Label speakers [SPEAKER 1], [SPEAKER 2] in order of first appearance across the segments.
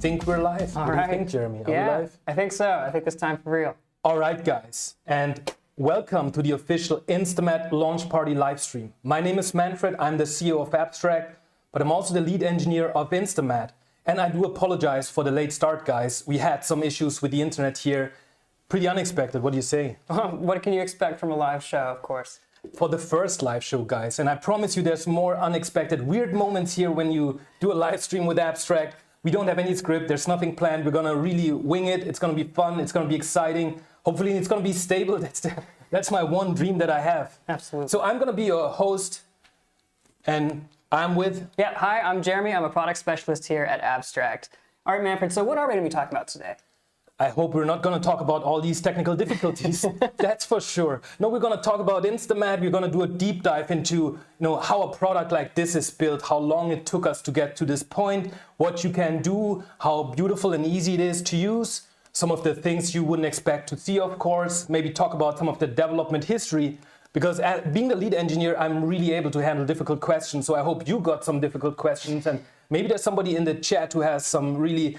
[SPEAKER 1] think we're live. What do you think, Jeremy? Are we live?
[SPEAKER 2] I think so. I think it's time for real.
[SPEAKER 1] All right, guys, and welcome to the official InstaMAT launch party live stream. My name is Manfred. I'm the CEO of Abstract, but I'm also the lead engineer of InstaMAT. And I do apologize for the late start, guys. We had some issues with the internet here. Pretty unexpected. What do you say?
[SPEAKER 2] What can you expect from a live show, of course?
[SPEAKER 1] For the first live show, guys. And I promise you there's more unexpected, weird moments here when you do a live stream with Abstract. We don't have any script. There's nothing planned. We're going to really wing it. It's going to be fun. It's going to be exciting. Hopefully it's going to be stable. That's my one dream that I have.
[SPEAKER 2] Absolutely.
[SPEAKER 1] So I'm going to be your host, and I'm with...
[SPEAKER 2] Yeah, hi, I'm Jeremy. I'm a product specialist here at Abstract. All right, Manfred, so what are we going to be talking about today?
[SPEAKER 1] I hope we're not going to talk about all these technical difficulties. That's for sure. No, we're going to talk about InstaMAT. We're going to do a deep dive into how a product like this is built, how long it took us to get to this point, what you can do, how beautiful and easy it is to use, some of the things you wouldn't expect to see, of course, maybe talk about some of the development history. Because being the lead engineer, I'm really able to handle difficult questions. So I hope you got some difficult questions. And maybe there's somebody in the chat who has something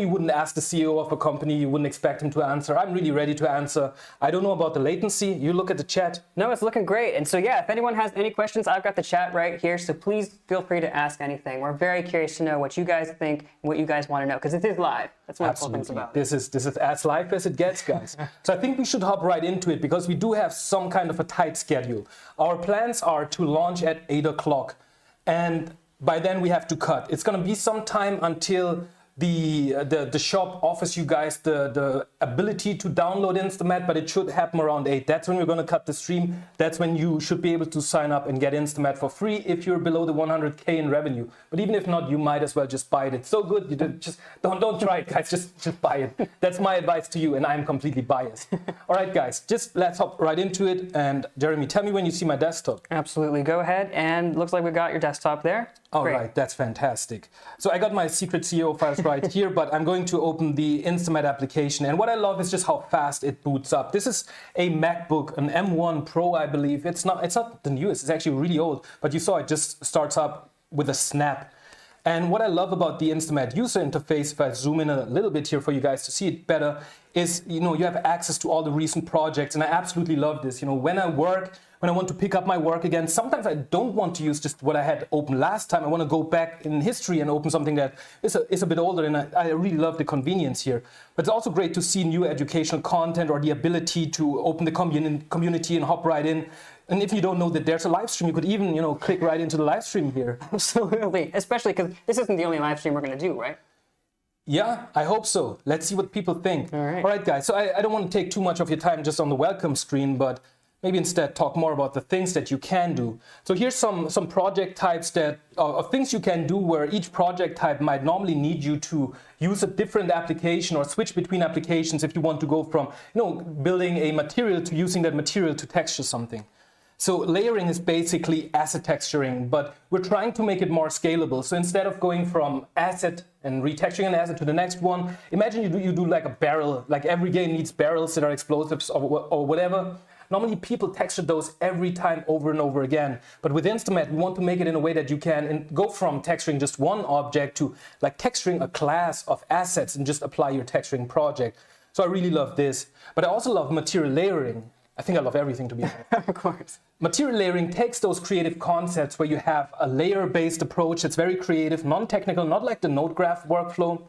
[SPEAKER 1] you wouldn't ask the CEO of a company, you wouldn't expect him to answer. I'm really ready to answer. I don't know about the latency. You look at the chat.
[SPEAKER 2] No, it's looking great. And so, yeah, if anyone has any questions, I've got the chat right here. So please feel free to ask anything. We're very curious to know what you guys think and what you guys want to know, because it is live. That's what the thing's about.
[SPEAKER 1] This is as live as it gets, guys. So I think we should hop right into it, because we do have some kind of a tight schedule. Our plans are to launch at 8 o'clock. And by then we have to cut. It's going to be some time until the shop offers you guys the ability to download InstaMAT, but it should happen around 8. That's when we're going to cut the stream. That's when you should be able to sign up and get InstaMAT for free if you're below the 100K in revenue. But even if not, you might as well just buy it. It's so good. You just don't try it, guys. Just buy it. That's my advice to you, and I'm completely biased. All right, guys, let's hop right into it. And Jeremy, tell me when you see my desktop.
[SPEAKER 2] Absolutely. Go ahead. And looks like we've got your desktop there.
[SPEAKER 1] All right, that's fantastic. So I got my secret CEO files right here, but I'm going to open the InstaMAT application. And what I love is just how fast it boots up. This is a MacBook, an M1 Pro, I believe. It's not the newest, it's actually really old, but you saw it just starts up with a snap. And what I love about the InstaMAT user interface, if I zoom in a little bit here for you guys to see it better, is you have access to all the recent projects. And I absolutely love this. When I want to pick up my work again, sometimes I don't want to use just what I had open last time. I want to go back in history and open something that is a bit older, and I really love the convenience here. But it's also great to see new educational content, or the ability to open the community and hop right in. And if you don't know that there's a live stream, you could even click right into the live stream here.
[SPEAKER 2] Absolutely, especially because this isn't the only live stream we're going to do, right?
[SPEAKER 1] Yeah, I hope so. Let's see what people think. All right, guys. So I don't want to take too much of your time just on the welcome screen, but maybe instead talk more about the things that you can do. So here's some project types of things you can do, where each project type might normally need you to use a different application or switch between applications if you want to go from building a material to using that material to texture something. So layering is basically asset texturing, but we're trying to make it more scalable. So instead of going from asset and retexturing an asset to the next one, imagine you do like a barrel. Like every game needs barrels that are explosives or whatever. Normally people texture those every time over and over again. But with InstaMAT, we want to make it in a way that you can go from texturing just one object to like texturing a class of assets and just apply your texturing project. So I really love this. But I also love material layering. I think I love everything, to be honest.
[SPEAKER 2] Of course.
[SPEAKER 1] Material layering takes those creative concepts where you have a layer-based approach that's very creative, non-technical, not like the node graph workflow,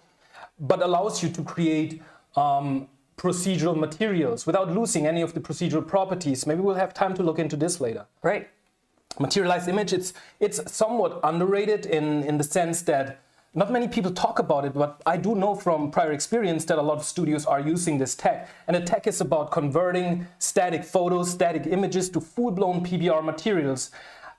[SPEAKER 1] but allows you to create procedural materials without losing any of the procedural properties. Maybe we'll have time to look into this later.
[SPEAKER 2] Great.
[SPEAKER 1] Materialized image, it's somewhat underrated in the sense that not many people talk about it, but I do know from prior experience that a lot of studios are using this tech. And the tech is about converting static photos, static images to full-blown PBR materials.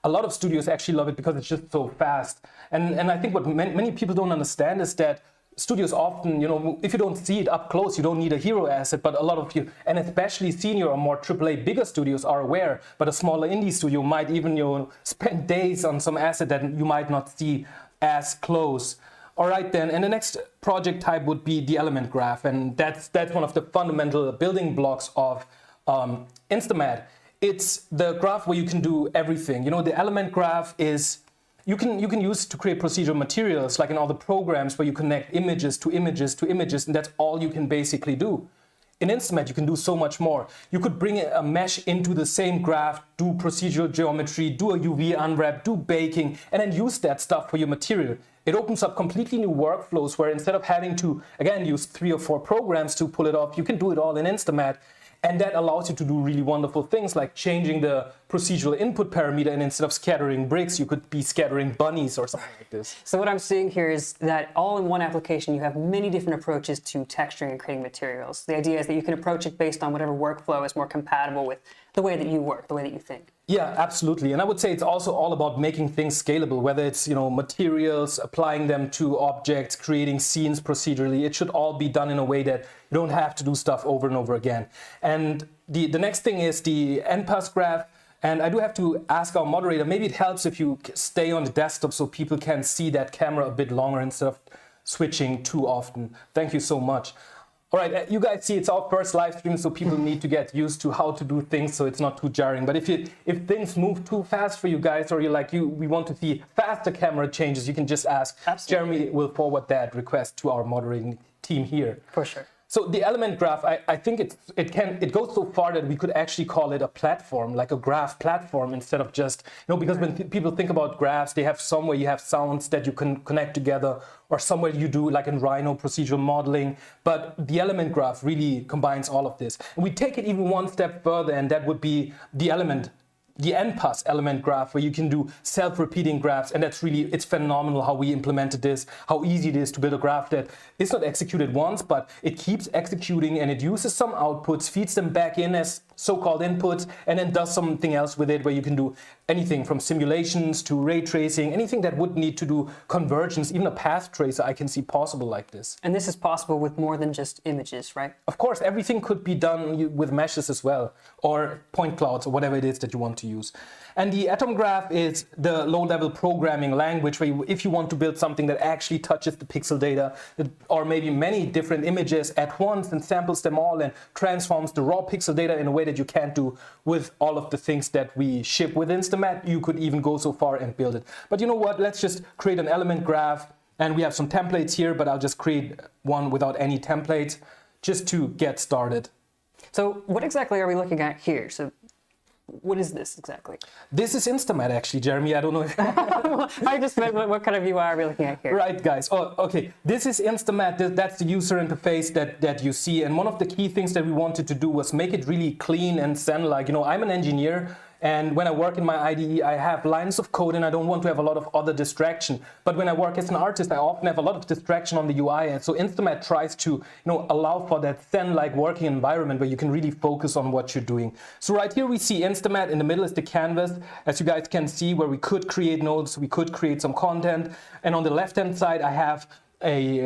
[SPEAKER 1] A lot of studios actually love it because it's just so fast. And I think what many people don't understand is that studios often, if you don't see it up close, you don't need a hero asset, but a lot of you, and especially senior or more AAA bigger studios are aware, but a smaller indie studio might even, spend days on some asset that you might not see as close. All right then, and the next project type would be the element graph, and that's one of the fundamental building blocks of InstaMAT. It's the graph where you can do everything. The element graph is you can use to create procedural materials, like in all the programs where you connect images to images to images, and that's all you can basically do. In InstaMAT, you can do so much more. You could bring a mesh into the same graph, do procedural geometry, do a UV unwrap, do baking, and then use that stuff for your material. It opens up completely new workflows where instead of having to, again, use 3 or 4 programs to pull it off, you can do it all in InstaMAT. And that allows you to do really wonderful things like changing the procedural input parameter, and instead of scattering bricks, you could be scattering bunnies or something like this.
[SPEAKER 2] So what I'm seeing here is that all in one application, you have many different approaches to texturing and creating materials. The idea is that you can approach it based on whatever workflow is more compatible with the way that you work, the way that you think.
[SPEAKER 1] Yeah, absolutely. And I would say it's also all about making things scalable, whether it's, materials, applying them to objects, creating scenes procedurally. It should all be done in a way that you don't have to do stuff over and over again. And the next thing is the NPAS graph. And I do have to ask our moderator, maybe it helps if you stay on the desktop so people can see that camera a bit longer instead of switching too often. Thank you so much. All right, you guys see it's our first live stream, so people need to get used to how to do things so it's not too jarring. But if things move too fast for you guys, or we want to see faster camera changes, you can just ask.
[SPEAKER 2] Absolutely.
[SPEAKER 1] Jeremy will forward that request to our moderating team here.
[SPEAKER 2] For sure.
[SPEAKER 1] So the element graph, I think it goes so far that we could actually call it a platform, like a graph platform, instead of just, because when people think about graphs, they have somewhere you have sounds that you can connect together, or somewhere you do like in Rhino procedural modeling. But the element graph really combines all of this. And we take it even one step further, and that would be the NPAS element graph, where you can do self-repeating graphs. And it's phenomenal how we implemented this, how easy it is to build a graph that is not executed once, but it keeps executing, and it uses some outputs, feeds them back in as so-called inputs, and then does something else with it, where you can do anything from simulations to ray tracing, anything that would need to do convergence, even a path tracer I can see possible like this.
[SPEAKER 2] And this is possible with more than just images, right?
[SPEAKER 1] Of course, everything could be done with meshes as well, or point clouds, or whatever it is that you want to use. And the atom graph is the low-level programming language where if you want to build something that actually touches the pixel data, or maybe many different images at once and samples them all and transforms the raw pixel data in a way that you can't do with all of the things that we ship with InstaMAT, you could even go so far and build it. But you know what? Let's just create an element graph. And we have some templates here, but I'll just create one without any templates just to get started.
[SPEAKER 2] So what exactly are we looking at here? So what is this exactly?
[SPEAKER 1] This is InstaMAT, actually, Jeremy. I don't know if...
[SPEAKER 2] I just meant what kind of UI are we looking at here?
[SPEAKER 1] Right, guys. Oh, okay. This is InstaMAT. That's the user interface that you see. And one of the key things that we wanted to do was make it really clean and zen-like. I'm an engineer. And when I work in my IDE, I have lines of code, and I don't want to have a lot of other distraction. But when I work as an artist, I often have a lot of distraction on the UI. And so InstaMAT tries to allow for that zen-like working environment where you can really focus on what you're doing. So right here we see InstaMAT. In the middle is the canvas, as you guys can see, where we could create nodes, we could create some content. And on the left-hand side, I have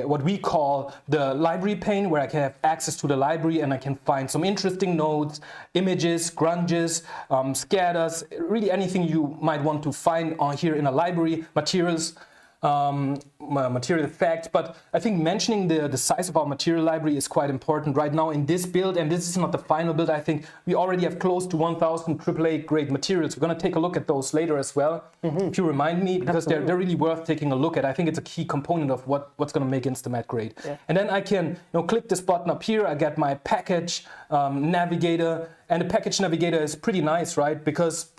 [SPEAKER 1] what we call the library pane, where I can have access to the library and I can find some interesting nodes, images, grunges, scatters, really anything you might want to find on here in a library, materials, material effects. But I think mentioning the size of our material library is quite important right now in this build, and this is not the final build. I think we already have close to 1,000 AAA grade materials. We're going to take a look at those later as well, if you remind me, because they're really worth taking a look at. I think it's a key component of what's going to make InstaMAT great. Yeah. And then I can click this button up here. I get my package navigator, and the package navigator is pretty nice, right? Because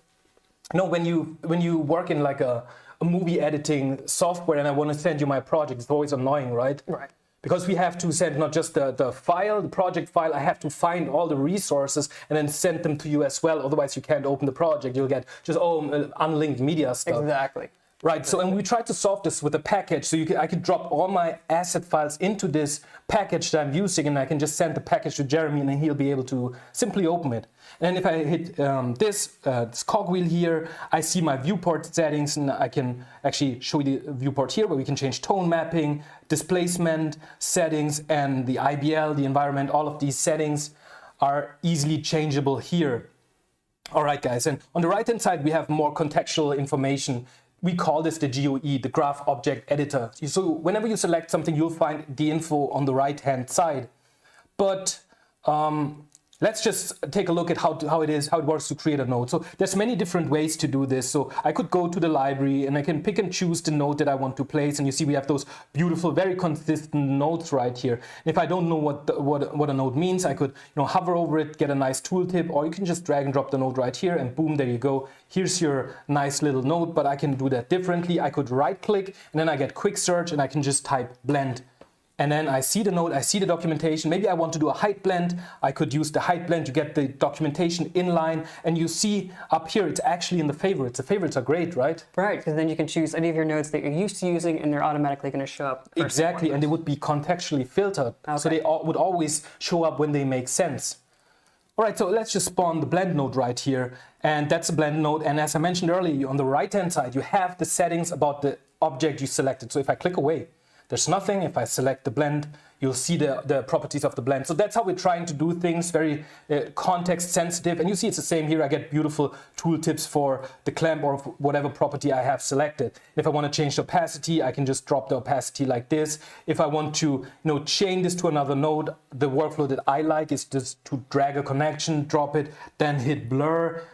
[SPEAKER 1] when you work in like a movie editing software and I want to send you my project, it's always annoying, right?
[SPEAKER 2] Right.
[SPEAKER 1] Because we have to send not just the file, the project file, I have to find all the resources and then send them to you as well. Otherwise you can't open the project. You'll get just unlinked media stuff.
[SPEAKER 2] Exactly.
[SPEAKER 1] Right, so and we tried to solve this with a package. So I could drop all my asset files into this package that I'm using, and I can just send the package to Jeremy, and then he'll be able to simply open it. And if I hit this cogwheel here, I see my viewport settings, and I can actually show you the viewport here, where we can change tone mapping, displacement settings, and the IBL, the environment. All of these settings are easily changeable here. All right, guys, and on the right-hand side, we have more contextual information. We call this the GOE, the Graph Object Editor. So whenever you select something, you'll find the info on the right-hand side. But let's just take a look at how it works to create a node. So there's many different ways to do this. So I could go to the library and I can pick and choose the node that I want to place. And you see we have those beautiful, very consistent nodes right here. And if I don't know what a node means, I could hover over it, get a nice tooltip, or you can just drag and drop the node right here and boom, there you go. Here's your nice little node, but I can do that differently. I could right click and then I get quick search and I can just type blend. And then I see the node, I see the documentation. Maybe I want to do a height blend. I could use the height blend to get the documentation inline. And you see up here, it's actually in the favorites. The favorites are great, right?
[SPEAKER 2] Right, because then you can choose any of your nodes that you're used to using and they're automatically going to show up.
[SPEAKER 1] Exactly, and they would be contextually filtered. Okay. So they would always show up when they make sense. All right, so let's just spawn the blend node right here. And that's a blend node. And as I mentioned earlier, on the right-hand side, you have the settings about the object you selected. So if I click away, there's nothing. If I select the blend, you'll see the properties of the blend. So that's how we're trying to do things, very context sensitive. And you see it's the same here. I get beautiful tooltips for the clamp or whatever property I have selected. If I want to change the opacity, I can just drop the opacity like this. If I want to chain this to another node, the workflow that I like is just to drag a connection, drop it, then hit blur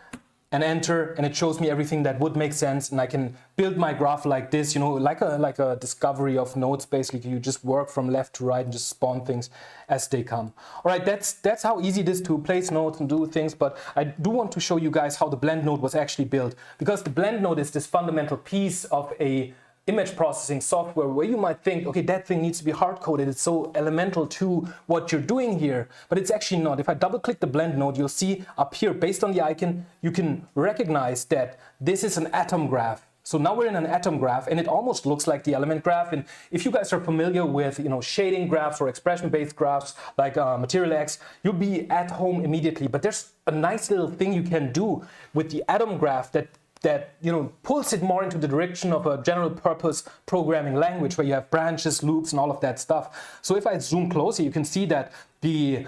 [SPEAKER 1] and enter, and it shows me everything that would make sense, and I can build my graph like this, like a discovery of nodes. Basically, you just work from left to right and just spawn things as they come. All right, that's how easy it is to place nodes and do things, but I do want to show you guys how the blend node was actually built, because the blend node is this fundamental piece of a image processing software where you might think, okay, that thing needs to be hard-coded. It's so elemental to what you're doing here, but it's actually not. If I double-click the blend node, you'll see up here, based on the icon, you can recognize that this is an atom graph. So now we're in an atom graph, and it almost looks like the element graph. And if you guys are familiar with shading graphs or expression-based graphs like Material X, you'll be at home immediately. But there's a nice little thing you can do with the atom graph that pulls it more into the direction of a general purpose programming language where you have branches, loops, and all of that stuff. So if I zoom closer, you can see that the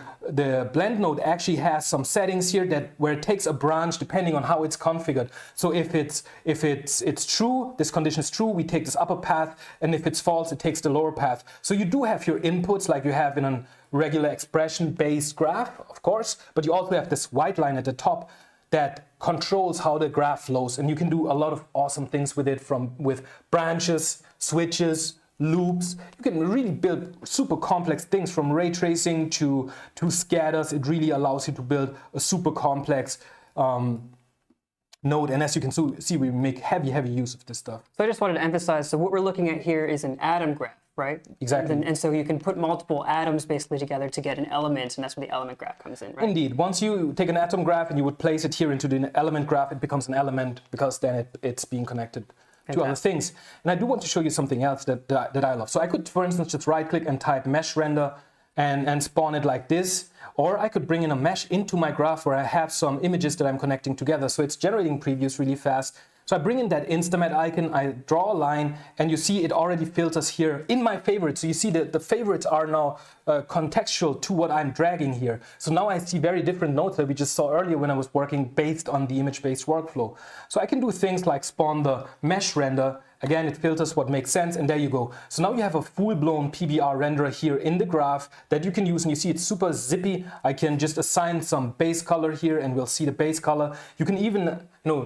[SPEAKER 1] blend node actually has some settings here where it takes a branch depending on how it's configured. So if it's true, this condition is true, we take this upper path, and if it's false, it takes the lower path. So you do have your inputs like you have in a regular expression-based graph, of course, but you also have this white line at the top that controls how the graph flows, and you can do a lot of awesome things with it, with branches, switches, loops. You can really build super complex things from ray tracing to scatters. It really allows you to build a super complex node, and as you can see, we make heavy use of this stuff.
[SPEAKER 2] So I just wanted to emphasize, so what we're looking at here is an atom graph, right?
[SPEAKER 1] Exactly.
[SPEAKER 2] And so you can put multiple atoms basically together to get an element, and that's where the element graph comes in, right?
[SPEAKER 1] Indeed. Once you take an atom graph and you would place it here into the element graph, it becomes an element, because then it's being connected to other things. And I do want to show you something else that I love. So I could, for instance, just right-click and type mesh render and spawn it like this. Or I could bring in a mesh into my graph where I have some images that I'm connecting together. So it's generating previews really fast. So I bring in that InstaMAT icon, I draw a line, and you see it already filters here in my favorites. So you see that the favorites are now contextual to what I'm dragging here. So now I see very different nodes that we just saw earlier when I was working based on the image-based workflow. So I can do things like spawn the mesh render. Again, it filters what makes sense, and there you go. So now you have a full-blown PBR renderer here in the graph that you can use, and you see it's super zippy. I can just assign some base color here, and we'll see the base color. You can even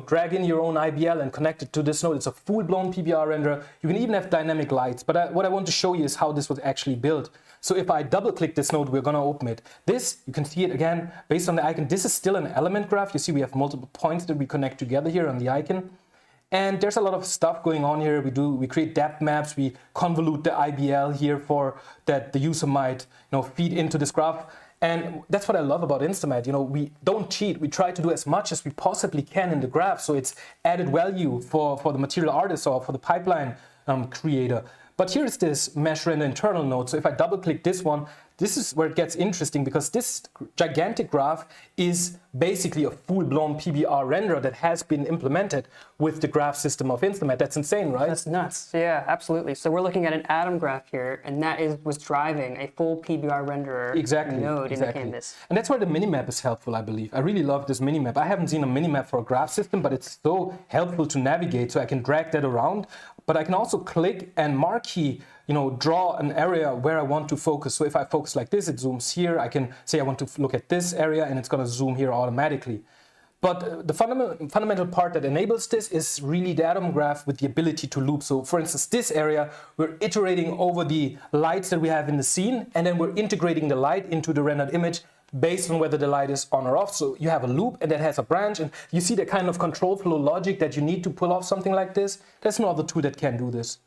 [SPEAKER 1] drag in your own IBL and connect it to this node. It's a full-blown PBR renderer. You can even have dynamic lights, but what I want to show you is how this was actually built. So if I double-click this node, we're going to open it. This, you can see it again, based on the icon. This is still an element graph. You see we have multiple points that we connect together here on the icon. And there's a lot of stuff going on here. We create depth maps. We convolute the IBL here for that the user might feed into this graph. And that's what I love about InstaMAT. We don't cheat. We try to do as much as we possibly can in the graph. So it's added value for the material artist or for the pipeline creator. But here's this mesh render internal node. So if I double click this one, this is where it gets interesting, because this gigantic graph is basically a full-blown PBR renderer that has been implemented with the graph system of InstaMAT. That's insane, right?
[SPEAKER 2] That's nuts. Yeah, absolutely. So we're looking at an atom graph here, and that was driving a full PBR renderer node in the canvas.
[SPEAKER 1] And that's where the minimap is helpful, I believe. I really love this minimap. I haven't seen a minimap for a graph system, but it's so helpful to navigate. So I can drag that around, but I can also click and marquee draw an area where I want to focus. So if I focus like this, it zooms here. I can say I want to look at this area and it's going to zoom here automatically. But the fundamental part that enables this is really the atom graph with the ability to loop. So for instance, this area, we're iterating over the lights that we have in the scene, and then we're integrating the light into the rendered image based on whether the light is on or off. So you have a loop and that has a branch, and you see the kind of control flow logic that you need to pull off something like this. There's no other tool that can do this.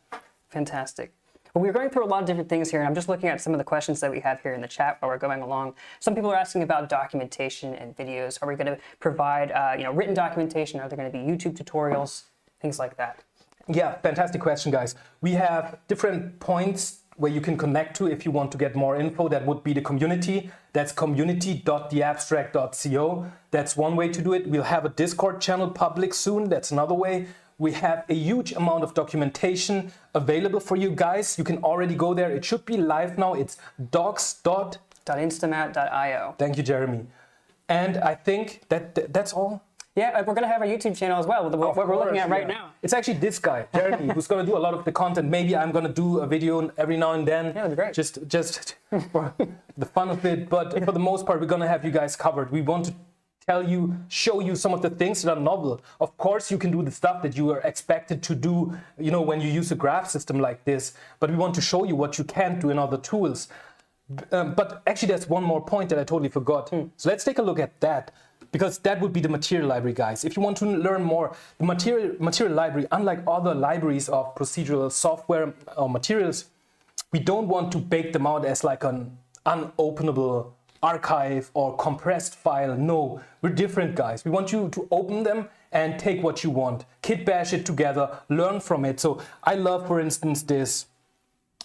[SPEAKER 2] Fantastic. Well, we're going through a lot of different things here, and I'm just looking at some of the questions that we have here in the chat while we're going along. Some people are asking about documentation and videos. Are we going to provide written documentation? Are there going to be YouTube tutorials? Things like that.
[SPEAKER 1] Yeah, fantastic question, guys. We have different points where you can connect to if you want to get more info. That would be the community. That's community.theabstract.co. That's one way to do it. We'll have a Discord channel public soon. That's another way. We have a huge amount of documentation available for you guys. You can already go there. It should be live now. It's
[SPEAKER 2] docs.instamat.io.
[SPEAKER 1] Thank you, Jeremy. And I think that's all.
[SPEAKER 2] Yeah, we're going to have our YouTube channel as well, what we're looking at right now.
[SPEAKER 1] It's actually this guy, Jeremy, who's going to do a lot of the content. Maybe I'm going to do a video every now and then.
[SPEAKER 2] Yeah, that'd be great.
[SPEAKER 1] Just for the fun of it. But for the most part, we're going to have you guys covered. We want to show you some of the things that are novel. Of course, you can do the stuff that you are expected to do, when you use a graph system like this. But we want to show you what you can't do in other tools. But actually, there's one more point that I totally forgot. So let's take a look at that, because that would be the material library, guys. If you want to learn more, the material library, unlike other libraries of procedural software or materials, we don't want to bake them out as like an unopenable archive or compressed file. No, we're different, guys. We want you to open them and take what you want, kitbash it together, learn from it. So I love, for instance, this,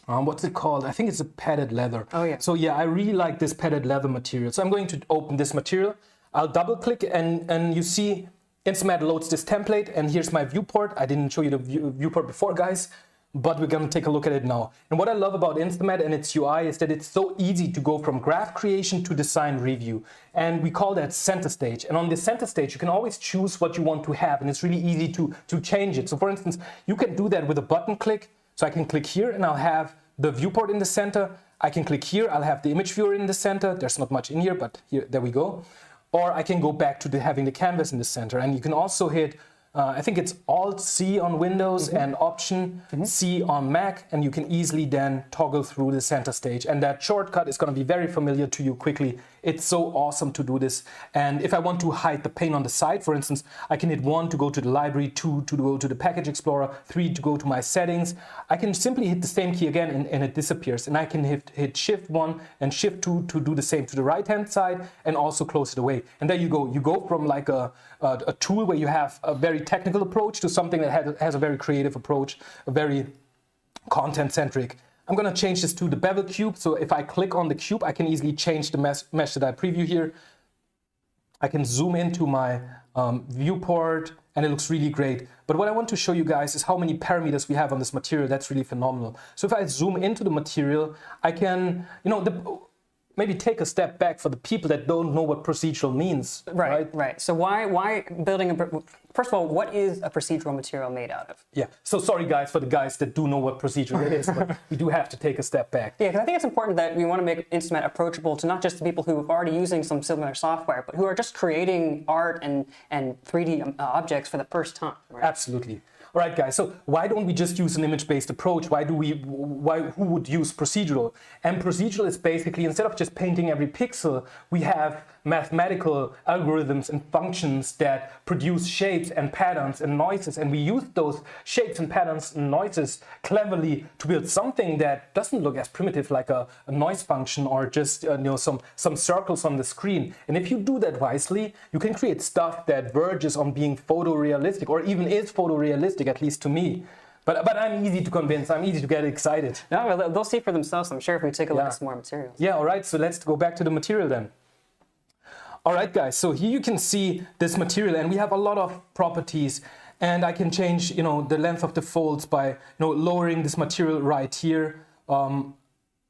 [SPEAKER 1] what's it called? I think it's a padded leather.
[SPEAKER 2] Oh yeah.
[SPEAKER 1] So yeah, I really like this padded leather material. So I'm going to open this material. I'll double click and you see InstaMAT loads this template, and here's my viewport. I didn't show you the viewport before, guys, but we're going to take a look at it now. And what I love about InstaMAT and its UI is that it's so easy to go from graph creation to design review. And we call that center stage. And on the center stage, you can always choose what you want to have, and it's really easy to change it. So for instance, you can do that with a button click. So I can click here and I'll have the viewport in the center. I can click here, I'll have the image viewer in the center. There's not much in here, but there we go. Or I can go back to having the canvas in the center. And you can also hit, I think it's Alt-C on Windows and Option-C on Mac, and you can easily then toggle through the center stage. And that shortcut is going to be very familiar to you quickly. It's so awesome to do this. And if I want to hide the pane on the side, for instance, I can hit 1 to go to the library, 2 to go to the package explorer, 3 to go to my settings. I can simply hit the same key again and it disappears. And I can hit Shift 1 and Shift 2 to do the same to the right-hand side and also close it away. And there you go. You go from like a tool where you have a very technical approach to something that has a very creative approach, a very content-centric. I'm going to change this to the bevel cube. So if I click on the cube, I can easily change the mesh that I preview here. I can zoom into my viewport and it looks really great. But what I want to show you guys is how many parameters we have on this material. That's really phenomenal. So if I zoom into the material, I can, maybe take a step back for the people that don't know what procedural means.
[SPEAKER 2] Right. So why building first of all, what is a procedural material made out of?
[SPEAKER 1] Yeah. So sorry, guys, for the guys that do know what procedural is, but we do have to take a step back.
[SPEAKER 2] Yeah, because I think it's important that we want to make InstaMAT approachable to not just the people who are already using some similar software, but who are just creating art and 3D objects for the first time. Right?
[SPEAKER 1] Absolutely. All right, guys, so why don't we just use an image-based approach? Who would use procedural? And procedural is basically, instead of just painting every pixel, we have mathematical algorithms and functions that produce shapes and patterns and noises. And we use those shapes and patterns and noises cleverly to build something that doesn't look as primitive like a noise function or just some circles on the screen. And if you do that wisely, you can create stuff that verges on being photorealistic or even is photorealistic, at least to me. But I'm easy to convince, I'm easy to get excited.
[SPEAKER 2] No, they'll see for themselves, I'm sure, if we take a look at some more materials.
[SPEAKER 1] Yeah, all right, so let's go back to the material then. All right, guys, so here you can see this material, and we have a lot of properties, and I can change, the length of the folds by, lowering this material right here.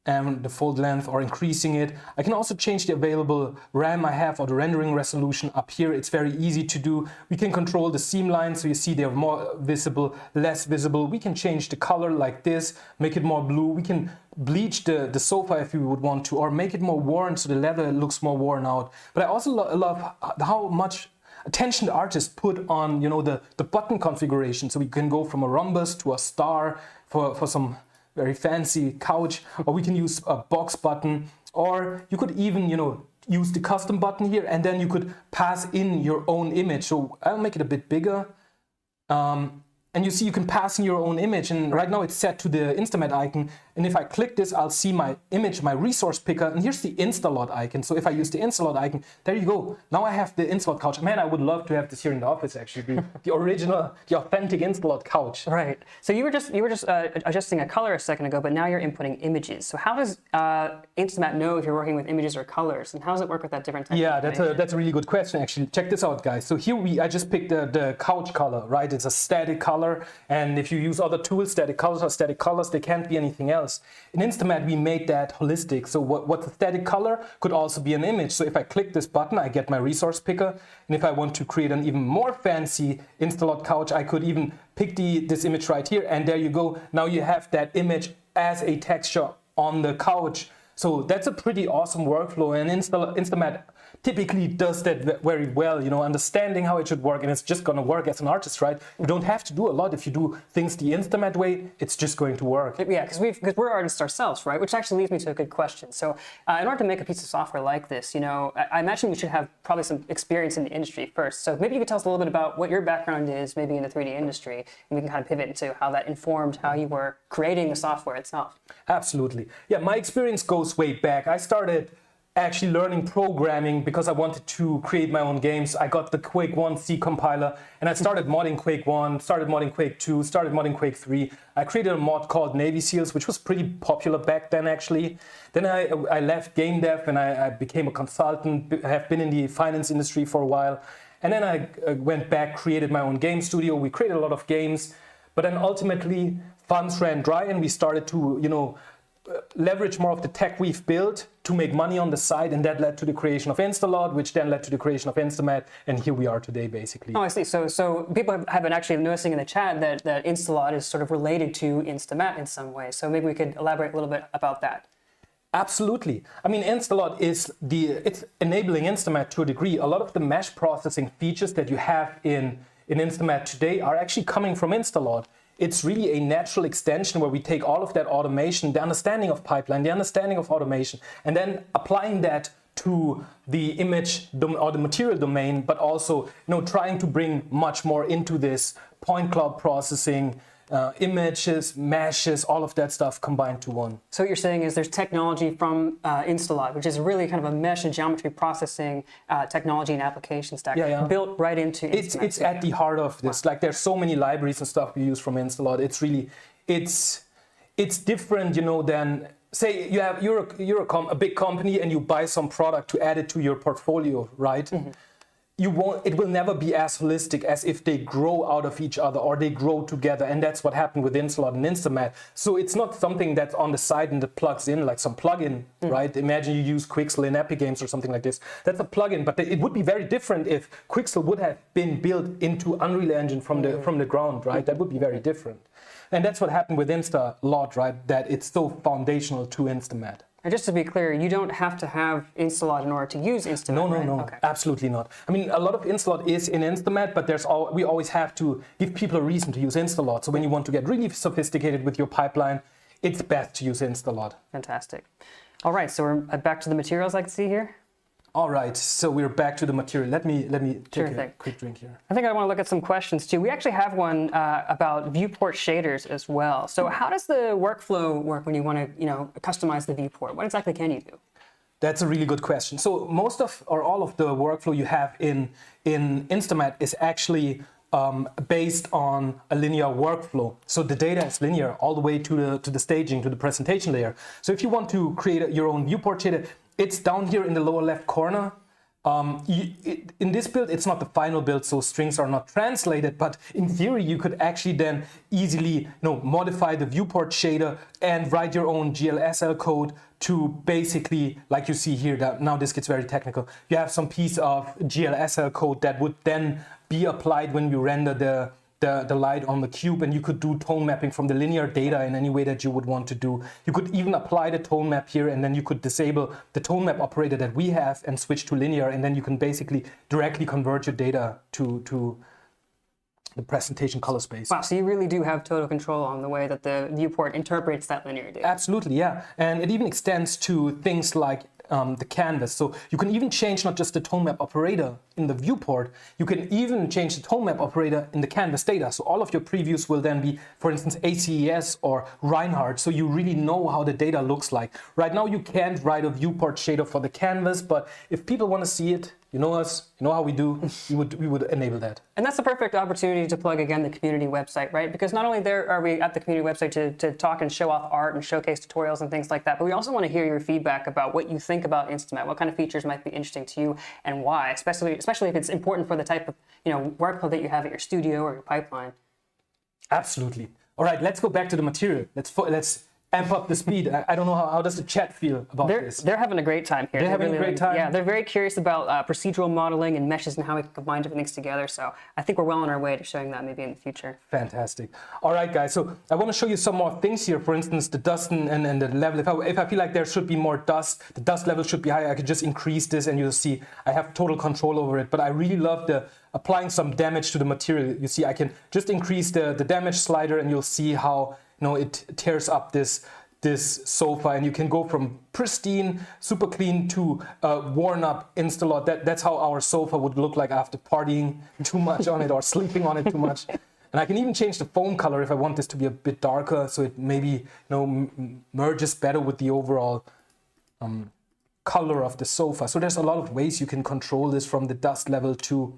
[SPEAKER 1] and the fold length or increasing it. I can also change the available RAM I have or the rendering resolution up here. It's very easy to do. We can control the seam lines, so you see they're more visible, less visible. We can change the color like this, make it more blue. We can bleach the sofa if we would want to, or make it more worn so the leather looks more worn out. But I also love how much attention the artist put on, the button configuration. So we can go from a rhombus to a star for some very fancy couch, or we can use a box button, or you could even, use the custom button here, and then you could pass in your own image. So I'll make it a bit bigger. And you see you can pass in your own image, and right now it's set to the InstaMAT icon. And if I click this, I'll see my image, my resource picker, and here's the InstaLot icon. So if I use the InstaLot icon, there you go. Now I have the InstaLot couch. Man, I would love to have this here in the office, actually, the original, the authentic InstaLot couch.
[SPEAKER 2] Right. So you were just adjusting a color a second ago, but now you're inputting images. So how does InstaMAT know if you're working with images or colors, and how does it work with that different type of information?
[SPEAKER 1] That's a really good question, actually. Check this out, guys. So here I just picked the couch color, right? It's a static color, and if you use other tools, static colors are static colors, they can't be anything else. In InstaMAT, we made that holistic. So what's a static color could also be an image. So if I click this button, I get my resource picker. And if I want to create an even more fancy InstaLot couch, I could even pick this image right here. And there you go. Now you have that image as a texture on the couch. So that's a pretty awesome workflow. And InstaMAT typically does that very well, understanding how it should work, and it's just going to work as an artist, right? You don't have to do a lot. If you do things the InstaMAT way, it's just going to work.
[SPEAKER 2] Yeah, because we're artists ourselves, right? Which actually leads me to a good question. So in order to make a piece of software like this, I imagine we should have probably some experience in the industry first. So maybe you could tell us a little bit about what your background is, maybe in the 3D industry, and we can kind of pivot into how that informed how you were creating the software itself.
[SPEAKER 1] Absolutely. Yeah, my experience goes way back. I started actually learning programming because I wanted to create my own games. I got the Quake 1 C compiler, and I started modding Quake 1, started modding Quake 2, started modding Quake 3. I created a mod called Navy SEALs, which was pretty popular back then, actually. Then I left game dev and I became a consultant. I have been in the finance industry for a while. And then I went back, created my own game studio. We created a lot of games, but then ultimately funds ran dry, and we started to, leverage more of the tech we've built to make money on the side, and that led to the creation of InstaLot, which then led to the creation of InstaMAT, and here we are today, basically.
[SPEAKER 2] Oh, I see. So people have been actually noticing in the chat that InstaLot is sort of related to InstaMAT in some way. So maybe we could elaborate a little bit about that.
[SPEAKER 1] Absolutely. I mean, InstaLot it's enabling InstaMAT to a degree. A lot of the mesh processing features that you have in InstaMAT today are actually coming from InstaLot. It's really a natural extension where we take all of that automation, the understanding of pipeline, the understanding of automation, and then applying that to the image or the material domain, but also trying to bring much more into this point cloud processing, images, meshes, all of that stuff combined to one.
[SPEAKER 2] So what you're saying is there's technology from InstaLot, which is really kind of a mesh and geometry processing technology and application stack built right into InstaMAT.
[SPEAKER 1] It's at the heart of this. Wow. Like there's so many libraries and stuff we use from InstaLot. It's really, it's different, than say you're a big company and you buy some product to add it to your portfolio, right? Mm-hmm. It will never be as holistic as if they grow out of each other or they grow together, and that's what happened with InstaLot and InstaMAT. So it's not something that's on the side and that plugs in like some plugin, right? Imagine you use Quixel in Epic Games or something like this. That's a plugin, but it would be very different if Quixel would have been built into Unreal Engine from the ground, right? That would be very different. And that's what happened with InstaLot, right? That it's so foundational to InstaMAT.
[SPEAKER 2] And just to be clear, you don't have to have InstaLot in order to use InstaMAT,
[SPEAKER 1] No,
[SPEAKER 2] right?
[SPEAKER 1] Okay. Absolutely not. I mean, a lot of InstaLot is in InstaMAT, but we always have to give people a reason to use InstaLot. So when you want to get really sophisticated with your pipeline, it's best to use InstaLot.
[SPEAKER 2] Fantastic. All right, so we're back to the materials I can see here.
[SPEAKER 1] All right, so we're back to the material. Let me take a quick drink here.
[SPEAKER 2] I think I want to look at some questions too. We actually have one about viewport shaders as well. So how does the workflow work when you want to customize the viewport? What exactly can you do?
[SPEAKER 1] That's a really good question. So most of or all of the workflow you have in InstaMAT is actually based on a linear workflow. So the data is linear all the way to the staging, to the presentation layer. So if you want to create your own viewport shader, it's down here in the lower left corner. In this build, it's not the final build, so strings are not translated, but in theory, you could actually then easily modify the viewport shader and write your own GLSL code to basically, like you see here, that now this gets very technical. You have some piece of GLSL code that would then be applied when you render the light on the cube, and you could do tone mapping from the linear data in any way that you would want to do. You could even apply the tone map here, and then you could disable the tone map operator that we have and switch to linear, and then you can basically directly convert your data to the presentation color space.
[SPEAKER 2] Wow, so you really do have total control on the way that the viewport interprets that linear data.
[SPEAKER 1] Absolutely, yeah. And it even extends to things like the canvas. So you can even change not just the tone map operator in the viewport, you can even change the tone map operator in the canvas data. So all of your previews will then be, for instance, ACES or Reinhardt. So you really know how the data looks like. Right now you can't write a viewport shader for the canvas, but if people want to see it, you know us, you know how we do, we would enable that.
[SPEAKER 2] And that's the perfect opportunity to plug, again, the community website, right? Because not only there are we at the community website to talk and show off art and showcase tutorials and things like that, but we also want to hear your feedback about what you think about InstaMAT, what kind of features might be interesting to you and why, especially if it's important for the type of workflow that you have at your studio or your pipeline.
[SPEAKER 1] Absolutely. All right, let's go back to the material. Let's amp up the speed. I don't know how does the chat feel about this?
[SPEAKER 2] They're having a great time here.
[SPEAKER 1] They're having a great time?
[SPEAKER 2] Yeah, they're very curious about procedural modeling and meshes and how we can combine different things together. So I think we're well on our way to showing that maybe in the future.
[SPEAKER 1] Fantastic. All right, guys. So I want to show you some more things here. For instance, the dust and the level. If I feel like there should be more dust, the dust level should be higher, I could just increase this and you'll see I have total control over it. But I really love the applying some damage to the material. You see, I can just increase the damage slider and you'll see how it tears up this sofa, and you can go from pristine, super clean to worn up Instalot. That's how our sofa would look like after partying too much on it or sleeping on it too much. And I can even change the foam color if I want this to be a bit darker, so it maybe merges better with the overall color of the sofa. So there's a lot of ways you can control this, from the dust level to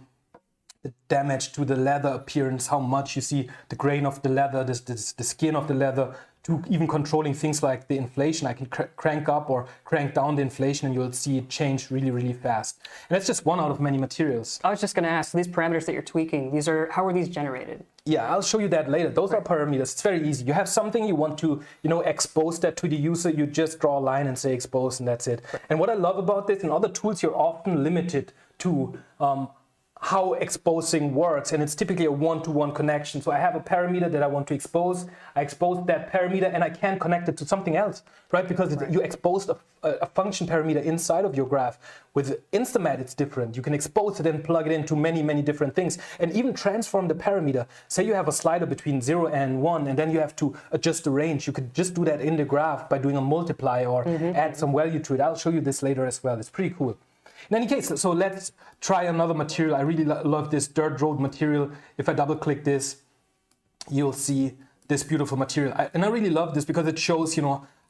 [SPEAKER 1] the damage to the leather appearance, how much you see the grain of the leather, the skin of the leather, to even controlling things like the inflation. I can crank up or crank down the inflation and you'll see it change really, really fast. And that's just one out of many materials.
[SPEAKER 2] I was just going to ask, these parameters that you're tweaking, how are these generated?
[SPEAKER 1] Yeah, I'll show you that later. Those are parameters. It's very easy. You have something you want to, expose that to the user. You just draw a line and say expose, and that's it. And what I love about this, in other tools, you're often limited to how exposing works, and it's typically a one-to-one connection. So I have a parameter that I want to expose. I expose that parameter and I can connect it to something else, right? Because you exposed a function parameter inside of your graph. With InstaMAT, it's different. You can expose it and plug it into many, many different things, and even transform the parameter. Say you have a slider between 0 and 1, and then you have to adjust the range. You could just do that in the graph by doing a multiply or add some value to it. I'll show you this later as well. It's pretty cool. In any case, so let's try another material. I really love this dirt road material. If I double click this, you'll see this beautiful material. And I really love this because it shows,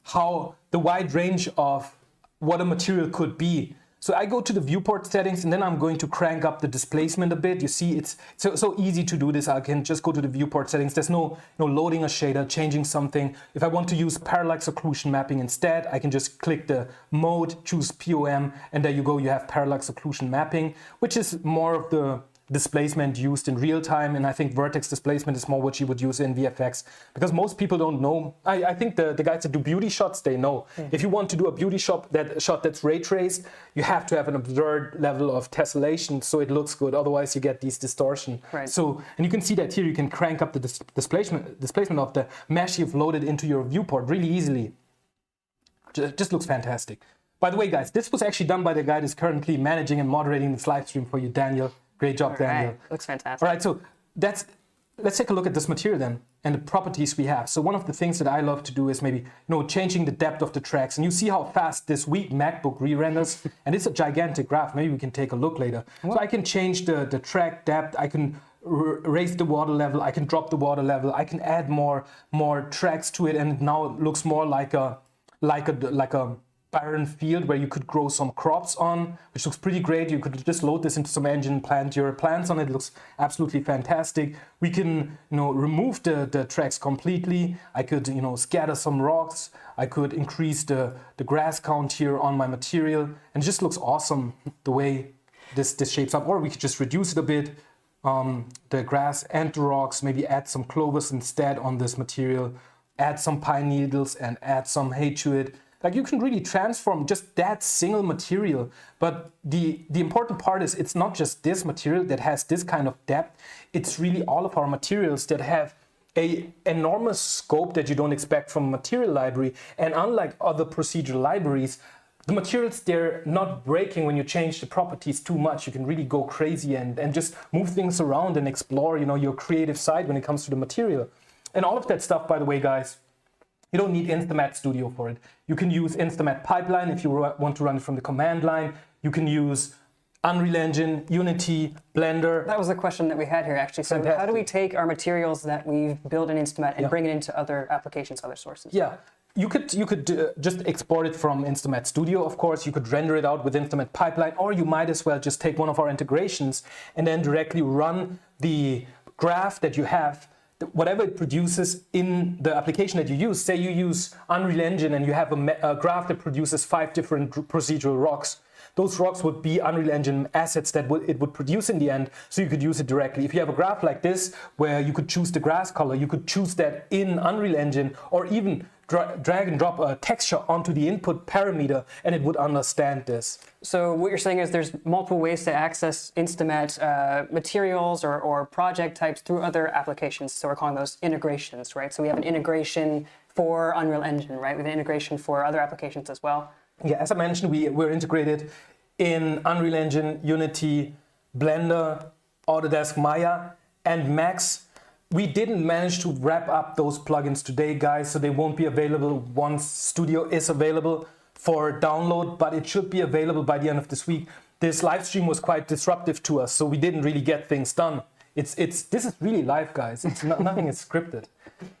[SPEAKER 1] how the wide range of what a material could be. So I go to the viewport settings and then I'm going to crank up the displacement a bit. You see, it's so easy to do this. I can just go to the viewport settings. There's no loading a shader, changing something. If I want to use parallax occlusion mapping instead, I can just click the mode, choose POM, and there you go. You have parallax occlusion mapping, which is more of the displacement used in real time, and I think vertex displacement is more what you would use in VFX, because most people don't know. I think the guys that do beauty shots, they know. If you want to do a beauty shot that's ray traced, you have to have an absurd level of tessellation so it looks good, otherwise you get these distortion.
[SPEAKER 2] Right.
[SPEAKER 1] So, and you can see that here, you can crank up the displacement of the mesh you've loaded into your viewport really easily. Just looks fantastic. By the way, guys, this was actually done by the guy that's currently managing and moderating this live stream for you, Daniel. Great job, Daniel.
[SPEAKER 2] Right. Looks fantastic.
[SPEAKER 1] All right, so let's take a look at this material then and the properties we have. So one of the things that I love to do is maybe changing the depth of the tracks, and you see how fast this weak MacBook re-renders, and it's a gigantic graph. Maybe we can take a look later. So I can change the track depth. I can raise the water level. I can drop the water level. I can add more tracks to it, and now it looks more like a barren field where you could grow some crops on, which looks pretty great. You could just load this into some engine, plant your plants on it. It looks absolutely fantastic. We can remove the tracks completely. I could scatter some rocks. I could increase the grass count here on my material, and it just looks awesome the way this shapes up, or we could just reduce it a bit, the grass and the rocks, maybe add some clovers instead on this material, add some pine needles and add some hay to it. Like, you can really transform just that single material. But the important part is it's not just this material that has this kind of depth. It's really all of our materials that have a enormous scope that you don't expect from a material library. And unlike other procedural libraries, the materials, they're not breaking when you change the properties too much. You can really go crazy and just move things around and explore, you know, your creative side when it comes to the material. And all of that stuff, by the way, guys, you don't need InstaMAT Studio for it. You can use InstaMAT Pipeline if you want to run it from the command line. You can use Unreal Engine, Unity, Blender.
[SPEAKER 2] That was the question that we had here, actually. So how do we take our materials that we've built in InstaMAT and bring it into other applications, other sources?
[SPEAKER 1] Yeah, you could just export it from InstaMAT Studio, of course. You could render it out with InstaMAT Pipeline, or you might as well just take one of our integrations and then directly run the graph that you have, whatever it produces in the application that you use. Say you use Unreal Engine and you have a graph that produces 5 different procedural rocks. Those rocks would be Unreal Engine assets that it would produce in the end, so you could use it directly. If you have a graph like this, where you could choose the grass color, you could choose that in Unreal Engine, or even drag and drop a texture onto the input parameter, and it would understand this.
[SPEAKER 2] So what you're saying is there's multiple ways to access InstaMAT materials or project types through other applications. So we're calling those integrations, right? So we have an integration for Unreal Engine, right? We have an integration for other applications as well.
[SPEAKER 1] Yeah, as I mentioned, we're integrated in Unreal Engine, Unity, Blender, Autodesk Maya, and Max. We didn't manage to wrap up those plugins today, guys, so they won't be available once Studio is available for download, but it should be available by the end of this week. This live stream was quite disruptive to us, so we didn't really get things done. This is really live, guys. It's nothing is scripted.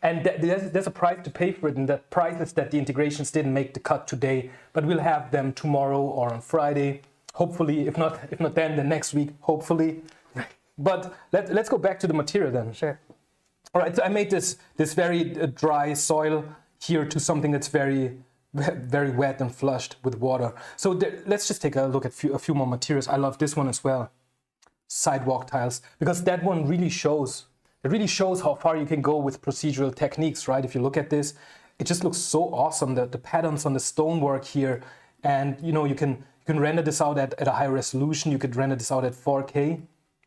[SPEAKER 1] And there's a price to pay for it, and that price is that the integrations didn't make the cut today, but we'll have them tomorrow or on Friday, hopefully. If not then next week, hopefully. But let's go back to the material then.
[SPEAKER 2] Sure.
[SPEAKER 1] All right, so I made this very dry soil here to something that's very wet and flushed with water. So let's just take a look at a few more materials. I love this one as well, sidewalk tiles, because that one really shows. It really shows how far you can go with procedural techniques, right? If you look at this, it just looks so awesome, the patterns on the stonework here. And you know, you can render this out at a high resolution. You could render this out at 4K.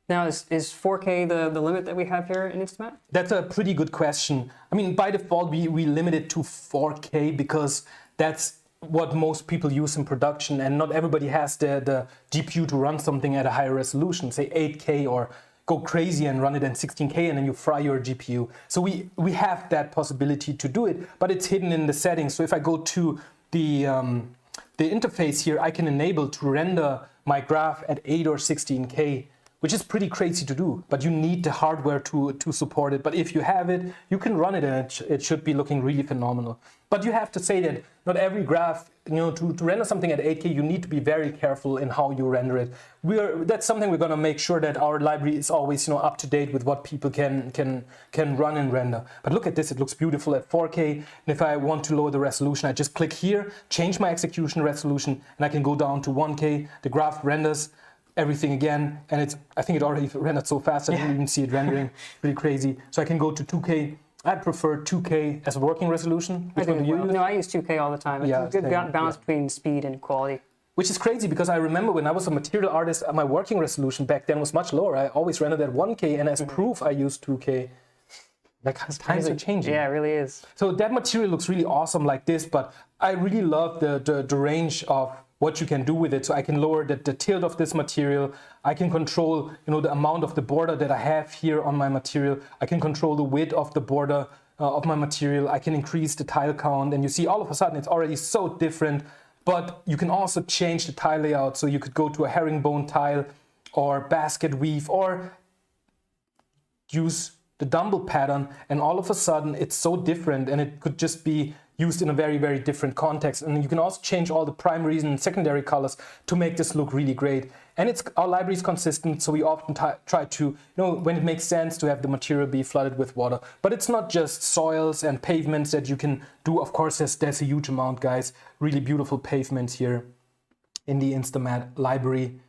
[SPEAKER 2] Now, is 4K the limit that we have here in InstaMAT?
[SPEAKER 1] That's a pretty good question. I mean, by default, we limit it to 4K because that's what most people use in production, and not everybody has the GPU to run something at a higher resolution, say 8K, or go crazy and run it in 16K and then you fry your GPU. So we have that possibility to do it, but it's hidden in the settings. So if I go to the interface here, I can enable to render my graph at 8 or 16K, which is pretty crazy to do, but you need the hardware to support it. But if you have it, you can run it and it should be looking really phenomenal. But you have to say that not every graph, you know, to render something at 8K, you need to be very careful in how you render it. That's something we're gonna make sure that our library is always, you know, up to date with what people can run and render. But look at this, it looks beautiful at 4K. And if I want to lower the resolution, I just click here, change my execution resolution, and I can go down to 1K. The graph renders everything again, and I think it already rendered so fast I didn't even see it rendering. Pretty crazy. So I can go to 2K. I prefer 2K as a working resolution. Which one do you use?
[SPEAKER 2] No, I use 2K all the time. It's a good balance between speed and quality.
[SPEAKER 1] Which is crazy because I remember when I was a material artist, my working resolution back then was much lower. I always rendered at 1K, and as proof I used 2K. Like, times are changing.
[SPEAKER 2] Yeah, it really is. So
[SPEAKER 1] that material looks really awesome like this, but I really love the range of what you can do with it. So I can lower the tilt of this material. I can control, you know, the amount of the border that I have here on my material. I can control the width of the border of my material. I can increase the tile count, and you see all of a sudden it's already so different. But you can also change the tile layout. So you could go to a herringbone tile or basket weave, or use the Dumble pattern, and all of a sudden it's so different, and it could just be used in a very, very different context. And you can also change all the primaries and secondary colors to make this look really great. And our library is consistent, so we often try to, you know, when it makes sense, to have the material be flooded with water. But it's not just soils and pavements that you can do. Of course, there's a huge amount, guys. Really beautiful pavements here in the InstaMAT library.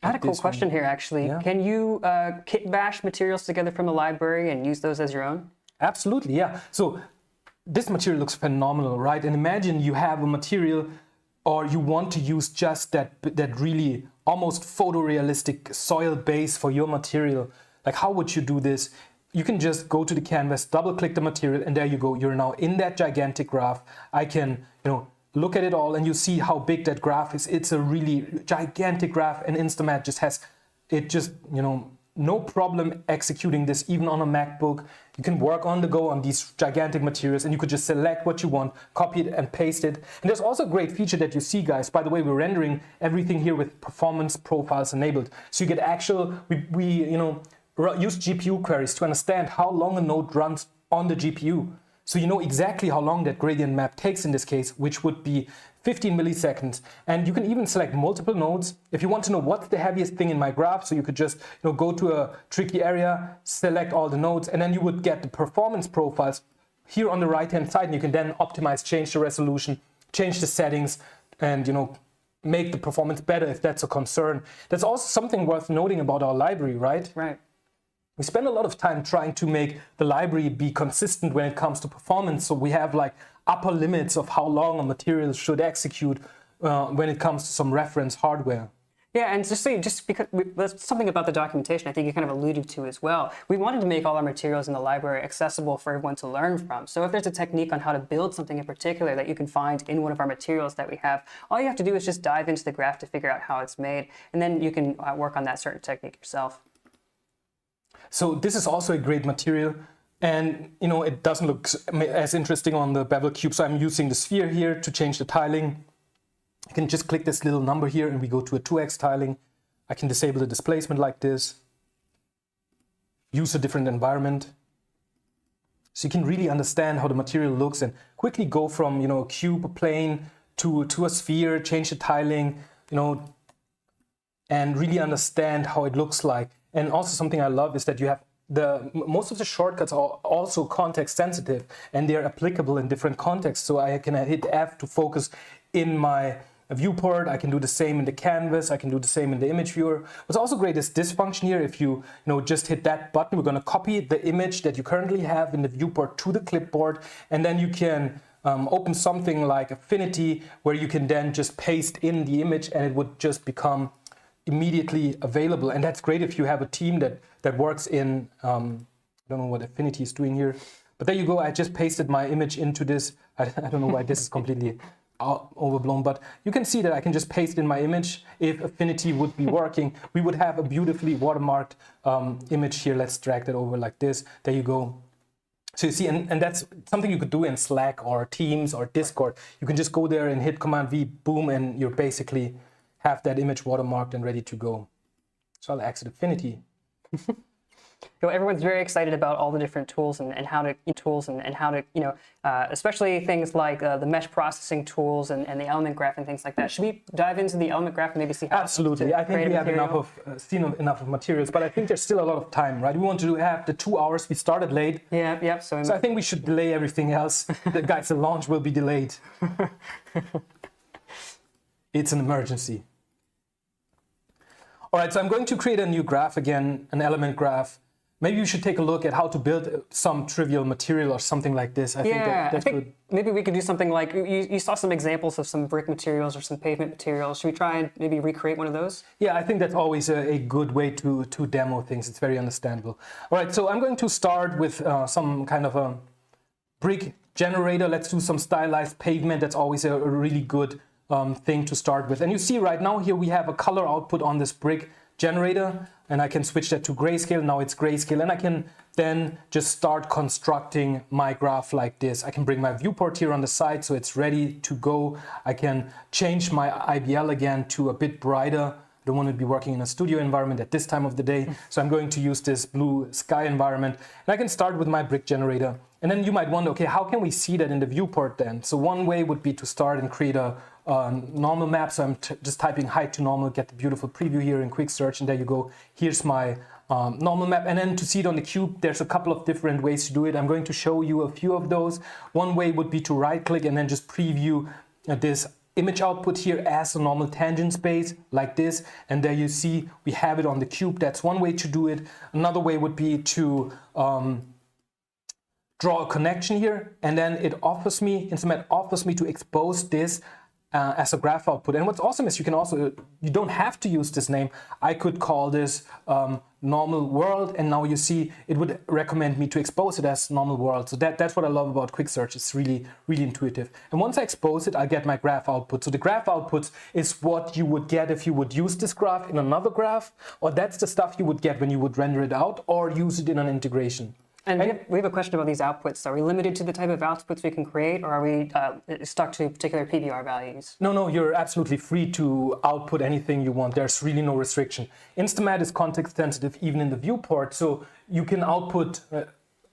[SPEAKER 2] I had a cool question here, actually.
[SPEAKER 1] Yeah.
[SPEAKER 2] Can you kit bash materials together from the library and use those as your own?
[SPEAKER 1] Absolutely, yeah. So this material looks phenomenal, right? And imagine you have a material, or you want to use just that really almost photorealistic soil base for your material. Like, how would you do this? You can just go to the canvas, double click the material, and there you go. You're now in that gigantic graph. I can, look at it all, and you see how big that graph is. It's a really gigantic graph, and InstaMAT just has it no problem executing this even on a MacBook. You can work on the go on these gigantic materials, and you could just select what you want, copy it and paste it. And there's also a great feature that you see, guys. By the way, we're rendering everything here with performance profiles enabled. So you get we use GPU queries to understand how long a node runs on the GPU. So you know exactly how long that gradient map takes in this case, which would be 15 milliseconds. And you can even select multiple nodes. If you want to know what's the heaviest thing in my graph, so you could just go to a tricky area, select all the nodes, and then you would get the performance profiles here on the right-hand side. And you can then optimize, change the resolution, change the settings, and make the performance better if that's a concern. That's also something worth noting about our library, right?
[SPEAKER 2] Right.
[SPEAKER 1] We spend a lot of time trying to make the library be consistent when it comes to performance. So we have like upper limits of how long a material should execute when it comes to some reference hardware.
[SPEAKER 2] Yeah, and just because there's something about the documentation I think you kind of alluded to as well. We wanted to make all our materials in the library accessible for everyone to learn from. So if there's a technique on how to build something in particular that you can find in one of our materials that we have, all you have to do is just dive into the graph to figure out how it's made, and then you can work on that certain technique yourself.
[SPEAKER 1] So this is also a great material, and it doesn't look as interesting on the bevel cube. So I'm using the sphere here to change the tiling. I can just click this little number here and we go to a 2x tiling. I can disable the displacement like this, use a different environment. So you can really understand how the material looks and quickly go from a cube, a plane to a sphere, change the tiling, and really understand how it looks like. And also something I love is that you have most of the shortcuts are also context sensitive, and they're applicable in different contexts. So I can hit F to focus in my viewport. I can do the same in the canvas. I can do the same in the image viewer. What's also great is this function here. If you just hit that button, we're going to copy the image that you currently have in the viewport to the clipboard, and then you can open something like Affinity, where you can then just paste in the image, and it would just become immediately available. And that's great if you have a team that works in, I don't know what Affinity is doing here, but there you go. I just pasted my image into this. I don't know why this is completely overblown, but you can see that I can just paste in my image. If Affinity would be working, we would have a beautifully watermarked image here. Let's drag that over like this. There you go. So you see, and that's something you could do in Slack or Teams or Discord. You can just go there and hit Command V, boom, and you're basically have that image watermarked and ready to go. So I'll exit Affinity.
[SPEAKER 2] Everyone's very excited about all the different tools and how to especially things like the mesh processing tools and the element graph and things like that. Should we dive into the element graph and maybe see how?
[SPEAKER 1] Absolutely. I think we have seen enough of materials, but I think there's still a lot of time, right? We want to have the 2 hours. We started late.
[SPEAKER 2] Yeah. So
[SPEAKER 1] I think we should delay everything else. The launch will be delayed. It's an emergency. All right, so I'm going to create a new graph again, an element graph. Maybe you should take a look at how to build some trivial material or something like this. I think good.
[SPEAKER 2] Maybe we could do something like, you saw some examples of some brick materials or some pavement materials. Should we try and maybe recreate one of those?
[SPEAKER 1] Yeah, I think that's always a good way to demo things. It's very understandable. All right, so I'm going to start with some kind of a brick generator. Let's do some stylized pavement. That's always a really good thing to start with. And you see right now here we have a color output on this brick generator, and I can switch that to grayscale. Now it's grayscale, and I can then just start constructing my graph like this. I can bring my viewport here on the side so it's ready to go. I can change my IBL again to a bit brighter. I don't want to be working in a studio environment at this time of the day, so I'm going to use this blue sky environment, and I can start with my brick generator. And then you might wonder, okay, how can we see that in the viewport then? So one way would be to start and create a normal map. So I'm just typing height to normal, get the beautiful preview here in quick search, and there you go. Here's my normal map. And then to see it on the cube, there's a couple of different ways to do it. I'm going to show you a few of those. One way would be to right click and then just preview this image output here as a normal tangent space like this, and there you see we have it on the cube. That's one way to do it. Another way would be to draw a connection here, and then it offers me, InstaMAT offers me to expose this as a graph output. And what's awesome is you can also, you don't have to use this name. I could call this normal world, and now you see it would recommend me to expose it as normal world. So that's what I love about quick search. It's really, really intuitive. And once I expose it, I get my graph output. So the graph output is what you would get if you would use this graph in another graph, or that's the stuff you would get when you would render it out or use it in an integration.
[SPEAKER 2] And we have a question about these outputs. Are we limited to the type of outputs we can create, or are we stuck to particular PBR values?
[SPEAKER 1] No, you're absolutely free to output anything you want. There's really no restriction. InstaMAT is context sensitive even in the viewport, so you can output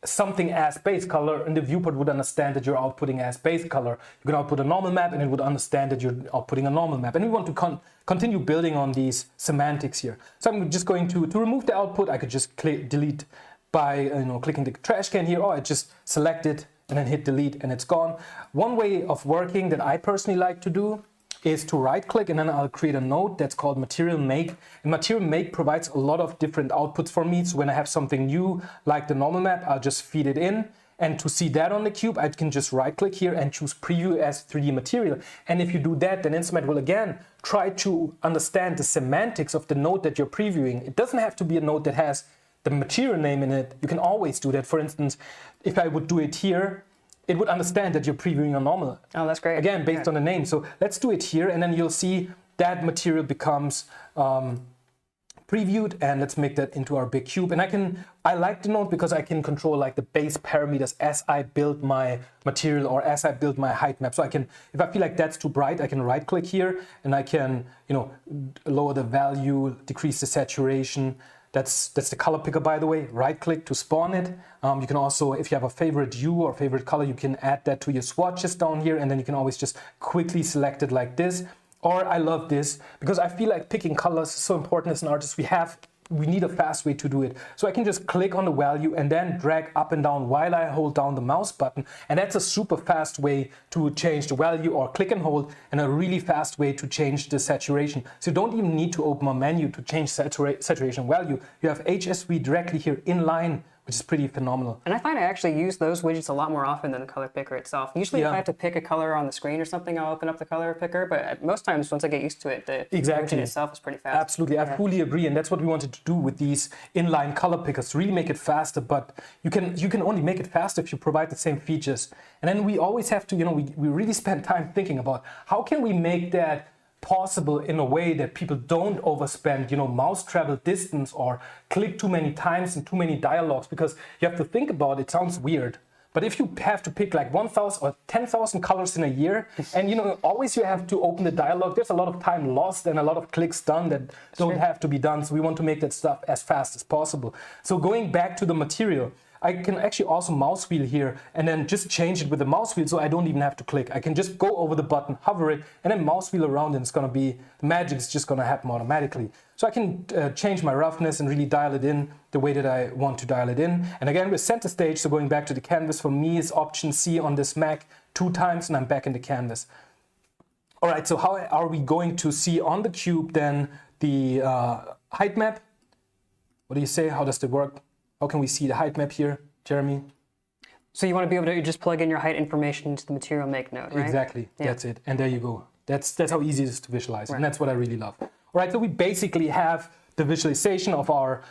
[SPEAKER 1] something as base color, and the viewport would understand that you're outputting as base color. You can output a normal map, and it would understand that you're outputting a normal map. And we want to continue building on these semantics here. So I'm just going to remove the output. I could just delete by clicking the trash can here, or I just select it and then hit delete and it's gone. One way of working that I personally like to do is to right click, and then I'll create a node that's called Material Make. And Material Make provides a lot of different outputs for me. So when I have something new like the normal map, I'll just feed it in. And to see that on the cube, I can just right click here and choose preview as 3D material. And if you do that, then InstaMAT will again try to understand the semantics of the node that you're previewing. It doesn't have to be a node that has the material name in it. You can always do that. For instance, if I would do it here, it would understand that you're previewing a normal.
[SPEAKER 2] Oh, that's great.
[SPEAKER 1] Again, based on the name. So let's do it here, and then you'll see that material becomes previewed, and let's make that into our big cube. And I like the node because I can control like the base parameters as I build my material or as I build my height map. So I can, if I feel like that's too bright, I can right click here and I can, lower the value, decrease the saturation. That's the color picker, by the way. Right click to spawn it. You can also, if you have a favorite hue or favorite color, you can add that to your swatches down here, and then you can always just quickly select it like this. Or I love this because I feel like picking colors is so important as an artist. We need a fast way to do it. So I can just click on the value and then drag up and down while I hold down the mouse button. And that's a super fast way to change the value, or click and hold, and a really fast way to change the saturation. So you don't even need to open a menu to change saturation value. You have HSV directly here in line, which is pretty phenomenal.
[SPEAKER 2] And I find I actually use those widgets a lot more often than the color picker itself. Usually if I have to pick a color on the screen or something, I'll open up the color picker, but most times once I get used to it, the widget itself is pretty fast.
[SPEAKER 1] Absolutely, I fully agree, and that's what we wanted to do with these inline color pickers, really make it faster, but you can only make it faster if you provide the same features. And then we always have to, we really spend time thinking about how can we make that possible in a way that people don't overspend, mouse travel distance or click too many times and too many dialogues, because you have to think about it. Sounds weird, but if you have to pick like 1,000 or 10,000 colors in a year, and always you have to open the dialogue, there's a lot of time lost and a lot of clicks done that don't have to be done. So we want to make that stuff as fast as possible. So going back to the material, I can actually also mouse wheel here and then just change it with the mouse wheel, so I don't even have to click. I can just go over the button, hover it, and then mouse wheel around, and it's going to be, the magic is just going to happen automatically. So I can change my roughness and really dial it in the way that I want to dial it in. And again, with center stage, so going back to the canvas, for me is Option C on this Mac 2 times, and I'm back in the canvas. All right, so how are we going to see on the cube then the height map? What do you say? How does it work? How can we see the height map here, Jeremy?
[SPEAKER 2] So you want to be able to just plug in your height information into the Material Make node, right?
[SPEAKER 1] Exactly, that's it. And there you go. That's how easy it is to visualize, and that's what I really love. All right, so we basically have the visualization of our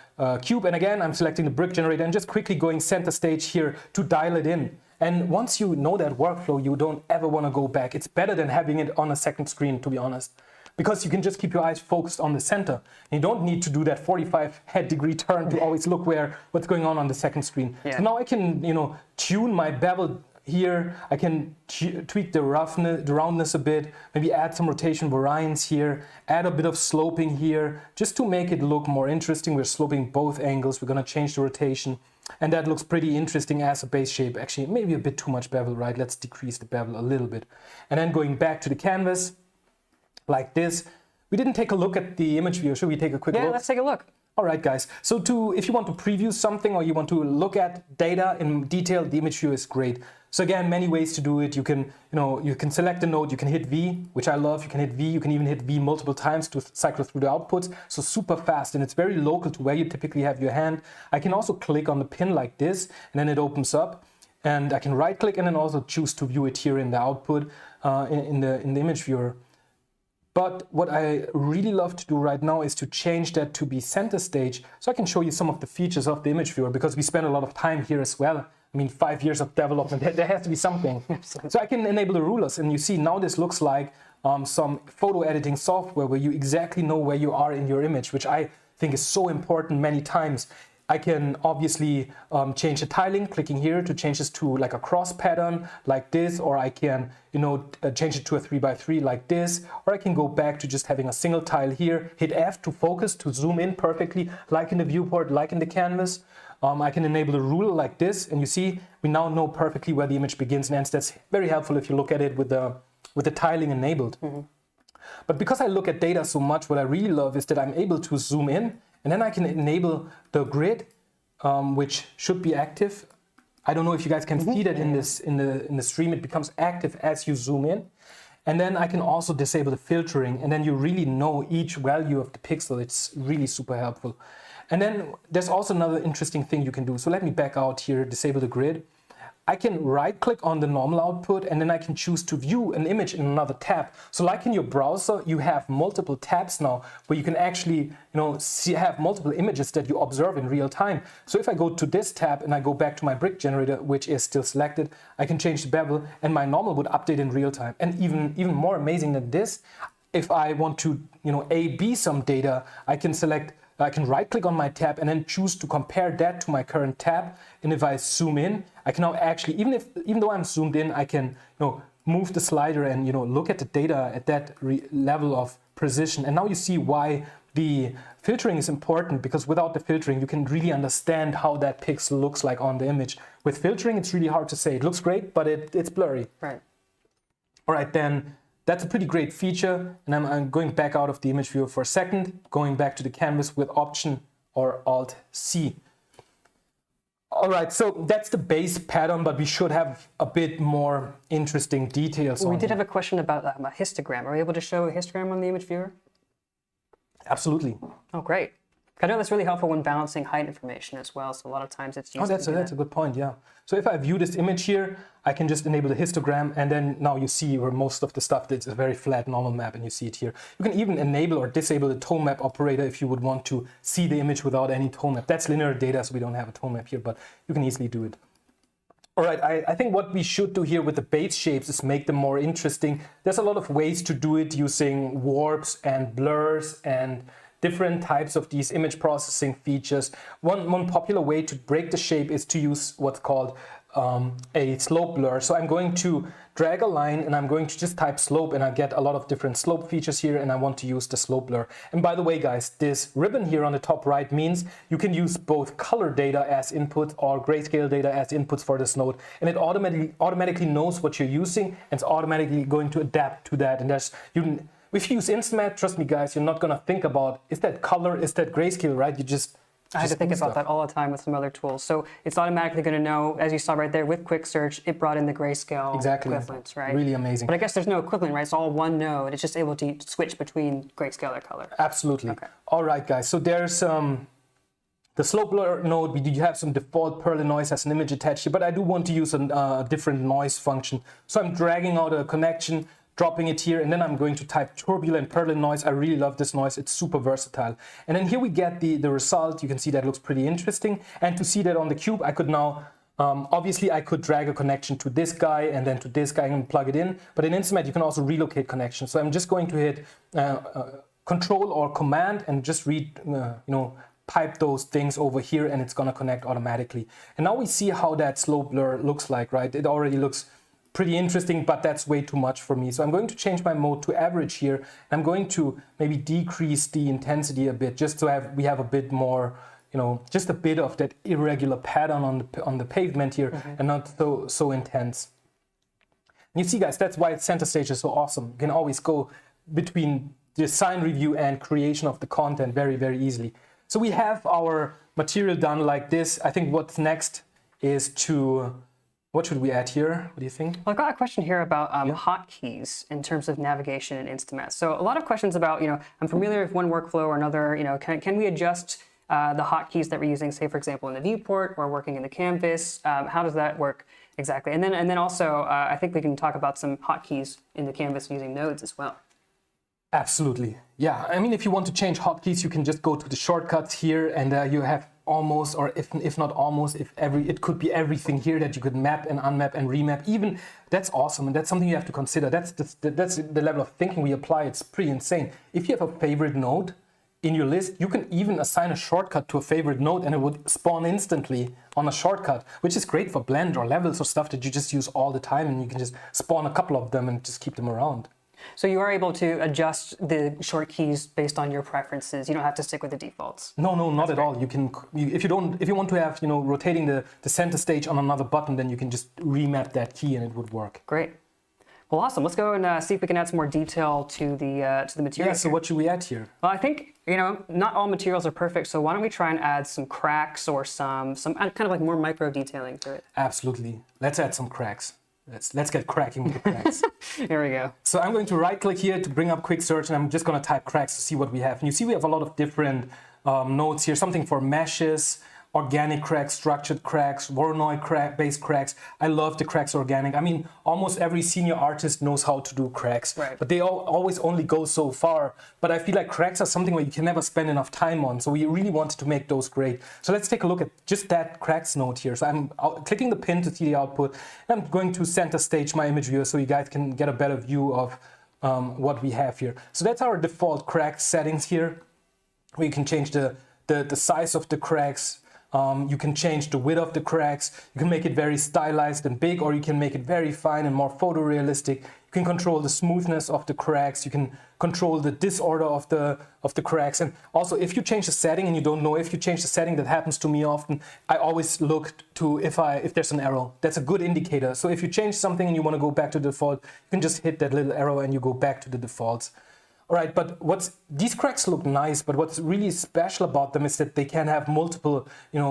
[SPEAKER 1] cube. And again, I'm selecting the brick generator and just quickly going center stage here to dial it in. And once you know that workflow, you don't ever want to go back. It's better than having it on a second screen, to be honest, because you can just keep your eyes focused on the center. And you don't need to do that 45 head degree turn to always look what's going on the second screen. So now I can, tune my bevel here. I can tweak the roundness a bit, maybe add some rotation variance here, add a bit of sloping here, just to make it look more interesting. We're sloping both angles. We're going to change the rotation. And that looks pretty interesting as a base shape. Actually, maybe a bit too much bevel, right? Let's decrease the bevel a little bit. And then going back to the canvas, like this. We didn't take a look at the image view. Should we take a quick look?
[SPEAKER 2] Yeah, let's take a look.
[SPEAKER 1] All right, guys. So if you want to preview something or you want to look at data in detail, the image view is great. So again, many ways to do it. You can, you can select a node, you can hit V, which I love. You can hit V, you can even hit V multiple times to cycle through the outputs. So super fast, and it's very local to where you typically have your hand. I can also click on the pin like this, and then it opens up. And I can right click and then also choose to view it here in the output, in the image viewer. But what I really love to do right now is to change that to be center stage, so I can show you some of the features of the image viewer, because we spend a lot of time here as well. I mean, 5 years of development, there has to be something. So I can enable the rulers, and you see now this looks like some photo editing software where you exactly know where you are in your image, which I think is so important many times. I can obviously change the tiling, clicking here to change this to like a cross pattern like this, or I can, change it to a 3x3 like this, or I can go back to just having a single tile here, hit F to focus, to zoom in perfectly, like in the viewport, like in the canvas. I can enable a ruler like this, and you see, we now know perfectly where the image begins and ends. That's very helpful if you look at it with the tiling enabled. But because I look at data so much, what I really love is that I'm able to zoom in, and then I can enable the grid, which should be active. I don't know if you guys can see that in the stream. It becomes active as you zoom in. And then I can also disable the filtering, and then you really know each value of the pixel. It's really super helpful. And then there's also another interesting thing you can do. So let me back out here, disable the grid. I can right click on the normal output, and then I can choose to view an image in another tab. So like in your browser, you have multiple tabs now where you can actually, have multiple images that you observe in real time. So if I go to this tab and I go back to my brick generator, which is still selected, I can change the bevel, and my normal would update in real time. And even more amazing than this, if I want to, A/B some data, I can right click on my tab and then choose to compare that to my current tab. And if I zoom in, I can now actually, even though I'm zoomed in, I can move the slider and look at the data at that level of precision. And now you see why the filtering is important, because without the filtering, you can really understand how that pixel looks like on the image. With filtering, it's really hard to say. It looks great, but it's blurry.
[SPEAKER 2] Right.
[SPEAKER 1] All right, then. That's a pretty great feature, and I'm going back out of the image viewer for a second, going back to the canvas with Option or Alt-C. All right, so that's the base pattern, but we should have a bit more interesting details.
[SPEAKER 2] We did have a question about a histogram. Are we able to show a histogram on the image viewer?
[SPEAKER 1] Absolutely.
[SPEAKER 2] Oh, great. I know that's really helpful when balancing height information as well, so a lot of times it's used.
[SPEAKER 1] Oh, that's a good point, yeah. So if I view this image here, I can just enable the histogram, and then now you see where most of the stuff, it's a very flat normal map, and you see it here. You can even enable or disable the tone map operator if you would want to see the image without any tone map. That's linear data, so we don't have a tone map here, but you can easily do it. All right, I think what we should do here with the base shapes is make them more interesting. There's a lot of ways to do it using warps and blurs and different types of these image processing features. One popular way to break the shape is to use what's called a slope blur. So I'm going to drag a line and I'm going to just type slope, and I get a lot of different slope features here, and I want to use the slope blur. And by the way, guys, this ribbon here on the top right means you can use both color data as input or grayscale data as inputs for this node, and it automatically knows what you're using, and it's automatically going to adapt to that. And if you use InstaMAT, trust me guys, you're not gonna think about, is that color, is that grayscale, right? I
[SPEAKER 2] had to think about that all the time with some other tools. So it's automatically going to know, as you saw right there with quick search, it brought in the grayscale equivalents, right?
[SPEAKER 1] Really amazing.
[SPEAKER 2] But I guess there's no equivalent, right? It's all one node. It's just able to switch between grayscale or color.
[SPEAKER 1] Absolutely.
[SPEAKER 2] Okay.
[SPEAKER 1] All right, guys. So there's the slope blur node. We do have some default Perlin noise as an image attached here, but I do want to use a different noise function. So I'm dragging out a connection, dropping it here, and then I'm going to type turbulent Perlin noise. I really love this noise. It's super versatile. And then here we get the result. You can see that looks pretty interesting. And to see that on the cube, I could now, obviously I could drag a connection to this guy and then to this guy and plug it in. But in InstaMAT, you can also relocate connections. So I'm just going to hit Control or Command and just pipe those things over here, and it's going to connect automatically. And now we see how that slope blur looks like, right? It already looks pretty interesting, but that's way too much for me. So I'm going to change my mode to average here. And I'm going to maybe decrease the intensity a bit, just so we have a bit more, just a bit of that irregular pattern on the pavement here, and not so intense. And you see, guys, that's why center stage is so awesome. You can always go between design review and creation of the content very, very easily. So we have our material done like this. I think what's next is to What should we add here? What do you think?
[SPEAKER 2] Well, I've got a question here about hotkeys in terms of navigation in InstaMAT. So a lot of questions about, I'm familiar with one workflow or another, can we adjust the hotkeys that we're using, say, for example, in the viewport or working in the canvas? How does that work exactly? And then also, I think we can talk about some hotkeys in the canvas using nodes as well.
[SPEAKER 1] Absolutely. Yeah. I mean, if you want to change hotkeys, you can just go to the shortcuts here, and you have almost, or if not almost, it could be everything here that you could map and unmap and remap. Even that's awesome, and that's something you have to consider. That's the level of thinking we apply. It's pretty insane. If you have a favorite node in your list, you can even assign a shortcut to a favorite node, and it would spawn instantly on a shortcut, which is great for blend or levels or stuff that you just use all the time, and you can just spawn a couple of them and just keep them around.
[SPEAKER 2] So you are able to adjust the short keys based on your preferences. You don't have to stick with the defaults.
[SPEAKER 1] No, not at all. You can, if you want to have, rotating the center stage on another button, then you can just remap that key and it would work.
[SPEAKER 2] Great. Well, awesome. Let's go and see if we can add some more detail to the material.
[SPEAKER 1] Yeah. So what should we add here?
[SPEAKER 2] Well, I think not all materials are perfect. So why don't we try and add some cracks or some kind of like more micro detailing to it?
[SPEAKER 1] Absolutely. Let's add some cracks. Let's get cracking with the cracks.
[SPEAKER 2] Here we go.
[SPEAKER 1] So I'm going to right click here to bring up quick search, and I'm just going to type cracks to see what we have. And you see we have a lot of different nodes here, something for meshes, organic cracks, structured cracks, Voronoi crack, base cracks. I love the cracks organic. I mean, almost every senior artist knows how to do cracks,
[SPEAKER 2] right,
[SPEAKER 1] but they always only go so far. But I feel like cracks are something where you can never spend enough time on. So we really wanted to make those great. So let's take a look at just that cracks node here. So I'm clicking the pin to see the output. I'm going to center stage my image viewer so you guys can get a better view of what we have here. So that's our default crack settings here, where you can change the size of the cracks. You can change the width of the cracks. You can make it very stylized and big, or you can make it very fine and more photorealistic. You can control the smoothness of the cracks. You can control the disorder of the cracks. And also, if you change the setting and you don't know if you change the setting, that happens to me often, I always look to if there's an arrow. That's a good indicator. So if you change something and you want to go back to the default, you can just hit that little arrow and you go back to the defaults. All right, but these cracks look nice, but what's really special about them is that they can have multiple,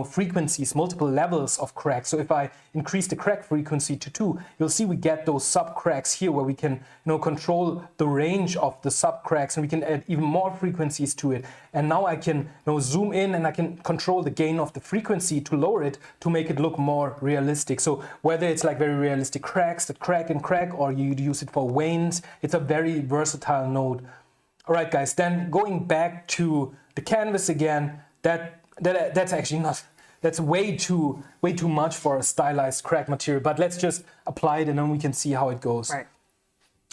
[SPEAKER 1] frequencies, multiple levels of cracks. So if I increase the crack frequency to 2, you'll see we get those sub cracks here where we can, control the range of the sub cracks, and we can add even more frequencies to it. And now I can, zoom in and I can control the gain of the frequency to lower it to make it look more realistic. So whether it's like very realistic cracks that crack and crack, or you use it for wanes, it's a very versatile node. All right, guys, then going back to the canvas again, that's actually not, that's way too much for a stylized crack material, but let's just apply it and then we can see how it goes.
[SPEAKER 2] Right.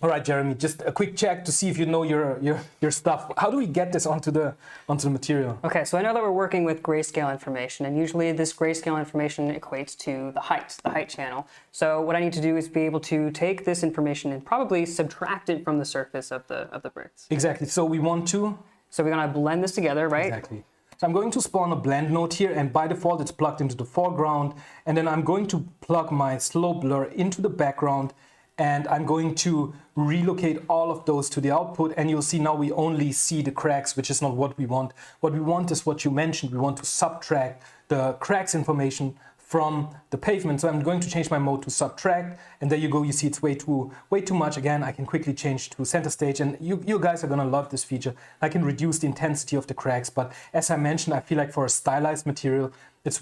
[SPEAKER 1] All right, Jeremy, just a quick check to see if you know your stuff. How do we get this onto the material?
[SPEAKER 2] Okay, so I know that we're working with grayscale information, and usually this grayscale information equates to the height channel. So what I need to do is be able to take this information and probably subtract it from the surface of the bricks.
[SPEAKER 1] Exactly. So we want to.
[SPEAKER 2] So we're gonna blend this together, right?
[SPEAKER 1] Exactly. So I'm going to spawn a blend node here, and by default it's plugged into the foreground, and then I'm going to plug my slope blur into the background. And I'm going to relocate all of those to the output, and you'll see now we only see the cracks, which is not what we want. What we want is what you mentioned. We want to subtract the cracks information from the pavement. So I'm going to change my mode to subtract, and there you go. You see it's way too much. Again, I can quickly change to center stage, and you guys are gonna love this feature. I can reduce the intensity of the cracks, but as I mentioned, I feel like for a stylized material, it's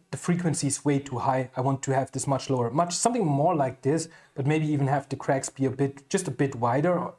[SPEAKER 1] the frequency is way too high. I want to have this much lower, something more like this, but maybe even have the cracks be just a bit wider,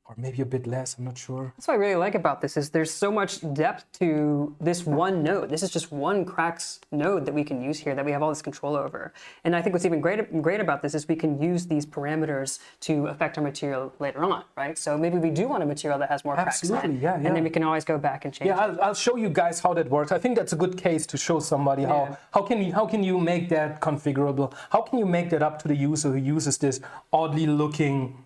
[SPEAKER 1] or maybe a bit less, I'm not sure.
[SPEAKER 2] That's what I really like about this is there's so much depth to this one node. This is just one cracks node that we can use here that we have all this control over. And I think what's even great about this is we can use these parameters to affect our material later on, right? So maybe we do want a material that has more cracks.
[SPEAKER 1] Absolutely, yeah.
[SPEAKER 2] And then we can always go back and change it.
[SPEAKER 1] Yeah, I'll show you guys how that works. I think that's a good case to show somebody how can you make that configurable? How can you make that up to the user who uses this oddly looking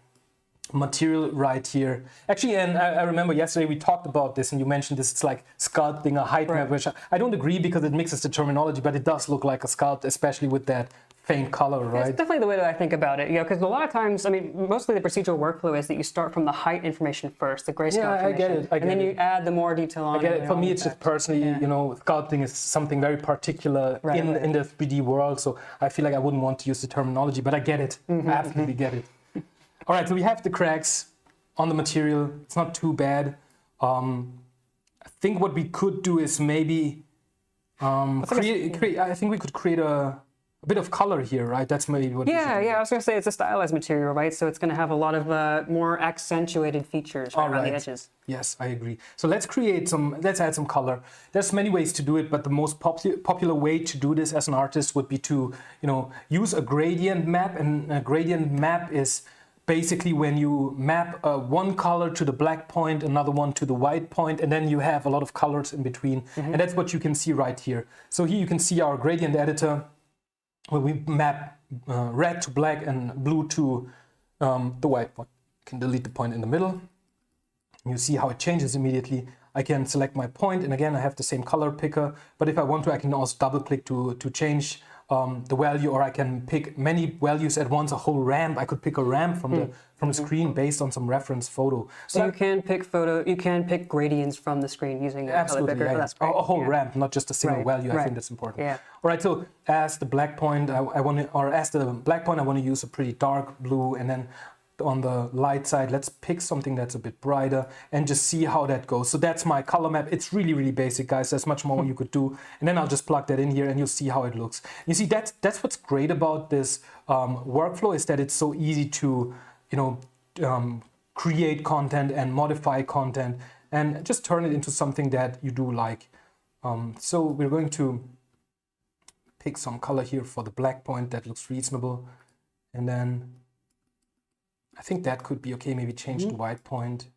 [SPEAKER 1] material right here? Actually, and I remember yesterday we talked about this, and you mentioned this. It's like sculpting a height map, which I don't agree because it mixes the terminology, but it does look like a sculpt, especially with that faint color, right?
[SPEAKER 2] It's definitely the way that I think about it, because a lot of times, I mean, mostly the procedural workflow is that you start from the height information first, the grayscale information.
[SPEAKER 1] I get it.
[SPEAKER 2] And then you add the more detail on.
[SPEAKER 1] I get it. For me, it's just personally, sculpting is something very particular in the 3D world, so I feel like I wouldn't want to use the terminology, but I get it. I absolutely get it. All right, so we have the cracks on the material. It's not too bad. I think what we could do is maybe I think we could create a bit of color here, right? That's maybe what.
[SPEAKER 2] I was going to say it's a stylized material, right? So it's going to have a lot of more accentuated features around the edges.
[SPEAKER 1] Yes, I agree. So let's add some color. There's many ways to do it, but the most popular way to do this as an artist would be to, use a gradient map, and a gradient map is basically when you map one color to the black point, another one to the white point, and then you have a lot of colors in between. And that's what you can see right here. So here you can see our gradient editor, where we map red to black and blue to the white point. You can delete the point in the middle. You see how it changes immediately. I can select my point, and again, I have the same color picker, but if I want to, I can also double click to change the value, or I can pick many values at once, a whole ramp. I could pick a ramp from the screen based on some reference photo.
[SPEAKER 2] So you can pick gradients from the screen using a color picker.
[SPEAKER 1] Yeah.
[SPEAKER 2] That's great.
[SPEAKER 1] A whole ramp, not just a single value. I think that's important.
[SPEAKER 2] Yeah.
[SPEAKER 1] All right. So as the black point, I want to use a pretty dark blue, and then on the light side, let's pick something that's a bit brighter and just see how that goes. So that's my color map. It's really, really basic, guys. There's much more you could do. And then I'll just plug that in here and you'll see how it looks. You see, that's what's great about this workflow, is that it's so easy to, create content and modify content and just turn it into something that you do like. So we're going to pick some color here for the black point that looks reasonable. And then I think that could be okay. Maybe change the white point.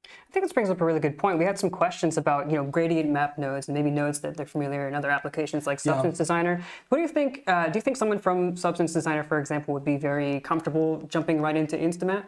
[SPEAKER 2] I think this brings up a really good point. We had some questions about, gradient map nodes and maybe nodes that they're familiar in other applications like Substance Designer. What do you think? Do you think someone from Substance Designer, for example, would be very comfortable jumping right into InstaMAT?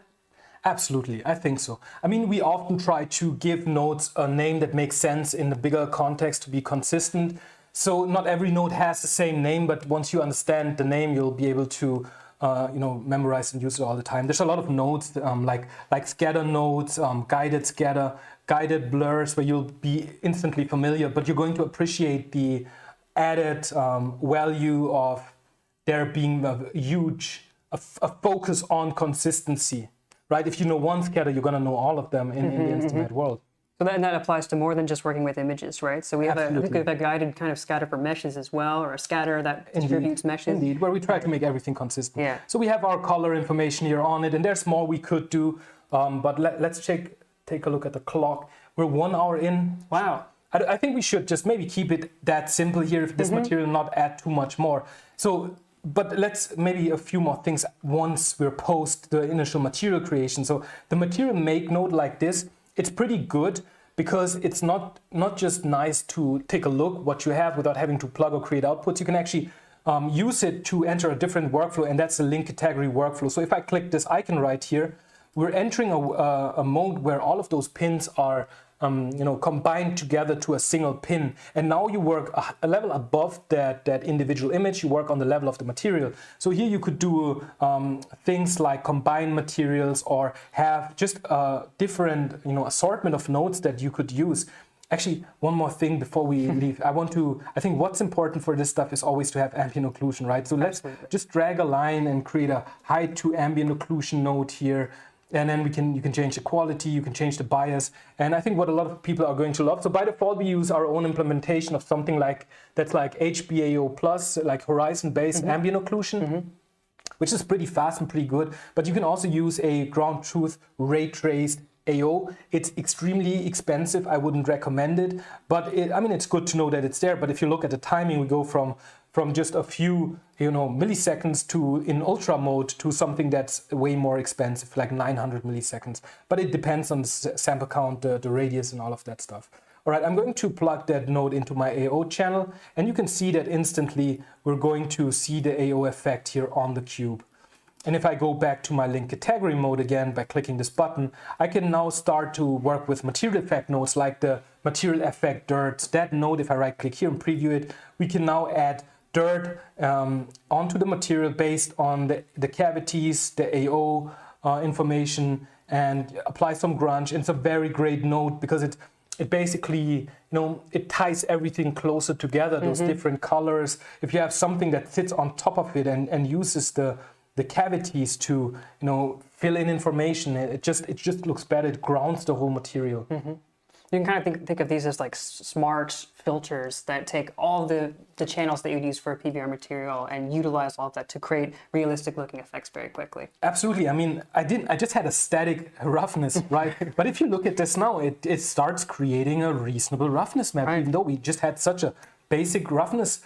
[SPEAKER 1] Absolutely, I think so. I mean, we often try to give nodes a name that makes sense in the bigger context to be consistent. So not every node has the same name, but once you understand the name, you'll be able to memorize and use it all the time. There's a lot of nodes like scatter nodes, guided scatter, guided blurs, where you'll be instantly familiar, but you're going to appreciate the added value of there being a huge focus on consistency, right? If you know one scatter, you're going to know all of them in the InstaMAT world.
[SPEAKER 2] So that applies to more than just working with images, right? So we have a guided kind of scatter for meshes as well, or a scatter that distributes meshes.
[SPEAKER 1] Indeed, where we try to make everything consistent.
[SPEAKER 2] Yeah.
[SPEAKER 1] So we have our color information here on it, and there's more we could do, but let's take a look at the clock. We're 1 hour in.
[SPEAKER 2] Wow.
[SPEAKER 1] I think we should just maybe keep it that simple here, if this material, not add too much more. So, but let's maybe a few more things once we're post the initial material creation. So the material make node like this, it's pretty good because it's not just nice to take a look what you have without having to plug or create outputs. You can actually use it to enter a different workflow, and that's the link category workflow. So if I click this icon right here, we're entering a mode where all of those pins are combined together to a single pin. And now you work a level above that individual image, you work on the level of the material. So here you could do things like combine materials or have just a different assortment of nodes that you could use. Actually, one more thing before we leave. I think what's important for this stuff is always to have ambient occlusion, right? So let's just drag a line and create a height to ambient occlusion node here. And then you can change the quality, you can change the bias. And I think what a lot of people are going to love. So by default, we use our own implementation of something that's like HBAO plus, like horizon-based ambient occlusion, which is pretty fast and pretty good. But you can also use a ground truth ray-traced AO. It's extremely expensive. I wouldn't recommend it. But it's good to know that it's there. But if you look at the timing, we go from just a few milliseconds to in ultra mode to something that's way more expensive, like 900 milliseconds. But it depends on the sample count, the radius, and all of that stuff. All right, I'm going to plug that node into my AO channel, and you can see that instantly we're going to see the AO effect here on the cube. And if I go back to my link category mode again by clicking this button, I can now start to work with material effect nodes like the material effect dirt. That node, if I right click here and preview it, we can now add dirt onto the material based on the cavities, the AO information, and apply some grunge. And it's a very great node because it basically, it ties everything closer together, those different colors. If you have something that sits on top of it and uses the cavities to, fill in information, it just looks better. It grounds the whole material.
[SPEAKER 2] You can kind of think of these as like smart filters that take all the channels that you'd use for a PBR material and utilize all of that to create realistic looking effects very quickly.
[SPEAKER 1] Absolutely. I mean, I just had a static roughness, right? But if you look at this now, it starts creating a reasonable roughness map, even though we just had such a basic roughness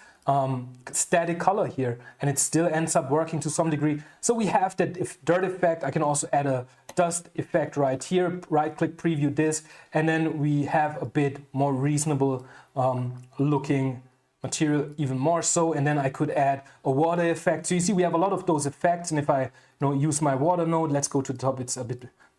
[SPEAKER 1] static color here, and it still ends up working to some degree. So we have that dirt effect. I can also add a dust effect right here, right click, preview this, and then we have a bit more reasonable looking material, even more so. And then I could add a water effect. So you see we have a lot of those effects, and if I use my water node, let's go to the top.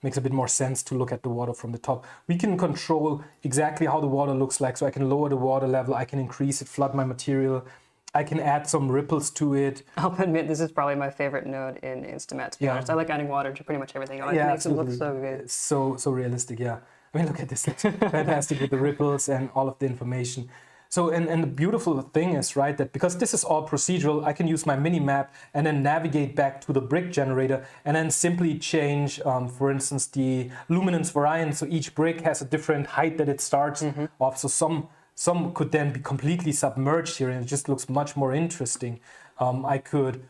[SPEAKER 1] Makes a bit more sense to look at the water from the top. We can control exactly how the water looks like. So I can lower the water level, I can increase it, flood my material. I can add some ripples to it.
[SPEAKER 2] I'll admit, this is probably my favorite node in InstaMAT, to be honest. I like adding water to pretty much everything. It makes
[SPEAKER 1] absolutely.
[SPEAKER 2] it look so good.
[SPEAKER 1] So realistic, yeah. I mean, look at this. It's fantastic with the ripples and all of the information. So, and the beautiful thing is, right, that because this is all procedural, I can use my mini map and then navigate back to the brick generator and then simply change, for instance, the luminance variance. So each brick has a different height that it starts off. So some could then be completely submerged here, and it just looks much more interesting. I could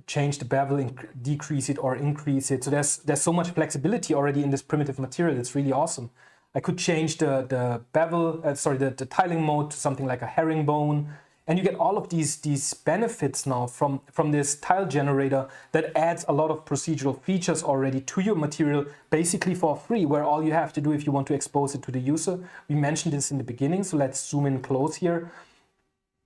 [SPEAKER 1] change the bevel, decrease it or increase it. So there's so much flexibility already in this primitive material. It's really awesome. I could change the bevel, the tiling mode to something like a herringbone. And you get all of these benefits now from this tile generator that adds a lot of procedural features already to your material, basically for free, where all you have to do if you want to expose it to the user. We mentioned this in the beginning, so let's zoom in close here.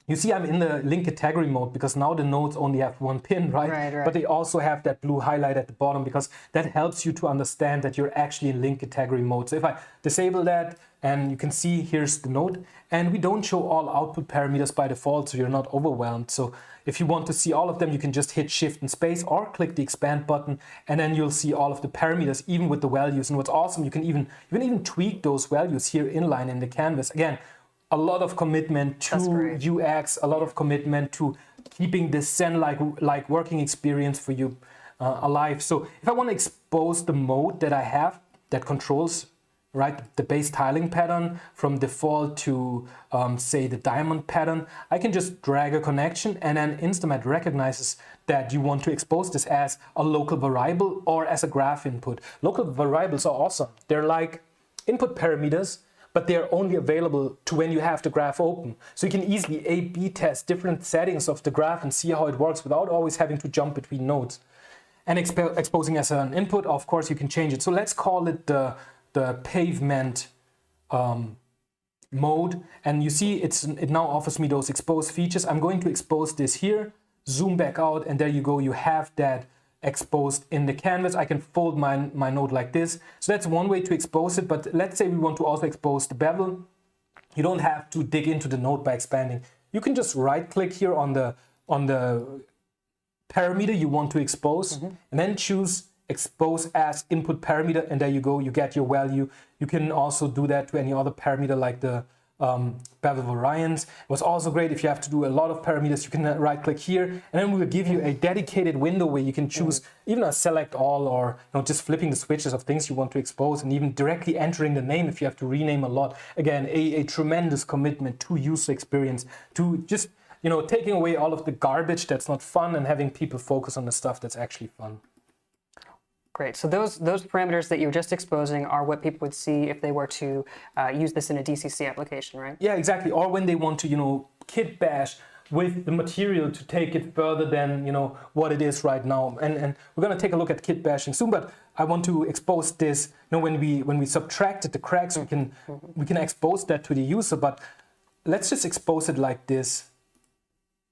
[SPEAKER 1] You see I'm in the link category mode because now the nodes only have one pin, right? But they also have that blue highlight at the bottom because that helps you to understand that you're actually in link category mode. So if I disable that, and you can see here's the node, and we don't show all output parameters by default, so you're not overwhelmed. So if you want to see all of them, you can just hit Shift and Space or click the expand button, and then you'll see all of the parameters, even with the values. And what's awesome, you can even tweak those values here inline in the canvas. Again, a lot of commitment to UX, a lot of commitment to keeping this Zen-like working experience for you alive. So if I want to expose the mode that I have that controls, right, the base tiling pattern from default to say the diamond pattern, I can just drag a connection, and then InstaMAT recognizes that you want to expose this as a local variable or as a graph input. Local variables are awesome. They're like input parameters, but they're only available to when you have the graph open. So you can easily A/B test different settings of the graph and see how it works without always having to jump between nodes. And exposing as an input, of course, you can change it. So let's call it the pavement mode. And you see it now offers me those expose features. I'm going to expose this here, zoom back out, and there you go. You have that exposed in the canvas. I can fold my node like this. So that's one way to expose it, but let's say we want to also expose the bevel. You don't have to dig into the node by expanding. You can just right click here on the parameter you want to expose, and then choose expose as input parameter, and there you go, you get your value. You can also do that to any other parameter like the bevel variance. It was also great if you have to do a lot of parameters, you can right click here, and then we will give you a dedicated window where you can choose even a select all, or just flipping the switches of things you want to expose, and even directly entering the name if you have to rename a lot. Again, a tremendous commitment to user experience, to just taking away all of the garbage that's not fun and having people focus on the stuff that's actually fun.
[SPEAKER 2] Great. So those parameters that you're just exposing are what people would see if they were to use this in a DCC application, right?
[SPEAKER 1] Yeah, exactly. Or when they want to, kit bash with the material to take it further than, what it is right now. And we're going to take a look at kit bashing soon, but I want to expose this. When we subtracted the cracks, we can expose that to the user, but let's just expose it like this.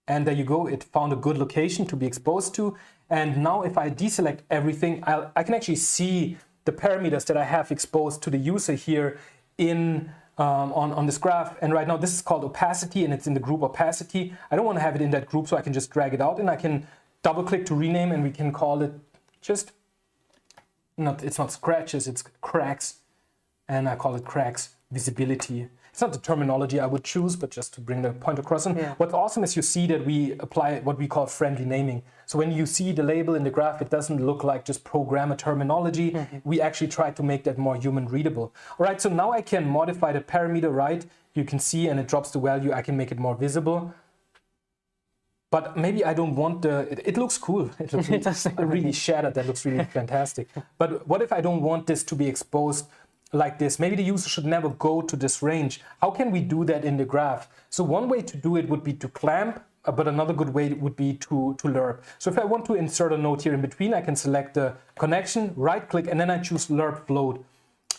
[SPEAKER 1] And there you go. It found a good location to be exposed to. And now if I deselect everything, I can actually see the parameters that I have exposed to the user here in on this graph. And right now this is called opacity, and it's in the group opacity. I don't want to have it in that group, so I can just drag it out, and I can double click to rename, and we can call it just, it's not scratches, it's cracks. And I call it cracks visibility. It's not the terminology I would choose, but just to bring the point across. And what's awesome is you see that we apply what we call friendly naming. So when you see the label in the graph, it doesn't look like just programmer terminology. We actually try to make that more human readable. All right, so now I can modify the parameter, right? You can see, and it drops the value. I can make it more visible. But maybe I don't want it looks cool. It looks really shattered. That looks really fantastic. But what if I don't want this to be exposed like this? Maybe the user should never go to this range. How can we do that in the graph? So one way to do it would be to clamp, but another good way would be to lerp. So if I want to insert a node here in between, I can select the connection, right click, and then I choose lerp float.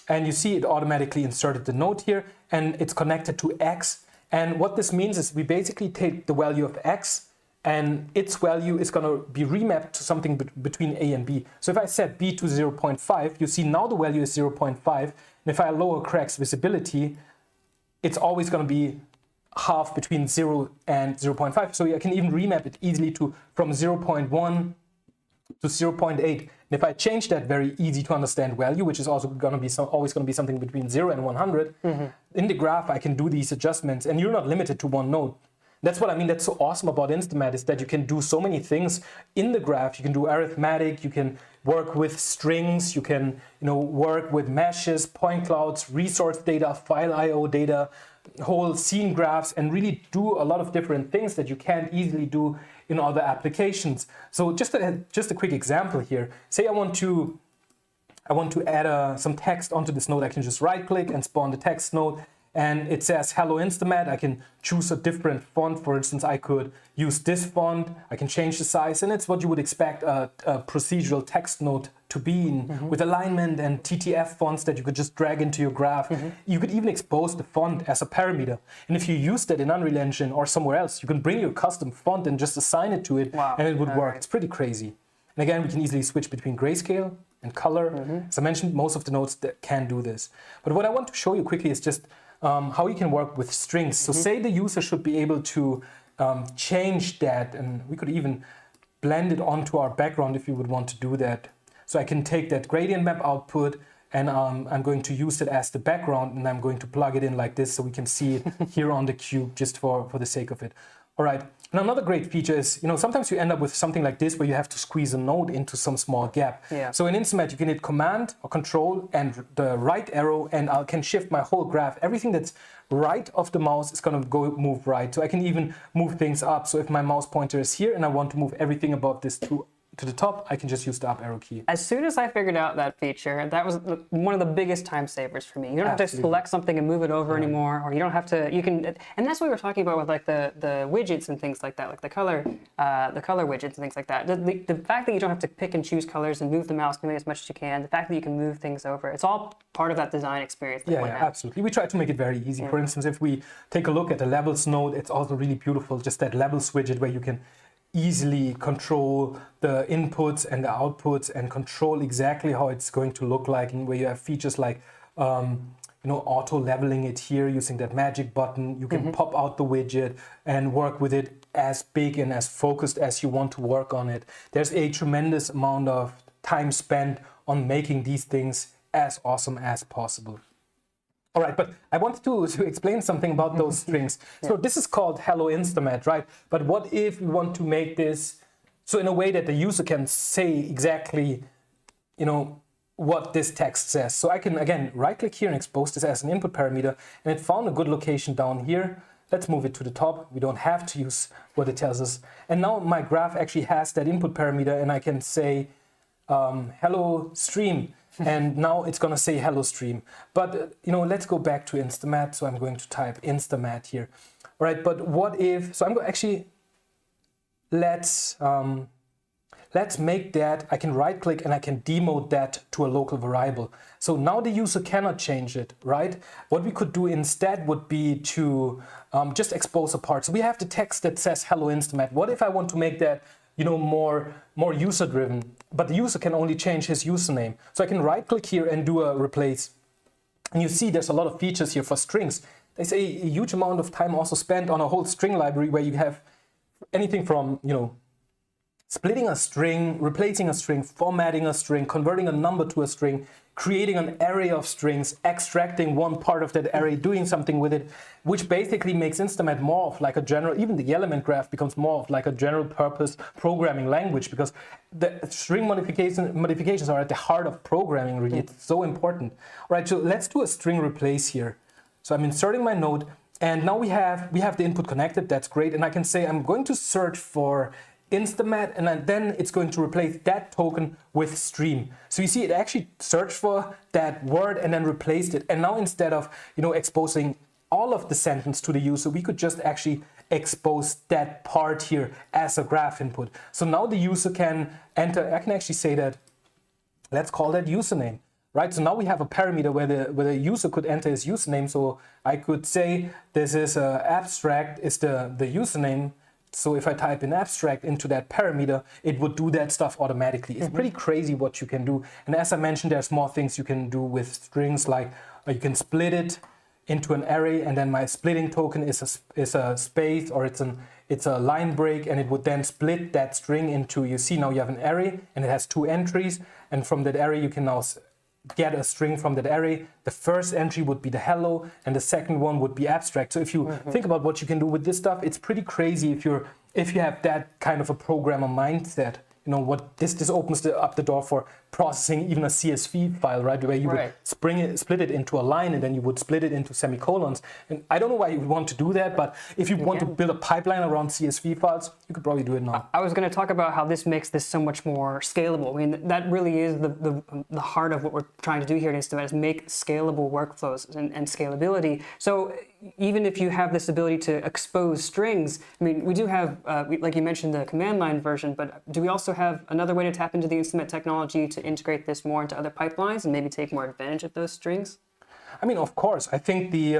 [SPEAKER 1] And you see it automatically inserted the node here, and it's connected to X. And what this means is we basically take the value of X, and its value is going to be remapped to something between A and B. So if I set B to 0.5, you see now the value is 0.5. And if I lower cracks visibility, it's always going to be half between 0 and 0.5. So I can even remap it easily to from 0.1 to 0.8. And if I change that very easy to understand value, which is also going to be always going to be something between 0 and 100, in the graph I can do these adjustments, and you're not limited to one node. That's what I mean. That's so awesome about InstaMAT, is that you can do so many things in the graph. You can do arithmetic, you can work with strings, you can work with meshes, point clouds, resource data, file IO data, whole scene graphs, and really do a lot of different things that you can't easily do in other applications. So just a quick example here. Say I want to add some text onto this node. I can just right click and spawn the text node. And it says hello InstaMAT. I can choose a different font. For instance, I could use this font. I can change the size, and it's what you would expect a procedural text node to be in, with alignment and TTF fonts that you could just drag into your graph. You could even expose the font as a parameter. And if you use that in Unreal Engine or somewhere else, you can bring your custom font and just assign it to it, and it would work. It's pretty crazy. And again, we can easily switch between grayscale and color. As I mentioned, most of the nodes that can do this. But what I want to show you quickly is just how you can work with strings. So say the user should be able to change that, and we could even blend it onto our background if you would want to do that. So I can take that gradient map output, and I'm going to use it as the background, and I'm going to plug it in like this so we can see it here on the cube just for the sake of it. All right. And another great feature is, sometimes you end up with something like this where you have to squeeze a node into some small gap. So in InstaMAT, you can hit Command or Control and the right arrow, and I can shift my whole graph. Everything that's right of the mouse is going to move right. So I can even move things up. So if my mouse pointer is here and I want to move everything above this to the top, I can just use the up arrow key.
[SPEAKER 2] As soon as I figured out that feature, that was one of the biggest time savers for me. You don't have to select something and move it over anymore, or you don't have to, and that's what we were talking about with like the widgets and things like that, like the color widgets and things like that. The fact that you don't have to pick and choose colors and move the mouse as much as you can, the fact that you can move things over, it's all part of that design experience.
[SPEAKER 1] Yeah, absolutely. We try to make it very easy. For instance, if we take a look at the levels node, it's also really beautiful, just that levels widget where you can easily control the inputs and the outputs and control exactly how it's going to look like, and where you have features like auto leveling it here using that magic button. You can pop out the widget and work with it as big and as focused as you want to work on it. There's a tremendous amount of time spent on making these things as awesome as possible. All right, but I wanted to explain something about those strings. So this is called Hello InstaMAT, right? But what if we want to make this so in a way that the user can say exactly, what this text says? So I can, again, right-click here and expose this as an input parameter, and it found a good location down here. Let's move it to the top. We don't have to use what it tells us. And now my graph actually has that input parameter, and I can say, hello stream. And now it's going to say hello stream. But, let's go back to InstaMAT. So I'm going to type InstaMAT here. All right, but what if, so I'm going to actually, let's make that, I can right click and I can demote that to a local variable. So now the user cannot change it, right? What we could do instead would be to just expose a part. So we have the text that says hello InstaMAT. What if I want to make that more user driven, but the user can only change his username? So I can right click here and do a replace. And you see there's a lot of features here for strings. There's a huge amount of time also spent on a whole string library where you have anything from, splitting a string, replacing a string, formatting a string, converting a number to a string, creating an array of strings, extracting one part of that array, doing something with it, which basically makes InstaMAT more of like a general, even the element graph becomes more of like a general purpose programming language, because the string modifications are at the heart of programming, really. It's so important. All right, so let's do a string replace here. So I'm inserting my node, and now we have the input connected. That's great. And I can say I'm going to search for InstaMAT, and then it's going to replace that token with stream. So you see it actually searched for that word and then replaced it. And now instead of exposing all of the sentence to the user, we could just actually expose that part here as a graph input. So now the user can enter, I can actually say that, let's call that username. Right, so now we have a parameter where the user could enter his username. So I could say this is abstract is the username. So if I type in abstract into that parameter, it would do that stuff automatically. It's pretty crazy what you can do. And as I mentioned, there's more things you can do with strings, like you can split it into an array, and then my splitting token is a space, or it's a line break, and it would then split that string into, you see now you have an array and it has 2 entries, and from that array you can now get a string from that array. The first entry would be the hello, and the second one would be abstract. So if you think about what you can do with this stuff, it's pretty crazy if you have that kind of a programmer mindset. What this opens up the door for processing even a CSV file, right? Where you would split it into a line, and then you would split it into semicolons. And I don't know why you would want to do that, but if you want to build a pipeline around CSV files, you could probably do it now.
[SPEAKER 2] I was going to talk about how this makes this so much more scalable. I mean, that really is the heart of what we're trying to do here at InstaMAT, is make scalable workflows and scalability. So even if you have this ability to expose strings, I mean, we do have, like you mentioned, the command line version, but do we also have another way to tap into the InstaMAT technology to integrate this more into other pipelines and maybe take more advantage of those strings?
[SPEAKER 1] I mean, of course. I think the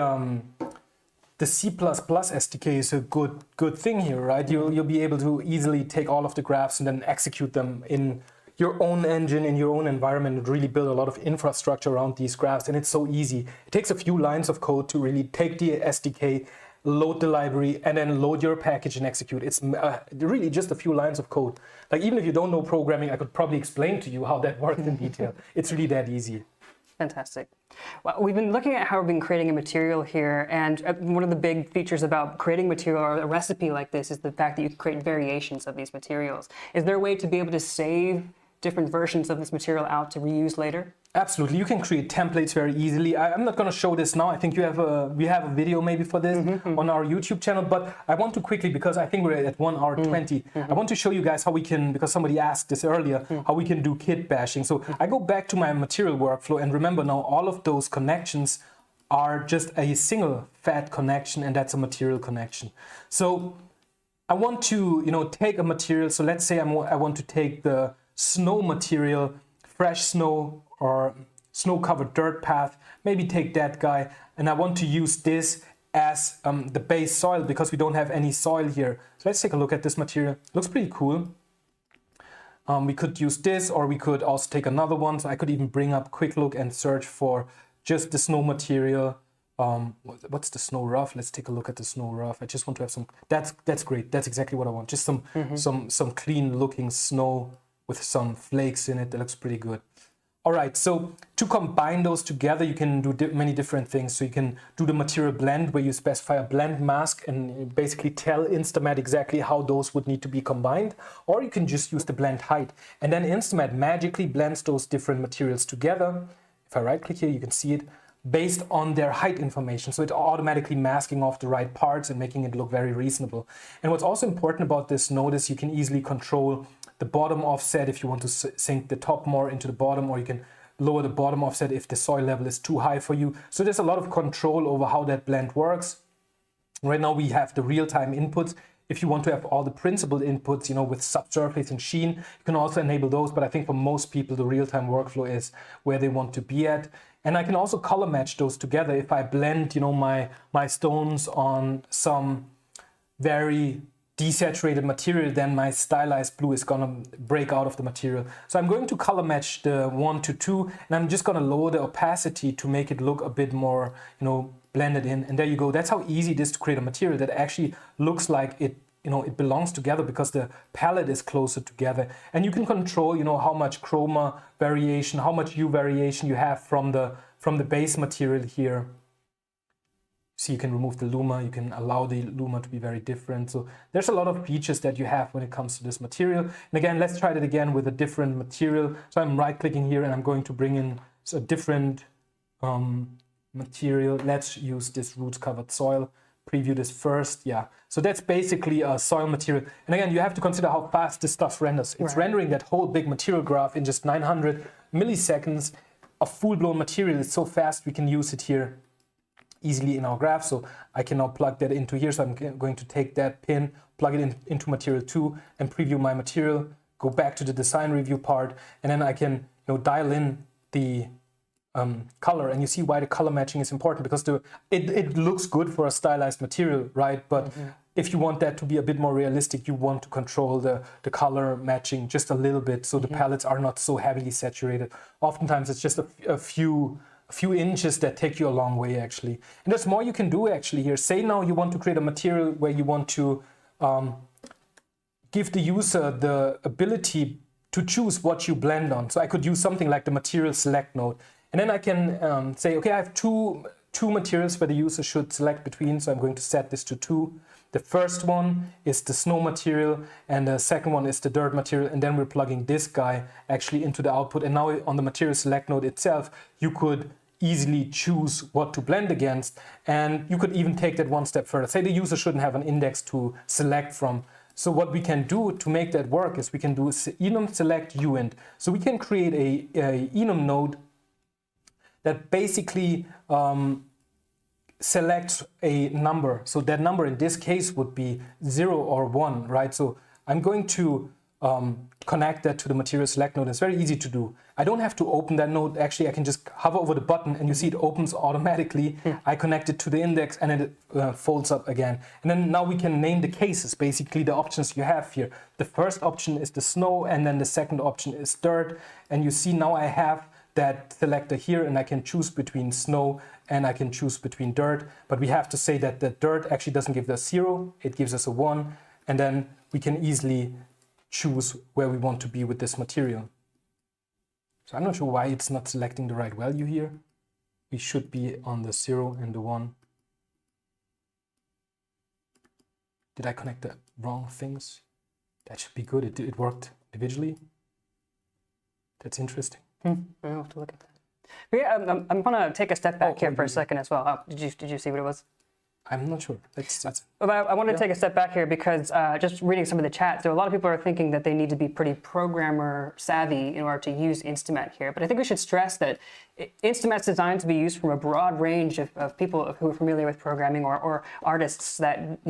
[SPEAKER 1] C++ SDK is a good thing here, right? You'll be able to easily take all of the graphs and then execute them in your own engine, in your own environment, and really build a lot of infrastructure around these graphs. And it's so easy. It takes a few lines of code to really take the SDK, load the library, and then load your package and execute. It's really just a few lines of code. Like, even if you don't know programming, I could probably explain to you how that works in detail. It's really that easy.
[SPEAKER 2] Fantastic. Well, we've been looking at how we've been creating a material here, and one of the big features about creating material or a recipe like this is the fact that you can create variations of these materials. Is there a way to be able to save different versions of this material out to reuse later?
[SPEAKER 1] Absolutely, you can create templates very easily. I'm not going to show this now. I think we have a video maybe for this on our YouTube channel, but I want to quickly, because I think we're at 1 hour 20, I want to show you guys how we can, because somebody asked this earlier, how we can do kitbashing. So I go back to my material workflow, and remember now all of those connections are just a single fat connection, and that's a material connection. So I want to take a material. So let's say I want to take the snow material, fresh snow or snow-covered dirt path, maybe take that guy, and I want to use this as the base soil because we don't have any soil here. So let's take a look at this material. Looks pretty cool. We could use this, or we could also take another one. So I could even bring up quick look and search for just the snow material. What's the snow rough? Let's take a look at the snow rough. I just want to have some. That's great. That's exactly what I want. Just some clean looking snow with some flakes in it. That looks pretty good. All right, so to combine those together, you can do many different things. So you can do the material blend, where you specify a blend mask and basically tell InstaMAT exactly how those would need to be combined. Or you can just use the blend height. And then InstaMAT magically blends those different materials together. If I right click here, you can see it based on their height information. So it's automatically masking off the right parts and making it look very reasonable. And what's also important about this node is you can easily control the bottom offset if you want to sink the top more into the bottom, or you can lower the bottom offset if the soil level is too high for you. So there's a lot of control over how that blend works. Right now we have the real-time inputs. If you want to have all the principled inputs, with subsurface and sheen, you can also enable those. But I think for most people, the real-time workflow is where they want to be at. And I can also color match those together. If I blend, my stones on some very desaturated material, then my stylized blue is gonna break out of the material. So I'm going to color match the 1 to 2, and I'm just gonna lower the opacity to make it look a bit more, blended in. And there you go. That's how easy it is to create a material that actually looks like it, it belongs together because the palette is closer together. And you can control, how much chroma variation, how much hue variation you have from the base material here. So you can remove the luma, you can allow the luma to be very different. So there's a lot of features that you have when it comes to this material. And again, let's try that again with a different material. So I'm right clicking here and I'm going to bring in a different material. Let's use this roots covered soil. Preview this first. Yeah. So that's basically a soil material. And again, you have to consider how fast this stuff renders. It's rendering that whole big material graph in just 900 milliseconds. A full-blown material is so fast we can use it here easily in our graph. So I can now plug that into here. So I'm going to take that pin, plug it into material 2 and preview my material, go back to the design review part, and then I can dial in the color. And you see why the color matching is important, because it looks good for a stylized material, right? But if you want that to be a bit more realistic, you want to control the color matching just a little bit so the palettes are not so heavily saturated. Oftentimes it's just a few inches that take you a long way, actually. And there's more you can do actually here. Say now you want to create a material where you want to give the user the ability to choose what you blend on. So I could use something like the material select node. And then I can say, okay, I have two materials where the user should select between. So I'm going to set this to 2. The first one is the snow material and the second one is the dirt material. And then we're plugging this guy actually into the output. And now on the material select node itself, you could easily choose what to blend against. And you could even take that one step further. Say the user shouldn't have an index to select from. So what we can do to make that work is we can do enum select uint. So we can create a enum node that basically selects a number. So that number in this case would be 0 or 1, right? So I'm going to connect that to the material select node. It's very easy to do. I don't have to open that node. Actually, I can just hover over the button and you see it opens automatically. I connect it to the index and it folds up again. And then now we can name the cases, basically the options you have here. The first option is the snow and then the second option is dirt. And you see now I have that selector here and I can choose between snow and I can choose between dirt. But we have to say that the dirt actually doesn't give us 0, it gives us a 1. And then we can easily choose where we want to be with this material. So I'm not sure why it's not selecting the right value here. We should be on the 0 and the 1. Did I connect the wrong things? That should be good. It worked individually. That's interesting.
[SPEAKER 2] I'll have to look at that. But yeah, I'm gonna take a step back here for a second as well. Oh, did you see what it was?
[SPEAKER 1] I'm not sure.
[SPEAKER 2] I want to take a step back here because just reading some of the chat, so a lot of people are thinking that they need to be pretty programmer savvy in order to use InstaMAT here. But I think we should stress that InstaMAT's designed to be used from a broad range of people who are familiar with programming or artists that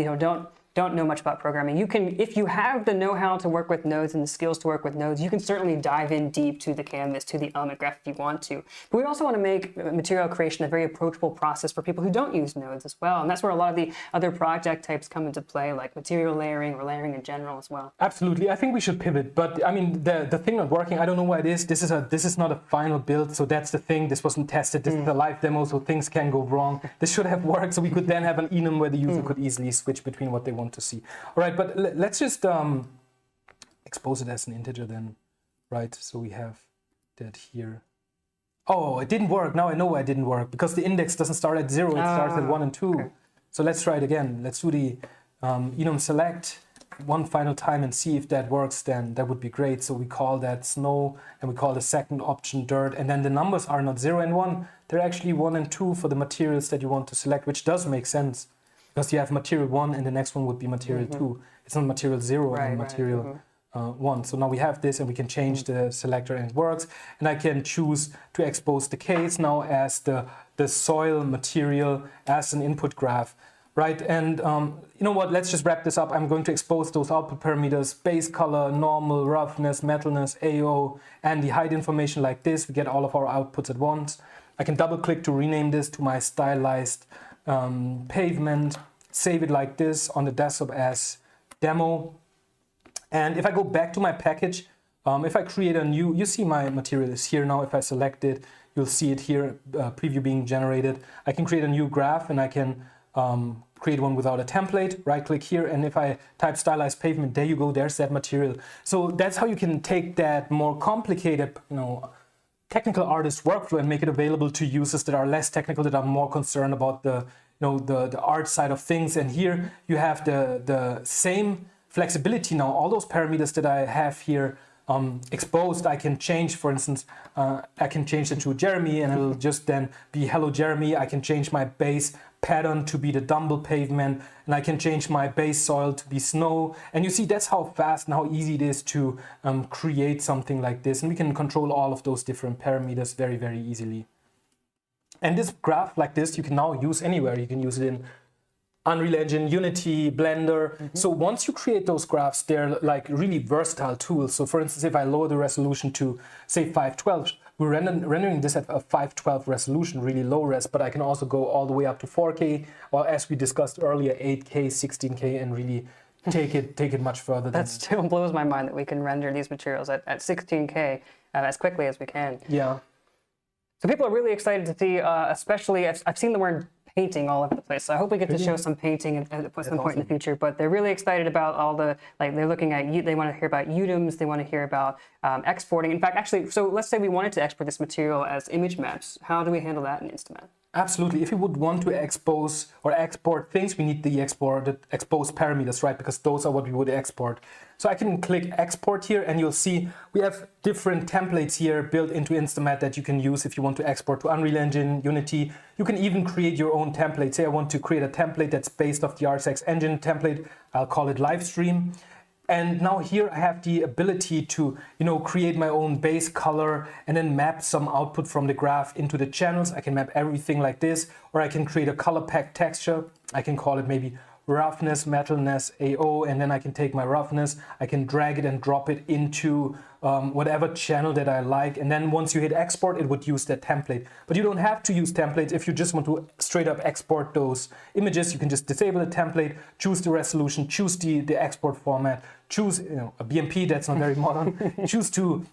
[SPEAKER 2] don't know much about programming. You can, if you have the know-how to work with nodes and the skills to work with nodes, you can certainly dive in deep to the canvas, to the element graph if you want to. But we also want to make material creation a very approachable process for people who don't use nodes as well. And that's where a lot of the other project types come into play, like material layering or layering in general as well.
[SPEAKER 1] Absolutely. I think we should pivot. But I mean, the thing not working, I don't know why it is. This is not a final build. So that's the thing. This wasn't tested. This is a live demo, so things can go wrong. This should have worked. So we could then have an enum where the user could easily switch between what they want to see. All right, but let's just expose it as an integer then, right? So we have that here. Oh, it didn't work. Now I know why it didn't work, because the index doesn't start at 0, it starts at 1 and 2. Okay. So let's try it again. Let's do the enum select one final time and see if that works. Then that would be great. So we call that snow and we call the second option dirt, and then the numbers are not 0 and 1. They're actually 1 and 2 for the materials that you want to select, which does make sense. Because you have material 1 and the next one would be material 2. It's not material 0 and material 1. So now we have this and we can change the selector and it works. And I can choose to expose the case now as the soil material as an input graph. Right, and you know what, let's just wrap this up. I'm going to expose those output parameters: base color, normal, roughness, metalness, AO, and the height information like this. We get all of our outputs at once. I can double click to rename this to my stylized pavement, save it like this on the desktop as demo. And if I go back to my package, if I create a new, you see my material is here now. If I select it, you'll see it here, preview being generated. I can create a new graph, and I can create one without a template. Right click here, and if I type stylized pavement, there you go, there's that material. So that's how you can take that more complicated, technical artist workflow and make it available to users that are less technical, that are more concerned about the art side of things. And here you have the same flexibility now. All those parameters that I have here exposed, I can change. For instance, I can change it to Jeremy, and it'll just then be hello Jeremy. I can change my base pattern to be the dumble pavement, and I can change my base soil to be snow. And you see, that's how fast and how easy it is to create something like this. And we can control all of those different parameters very, very easily. And this graph like this, you can now use anywhere. You can use it in Unreal Engine, Unity, Blender. So once you create those graphs, they're like really versatile tools. So for instance, if I lower the resolution to say 512, we're rendering this at a 512 resolution, really low res, but I can also go all the way up to 4K, or as we discussed earlier, 8K, 16K, and really take it much further.
[SPEAKER 2] That still blows my mind that we can render these materials at 16K as quickly as we can.
[SPEAKER 1] Yeah.
[SPEAKER 2] So people are really excited to see, especially, I've seen the word painting all over the place. So I hope we get to show some painting at some point in the future, but they're really excited about all the, they're looking at, they want to hear about UDIMs, they want to hear about exporting. In fact, actually, so let's say we wanted to export this material as image maps. How do we handle that in InstaMAT?
[SPEAKER 1] Absolutely. If you would want to expose or export things, we need the expose parameters, right? Because those are what we would export. So I can click export here, and you'll see we have different templates here built into InstaMAT that you can use if you want to export to Unreal Engine, Unity. You can even create your own template. Say I want to create a template that's based off the RSX engine template. I'll call it live stream. And now here I have the ability to, create my own base color and then map some output from the graph into the channels. I can map everything like this, or I can create a color packed texture. I can call it maybe roughness, metalness, AO, and then I can take my roughness, I can drag it and drop it into whatever channel that I like. And then once you hit export, it would use that template. But you don't have to use templates. If you just want to straight up export those images, you can just disable the template, choose the resolution, choose the export format, choose a BMP that's not very modern, choose to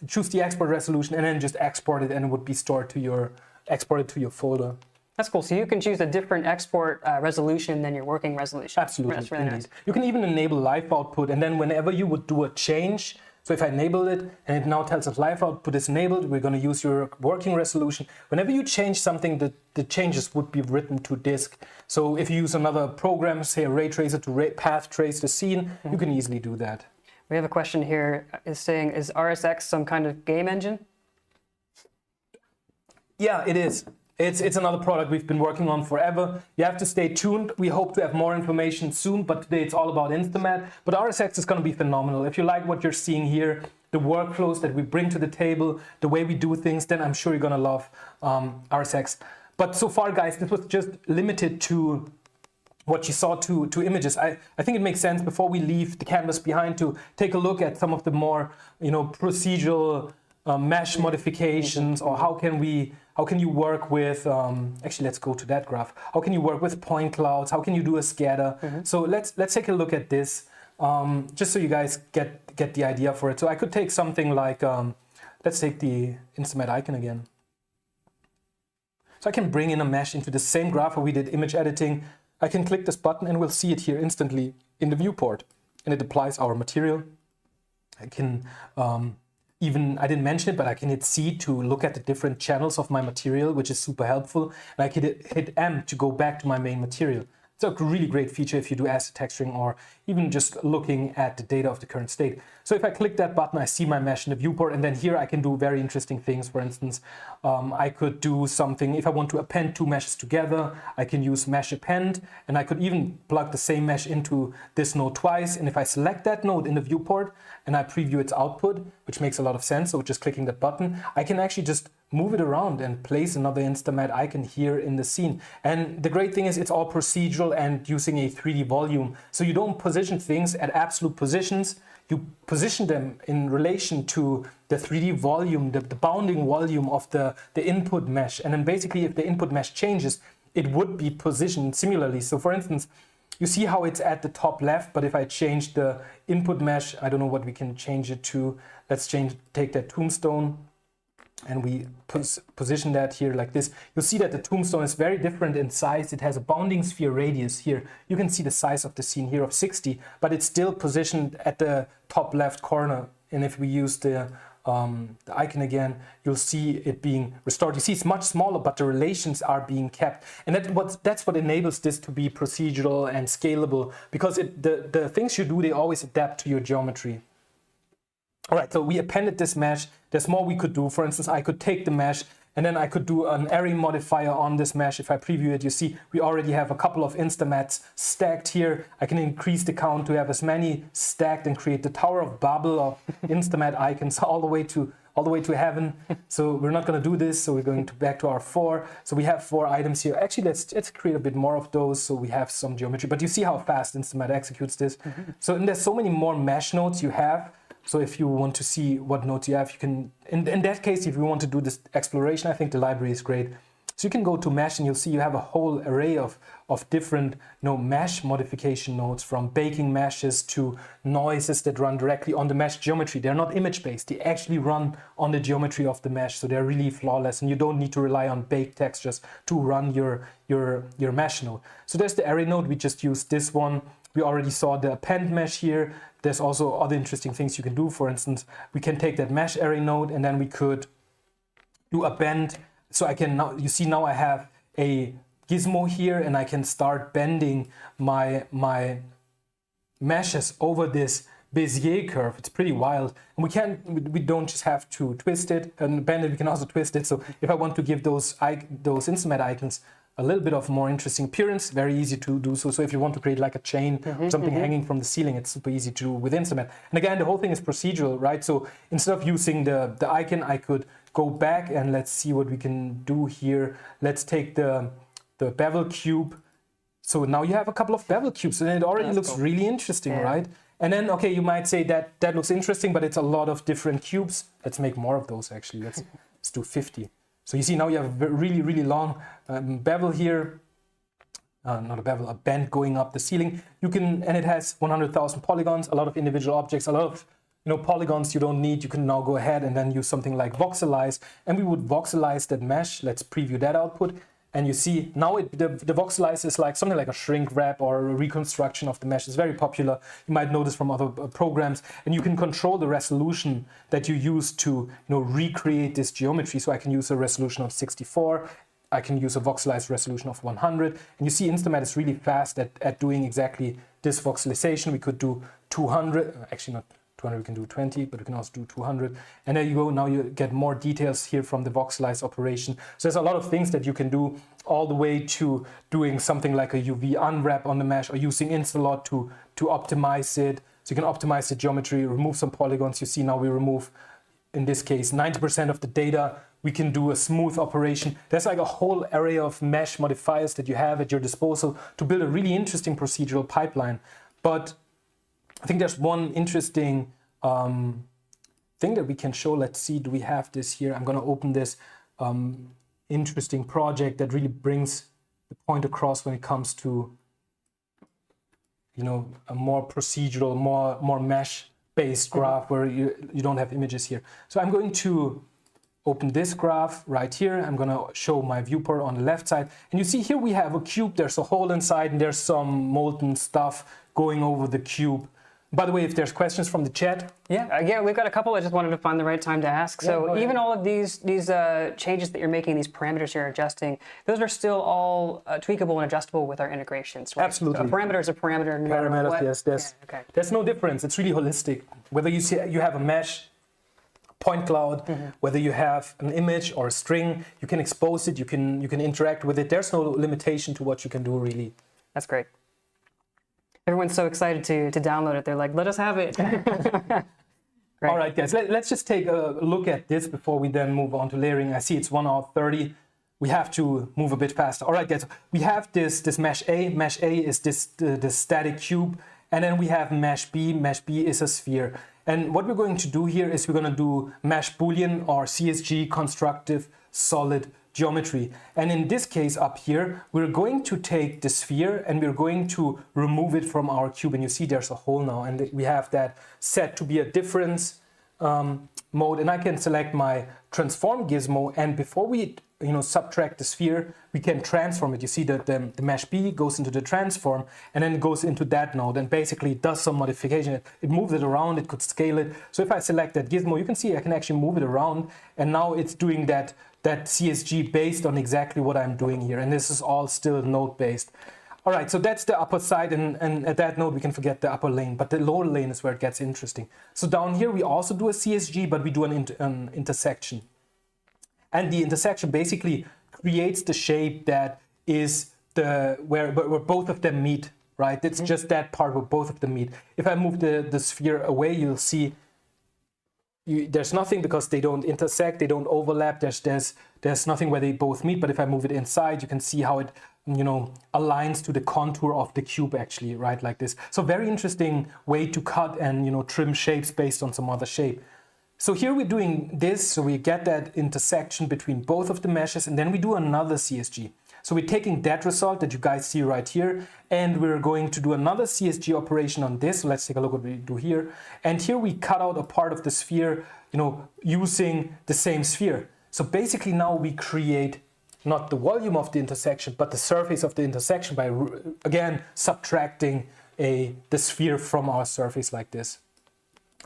[SPEAKER 1] choose the export resolution, and then just export it, and it would be exported to your folder.
[SPEAKER 2] That's cool. So you can choose a different export resolution than your working resolution.
[SPEAKER 1] Absolutely.
[SPEAKER 2] That's really nice.
[SPEAKER 1] You can even enable live output, and then whenever you would do a change, so if I enable it and it now tells us live output is enabled, we're going to use your working resolution. Whenever you change something, the changes would be written to disk. So if you use another program, say a ray tracer to path trace the scene, you can easily do that.
[SPEAKER 2] We have a question here is saying, is RSX some kind of game engine?
[SPEAKER 1] Yeah, it is. It's another product we've been working on forever. You have to stay tuned. We hope to have more information soon, but today it's all about InstaMAT. But RSX is going to be phenomenal. If you like what you're seeing here, the workflows that we bring to the table, the way we do things, then I'm sure you're going to love RSX. But so far, guys, this was just limited to what you saw to images. I think it makes sense before we leave the canvas behind to take a look at some of the more procedural mesh modifications, or how can you work with, actually let's go to that graph. How can you work with point clouds? How can you do a scatter? So let's take a look at this, just so you guys get the idea for it. So I could take something like, let's take the InstaMAT icon again. So I can bring in a mesh into the same graph where we did image editing. I can click this button and we'll see it here instantly in the viewport, and it applies our material. I can I didn't mention it, but I can hit C to look at the different channels of my material, which is super helpful. And I can hit M to go back to my main material. It's a really great feature if you do asset texturing or even just looking at the data of the current state. So if I click that button, I see my mesh in the viewport, and then here I can do very interesting things. For instance, I could do something, if I want to append two meshes together, I can use mesh append, and I could even plug the same mesh into this node twice. And if I select that node in the viewport and I preview its output, which makes a lot of sense, so just clicking that button, I can actually just move it around and place another InstaMAT icon here in the scene. And the great thing is it's all procedural and using a 3D volume. So you don't position things at absolute positions, you position them in relation to the 3D volume, the bounding volume of the input mesh. And then basically if the input mesh changes, it would be positioned similarly. So for instance, You see how it's at the top left, but if I change the input mesh, I don't know what we can change it to. Let's take that tombstone and we position that here like this. You'll see that the tombstone is very different in size. It has a bounding sphere radius here. You can see the size of the scene here of 60, but it's still positioned at the top left corner. And if we use the icon again, you'll see it being restored. You see it's much smaller, but the relations are being kept. And that's what enables this to be procedural and scalable, because the things you do, they always adapt to your geometry. All right, so we appended this mesh. There's more we could do. For instance, I could take the mesh and then I could do an array modifier on this mesh. If I preview it, you see we already have a couple of InstaMATs stacked here. I can increase the count to have as many stacked and create the Tower of Babel of InstaMAT icons all the way to heaven. So we're not going to do this. So we're going back to our 4. So we have 4 items here. Actually, let's create a bit more of those so we have some geometry. But you see how fast InstaMAT executes this. So and there's so many more mesh nodes you have. So if you want to see what nodes you have, you can, in that case, if you want to do this exploration, I think the library is great. So you can go to mesh and you'll see you have a whole array of different mesh modification nodes, from baking meshes to noises that run directly on the mesh geometry. They're not image-based. They actually run on the geometry of the mesh. So they're really flawless and you don't need to rely on baked textures to run your mesh node. So there's the array node. We just used this one. We already saw the append mesh here. There's also other interesting things you can do. For instance, we can take that mesh array node and then we could do a bend. So I can now, you see now I have a gizmo here and I can start bending my meshes over this Bezier curve. It's pretty wild. And we don't just have to twist it and bend it, we can also twist it. So if I want to give those InstaMAT icons a little bit of more interesting appearance, very easy to do so. So if you want to create like a chain, something hanging from the ceiling, it's super easy to do with InstaMAT. And again, the whole thing is procedural, right? So instead of using the icon, I could go back and let's see what we can do here. Let's take the bevel cube. So now you have a couple of bevel cubes and it already looks cool. Really interesting, right? And then, okay, you might say that looks interesting, but it's a lot of different cubes. Let's make more of those actually. Let's do 50. So you see now you have a really, really long bevel here, not a bevel, a bend going up the ceiling. You can, and it has 100,000 polygons, a lot of individual objects, a lot of polygons you don't need. You can now go ahead and then use something like voxelize, and we would voxelize that mesh. Let's preview that output. And you see now the voxelize is like something like a shrink wrap or a reconstruction of the mesh. It's very popular. You might know this from other programs, and you can control the resolution that you use to recreate this geometry. So I can use a resolution of 64. I can use a voxelized resolution of 100. And you see InstaMAT is really fast at doing exactly this voxelization. We could do 200, actually not 200, we can do 20, but we can also do 200. And there you go, now you get more details here from the voxelize operation. So there's a lot of things that you can do, all the way to doing something like a UV unwrap on the mesh or using Instalot to optimize it. So you can optimize the geometry, remove some polygons. You see now we remove, in this case, 90% of the data. We can do a smooth operation. There's like a whole array of mesh modifiers that you have at your disposal to build a really interesting procedural pipeline. But I think there's one interesting thing that we can show. Let's see, do we have this here? I'm going to open this interesting project that really brings the point across when it comes to, a more procedural, more mesh-based graph where you don't have images here. So I'm going to open this graph right here. I'm going to show my viewport on the left side. And you see here we have a cube. There's a hole inside and there's some molten stuff going over the cube. By the way, if there's questions from the chat.
[SPEAKER 2] Yeah, we've got a couple. I just wanted to find the right time to ask. So even all of these changes that you're making, these parameters you're adjusting, those are still all tweakable and adjustable with our integrations, right?
[SPEAKER 1] Absolutely.
[SPEAKER 2] So a parameter is a parameter. No matter what.
[SPEAKER 1] Yes. There's no difference. It's really holistic. Whether you have a mesh, point cloud, whether you have an image or a string, you can expose it, you can interact with it. There's no limitation to what you can do, really.
[SPEAKER 2] That's great. Everyone's so excited to download it. They're like, let us have it.
[SPEAKER 1] All right, guys, let's just take a look at this before we then move on to layering. I see it's 1 hour 30. We have to move a bit faster. All right, guys, we have this mesh A. Mesh A is the static cube. And then we have mesh B. Mesh B is a sphere. And what we're going to do here is we're going to do mesh Boolean or CSG constructive solid geometry. And in this case up here, we're going to take the sphere and we're going to remove it from our cube. And you see there's a hole now, and we have that set to be a difference mode. And I can select my transform gizmo, and before we subtract the sphere, we can transform it. You see that the mesh B goes into the transform, and then it goes into that node, and basically it does some modification. It moves it around, it could scale it. So if I select that gizmo, you can see I can actually move it around, and now it's doing that CSG based on exactly what I'm doing here. And this is all still node based. All right, so that's the upper side, and at that node we can forget the upper lane, but the lower lane is where it gets interesting. So down here we also do a CSG, but we do an intersection. And the intersection basically creates the shape that is where both of them meet, right? It's just that part where both of them meet. If I move the sphere away, you'll see there's nothing because they don't intersect, they don't overlap. There's nothing where they both meet. But if I move it inside, you can see how it aligns to the contour of the cube actually, right? Like this. So very interesting way to cut and trim shapes based on some other shape. So here we're doing this, so we get that intersection between both of the meshes, and then we do another CSG. So we're taking that result that you guys see right here, and we're going to do another CSG operation on this. So let's take a look at what we do here. And here we cut out a part of the sphere, using the same sphere. So basically now we create not the volume of the intersection, but the surface of the intersection by, again, subtracting the sphere from our surface like this.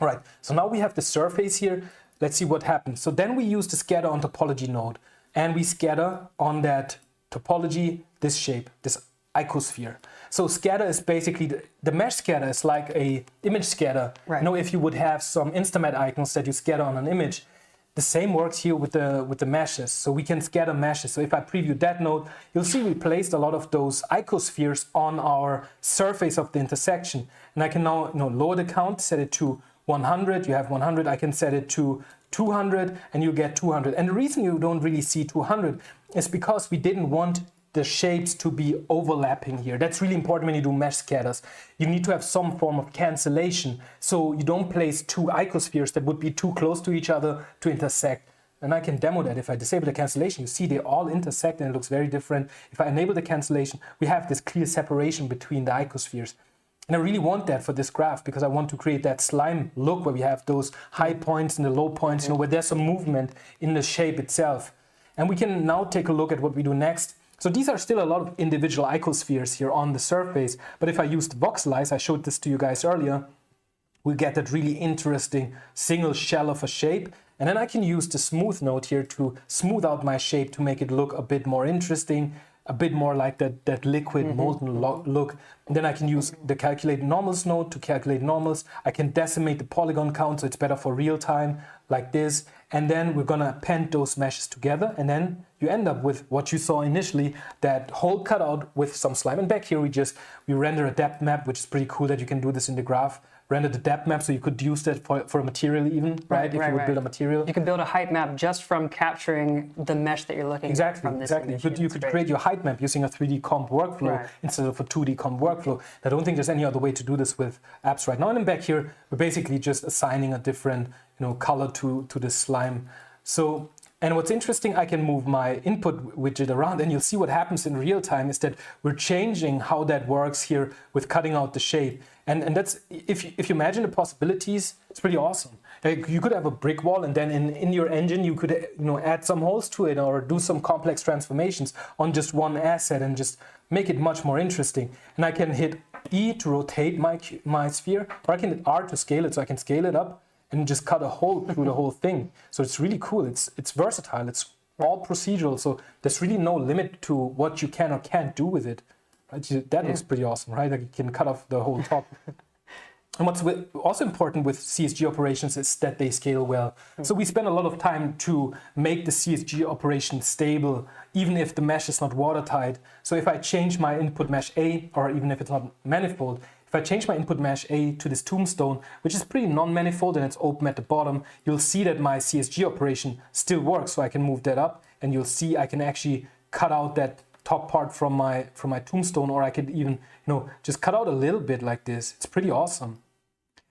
[SPEAKER 1] All right, so now we have the surface here. Let's see what happens. So then we use the scatter on topology node, and we scatter on that topology this shape, this icosphere. So scatter is basically, the mesh scatter is like a image scatter.
[SPEAKER 2] Right.
[SPEAKER 1] If you would have some InstaMAT icons that you scatter on an image, the same works here with the meshes. So we can scatter meshes. So if I preview that node, you'll see we placed a lot of those icospheres on our surface of the intersection. And I can now lower the count, set it to 100, you have 100, I can set it to 200 and you get 200. And the reason you don't really see 200 is because we didn't want the shapes to be overlapping here. That's really important when you do mesh scatters. You need to have some form of cancellation, so you don't place two icospheres that would be too close to each other to intersect. And I can demo that. If I disable the cancellation, you see they all intersect and it looks very different. If I enable the cancellation, we have this clear separation between the icospheres. And I really want that for this graph because I want to create that slime look where we have those high points and the low points, where there's some movement in the shape itself. And we can now take a look at what we do next. So these are still a lot of individual icospheres here on the surface. But if I use the voxelize, I showed this to you guys earlier, we get that really interesting single shell of a shape. And then I can use the smooth node here to smooth out my shape to make it look a bit more interesting, a bit more like that liquid molten look. And then I can use the calculate normals node to calculate normals. I can decimate the polygon count so it's better for real time like this. And then we're gonna append those meshes together, and then you end up with what you saw initially, that whole cutout with some slime. And back here we render a depth map, which is pretty cool that you can do this in the graph. Render the depth map, so you could use that for a material even, right? If you would build a material.
[SPEAKER 2] You can build a height map just from capturing the mesh that you're looking at from this image.
[SPEAKER 1] You could create your height map using a 3D comp workflow instead of a 2D comp workflow. I don't think there's any other way to do this with apps right now. And then back here, we're basically just assigning a different color to this slime. So, and what's interesting, I can move my input widget around, and you'll see what happens in real time is that we're changing how that works here with cutting out the shape. And that's, if you imagine the possibilities, it's pretty awesome. Like you could have a brick wall, and then in your engine you could add some holes to it or do some complex transformations on just one asset and just make it much more interesting. And I can hit E to rotate my sphere, or I can hit R to scale it, so I can scale it up and just cut a hole through the whole thing. So it's really cool. It's versatile. It's all procedural. So there's really no limit to what you can or can't do with it. Right? That looks pretty awesome, right? Like you can cut off the whole top. And what's also important with CSG operations is that they scale well. So we spend a lot of time to make the CSG operation stable, even if the mesh is not watertight. So if I change my input mesh A, or even if it's not manifold, if I change my input mesh A to this tombstone, which is pretty non-manifold and it's open at the bottom, you'll see that my CSG operation still works. So I can move that up, and you'll see I can actually cut out that top part from my tombstone, or I could even just cut out a little bit like this. It's pretty awesome.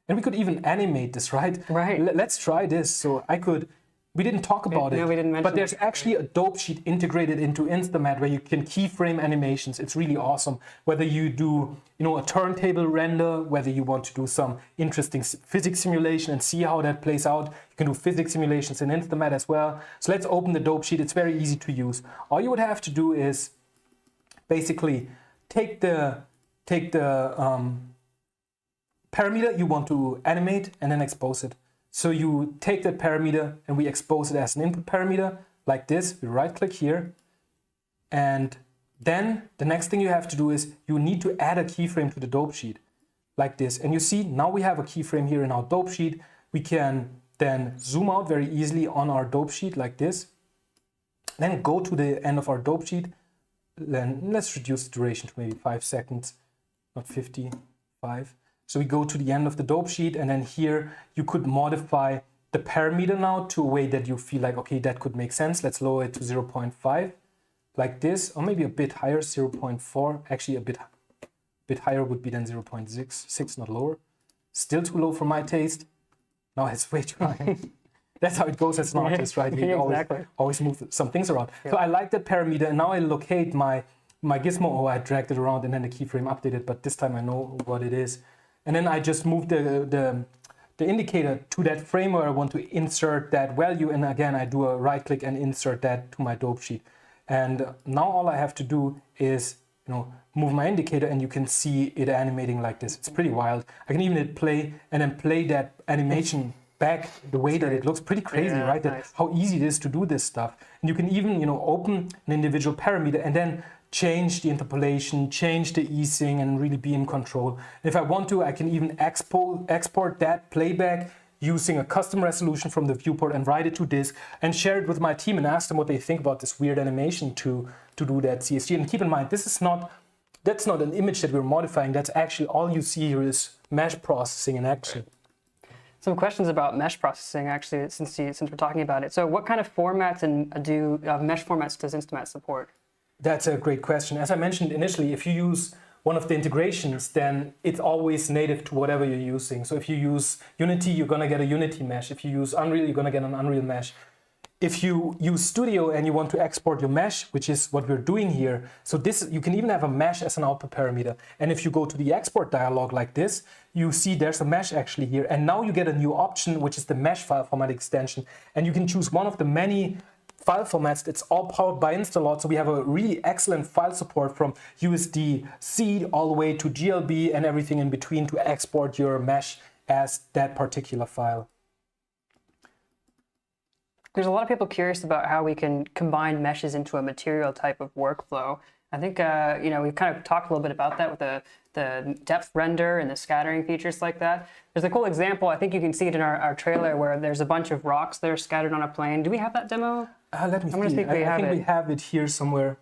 [SPEAKER 1] And we could even animate this, right?
[SPEAKER 2] Right.
[SPEAKER 1] Let's try this. So I could We didn't talk about it.
[SPEAKER 2] No, we didn't mention
[SPEAKER 1] But there's
[SPEAKER 2] it.
[SPEAKER 1] actually a dope sheet integrated into InstaMAT where you can keyframe animations. It's really awesome. Whether you do, a turntable render, whether you want to do some interesting physics simulation and see how that plays out, you can do physics simulations in InstaMAT as well. So let's open the dope sheet. It's very easy to use. All you would have to do is basically take the parameter you want to animate and then expose it. So you take that parameter and we expose it as an input parameter like this. We right click here. And then the next thing you have to do is you need to add a keyframe to the dope sheet like this. And you see now we have a keyframe here in our dope sheet. We can then zoom out very easily on our dope sheet like this. Then go to the end of our dope sheet. Then let's reduce the duration to maybe 5 seconds, not 55. So we go to the end of the dope sheet, and then here you could modify the parameter now to a way that you feel like, okay, that could make sense. Let's lower it to 0.5 like this, or maybe a bit higher, 0.4. Actually, a bit higher would be then 0.6, not lower. Still too low for my taste. No, it's way too high. That's how it goes as an artist, right? You
[SPEAKER 2] Exactly.
[SPEAKER 1] always move some things around.
[SPEAKER 2] Yeah.
[SPEAKER 1] So I like that parameter, and now I locate my gizmo. Oh, I dragged it around and then the keyframe updated, but this time I know what it is. And then I just move the indicator to that frame where I want to insert that value. And again, I do a right click and insert that to my dope sheet. And now all I have to do is, move my indicator, and you can see it animating like this. It's pretty wild. I can even hit play and then play that animation back the way that it looks. Pretty crazy,
[SPEAKER 2] Yeah,
[SPEAKER 1] right?
[SPEAKER 2] nice.
[SPEAKER 1] How easy it is to do this stuff. And you can even, open an individual parameter and then change the interpolation, change the easing, and really be in control. And if I want to, I can even export that playback using a custom resolution from the viewport and write it to disk and share it with my team and ask them what they think about this weird animation to do that CSG. And keep in mind, that's not an image that we're modifying. That's actually all you see here is mesh processing in action.
[SPEAKER 2] Some questions about mesh processing, actually, since we're talking about it. So what kind of formats mesh formats does InstaMAT support?
[SPEAKER 1] That's a great question. As I mentioned initially, if you use one of the integrations, then it's always native to whatever you're using. So if you use Unity, you're going to get a Unity mesh. If you use Unreal, you're going to get an Unreal mesh. If you use Studio and you want to export your mesh, which is what we're doing here, so this you can even have a mesh as an output parameter. And if you go to the export dialog like this, you see there's a mesh actually here. And now you get a new option, which is the mesh file format extension. And you can choose one of the many file formats. It's all powered by Instalot. So we have a really excellent file support from USD-C all the way to GLB and everything in between to export your mesh as that particular file.
[SPEAKER 2] There's a lot of people curious about how we can combine meshes into a material type of workflow. I think, we've kind of talked a little bit about that with the depth render and the scattering features like that. There's a cool example, I think you can see it in our trailer, where there's a bunch of rocks that are scattered on a plane. Do we have that demo?
[SPEAKER 1] Let me see. I think we have it here somewhere.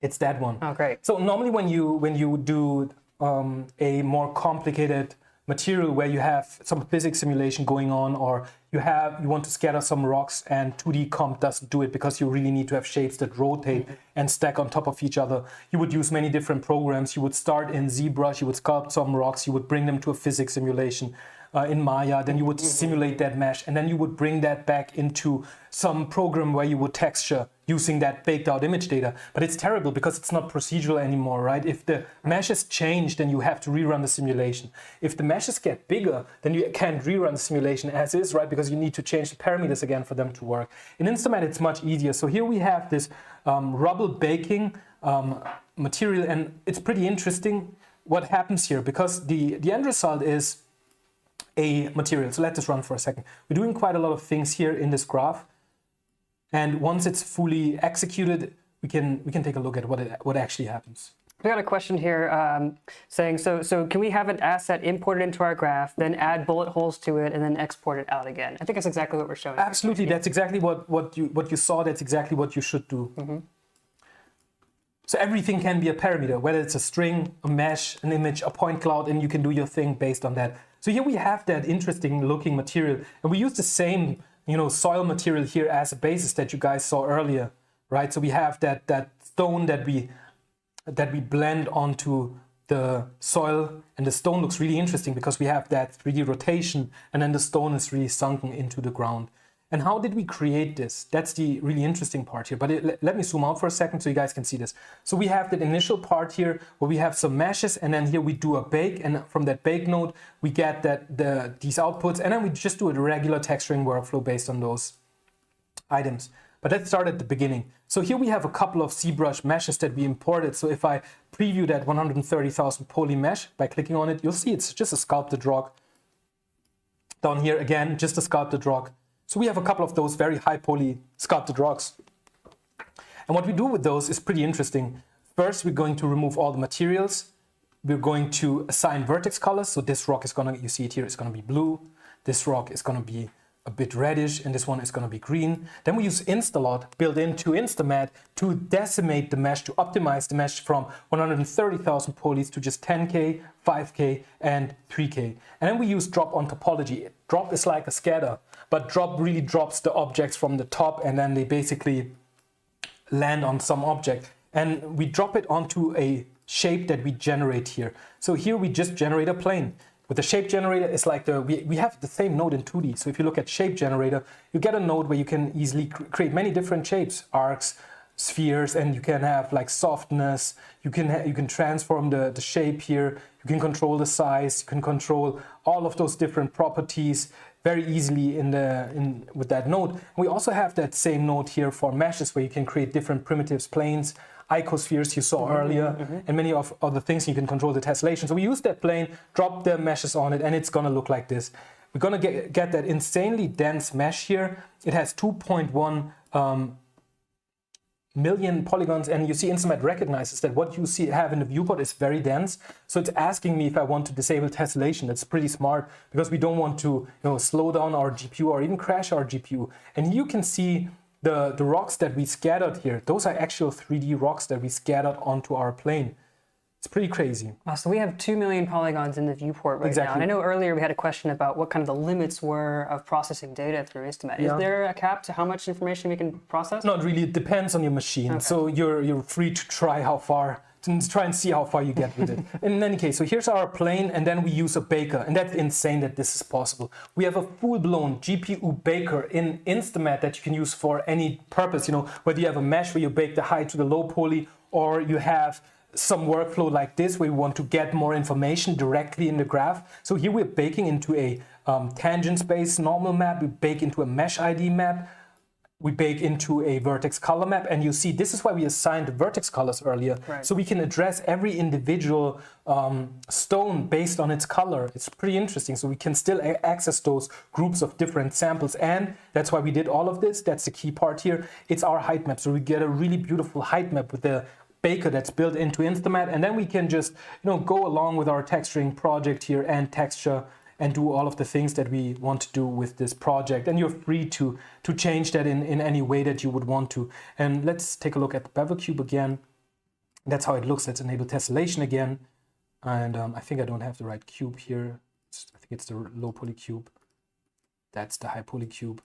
[SPEAKER 1] It's that one.
[SPEAKER 2] Oh, great.
[SPEAKER 1] So normally when you do a more complicated material where you have some physics simulation going on, or you want to scatter some rocks and 2D comp doesn't do it because you really need to have shapes that rotate and stack on top of each other. You would use many different programs. You would start in ZBrush, you would sculpt some rocks, you would bring them to a physics simulation in Maya, then you would simulate that mesh, and then you would bring that back into some program where you would texture using that baked out image data. But it's terrible because it's not procedural anymore, right? If the meshes change, then you have to rerun the simulation. If the meshes get bigger, then you can't rerun the simulation as is, right? Because you need to change the parameters again for them to work. In InstaMAT, it's much easier. So here we have this rubble baking material, and it's pretty interesting what happens here, because the end result is a material. So let this run for a second. We're doing quite a lot of things here in this graph, and once it's fully executed, we can take a look at what actually happens.
[SPEAKER 2] We got a question here saying, so can we have an asset imported into our graph, then add bullet holes to it, and then export it out again? I think that's exactly what we're showing.
[SPEAKER 1] Absolutely, that's exactly what you saw. That's exactly what you should do.
[SPEAKER 2] Mm-hmm.
[SPEAKER 1] So everything can be a parameter, whether it's a string, a mesh, an image, a point cloud, and you can do your thing based on that. So here we have that interesting looking material, and we use the same soil material here as a basis that you guys saw earlier, right? So we have that stone that we blend onto the soil, and the stone looks really interesting because we have that 3D rotation, and then the stone is really sunken into the ground. And how did we create this? That's the really interesting part here. But let me zoom out for a second so you guys can see this. So we have that initial part here where we have some meshes, and then here we do a bake, and from that bake node we get these outputs, and then we just do a regular texturing workflow based on those items. But let's start at the beginning. So here we have a couple of ZBrush meshes that we imported. So if I preview that 130,000 poly mesh by clicking on it, you'll see it's just a sculpted rock. Down here again, just a sculpted rock. So we have a couple of those very high poly sculpted rocks. And what we do with those is pretty interesting. First, we're going to remove all the materials. We're going to assign vertex colors. So this rock is gonna, you see it here, it's gonna be blue. This rock is gonna be a bit reddish, and this one is going to be green. Then we use Instalot built into InstaMAT to decimate the mesh, to optimize the mesh from 130,000 polys to just 10K, 5K, and 3K. And then we use drop on topology. Drop is like a scatter, but drop really drops the objects from the top, and then they basically land on some object. And we drop it onto a shape that we generate here. So here we just generate a plane. With the shape generator, it's like we have the same node in 2D. So if you look at shape generator, you get a node where you can easily create many different shapes, arcs, spheres, and you can have like softness. You can transform the shape here. You can control the size. You can control all of those different properties very easily with that node. And we also have that same node here for meshes, where you can create different primitives, planes, icospheres you saw earlier, and many of other things. You can control the tessellation. So we use that plane, drop the meshes on it, and it's gonna look like this. We're gonna get that insanely dense mesh here. It has 2.1 million polygons, and you see InstaMAT recognizes that what you have in the viewport is very dense. So it's asking me if I want to disable tessellation. That's pretty smart, because we don't want to slow down our GPU or even crash our GPU. And you can see the rocks that we scattered here. Those are actual 3D rocks that we scattered onto our plane. It's pretty crazy.
[SPEAKER 2] Wow, so we have 2 million polygons in the viewport right now. And I know earlier we had a question about what kind of the limits were of processing data through InstaMAT. Is there a cap to how much information we can process?
[SPEAKER 1] Not really. It depends on your machine. Okay. So you're free to try and see how far you get with it. In any case, so here's our plane, and then we use a baker, and that's insane that this is possible. We have a full-blown GPU baker in InstaMAT that you can use for any purpose, whether you have a mesh where you bake the high to the low poly, or you have some workflow like this where we want to get more information directly in the graph. So here we're baking into a tangent space normal map, we bake into a mesh ID map, we bake into a vertex color map, and you see this is why we assigned the vertex colors earlier. Right. So we can address every individual stone based on its color. It's pretty interesting. So we can still access those groups of different samples, and that's why we did all of this. That's the key part here. It's our height map. So we get a really beautiful height map with the baker that's built into InstaMAT, and then we can just go along with our texturing project here and texture and do all of the things that we want to do with this project. And you're free to change that in any way that you would want to. And let's take a look at the bevel cube again. That's how it looks. Let's enable tessellation again. And I think I don't have the right cube here. I think it's the low poly cube. That's the high poly cube.